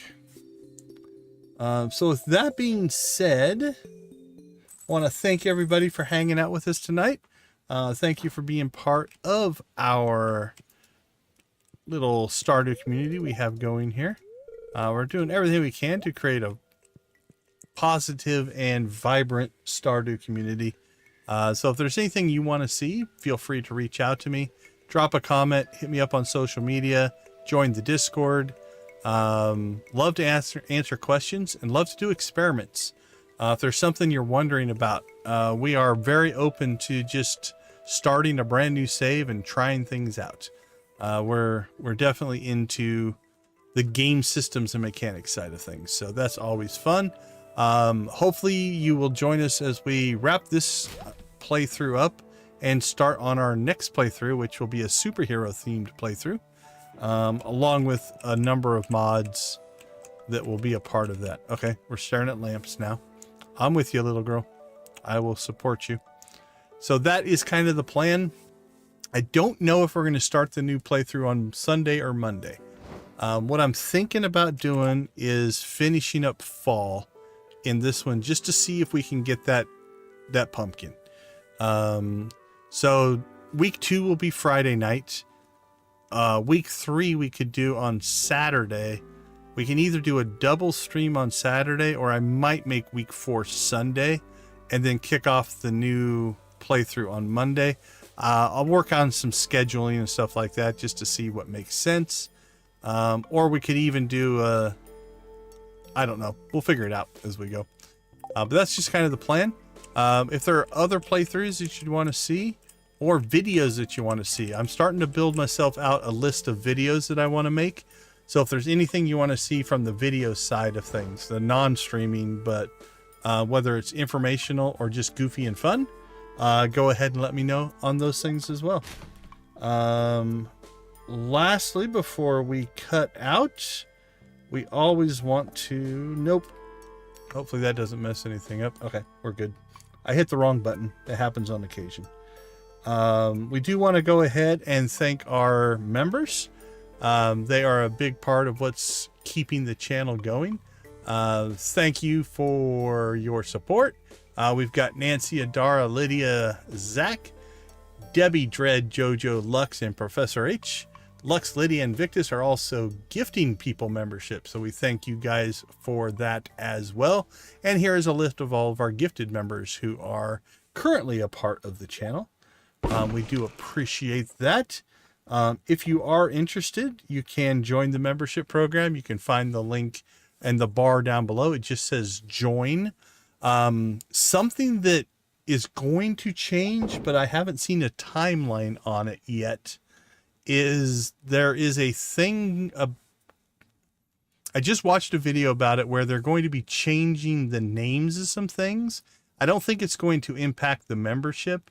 So with that being said, I want to thank everybody for hanging out with us tonight. Thank you for being part of our little Stardew community we have going here. We're doing everything we can to create a positive and vibrant Stardew community. So if there's anything you want to see, feel free to reach out to me. Drop a comment, hit me up on social media, join the Discord. Love to answer questions and love to do experiments. If there's something you're wondering about, we are very open to just starting a brand new save and trying things out. We're definitely into the game systems and mechanics side of things, so that's always fun. Hopefully you will join us as we wrap this playthrough up and start on our next playthrough, which will be a superhero themed playthrough, along with a number of mods that will be a part of that. Okay, we're staring at lamps now. I'm with you, little girl. I will support you. So that is kind of the plan. I don't know if we're going to start the new playthrough on Sunday or Monday. What I'm thinking about doing is finishing up fall in this one just to see if we can get that pumpkin. So week 2 will be Friday night. Week 3 we could do on Saturday. We can either do a double stream on Saturday, or I might make week 4 Sunday and then kick off the new playthrough on Monday. I'll work on some scheduling and stuff like that just to see what makes sense. Or we could even do I don't know. We'll figure it out as we go. But that's just kind of the plan. If there are other playthroughs that you want to see or videos that you want to see, I'm starting to build myself out a list of videos that I want to make. So if there's anything you want to see from the video side of things, the non-streaming, but whether it's informational or just goofy and fun, go ahead and let me know on those things as well. Lastly, before we cut out, we always want to... Nope. Hopefully that doesn't mess anything up. Okay, we're good. I hit the wrong button. It happens on occasion. We do want to go ahead and thank our members. They are a big part of what's keeping the channel going. Thank you for your support. We've got Nancy, Adara, Lydia, Zach, Debbie, Dread, Jojo, Lux, and Professor H. Lux, Lydia, and Victus are also gifting people membership, so we thank you guys for that as well. And here is a list of all of our gifted members who are currently a part of the channel. We do appreciate that. If you are interested, you can join the membership program. You can find the link in the bar down below. It just says join. Something that is going to change, but I haven't seen a timeline on it yet, is there is a thing. I just watched a video about it where they're going to be changing the names of some things. I don't think it's going to impact the membership,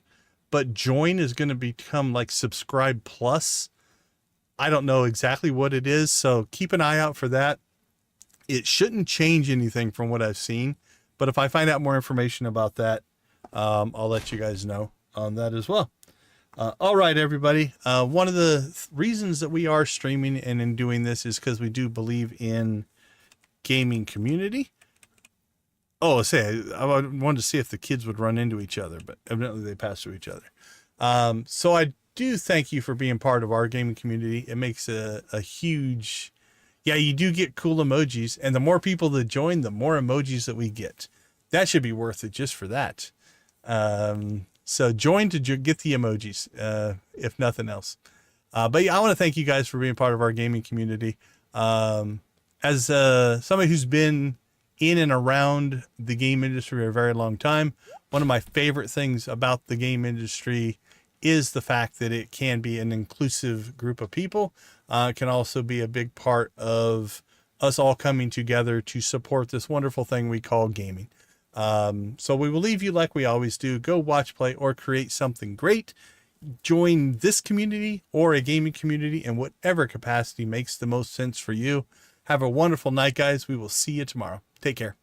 but join is going to become like subscribe plus. I don't know exactly what it is, so keep an eye out for that. It shouldn't change anything from what I've seen, but if I find out more information about that, I'll let you guys know on that as well. All right, everybody. One of the reasons that we are streaming and in doing this is because we do believe in gaming community. Oh, I wanted to see if the kids would run into each other, but evidently they pass through each other. So I do thank you for being part of our gaming community. It makes a huge... Yeah, you do get cool emojis, and the more people that join, the more emojis that we get. That should be worth it just for that. So join to get the emojis, if nothing else. But yeah, I want to thank you guys for being part of our gaming community. As somebody who's been in and around the game industry for a very long time, one of my favorite things about the game industry is the fact that it can be an inclusive group of people. It can also be a big part of us all coming together to support this wonderful thing we call gaming. So we will leave you like we always do. Go watch, play, or create something great. Join this community or a gaming community in whatever capacity makes the most sense for you. Have a wonderful night, guys. We will see you tomorrow. Take care.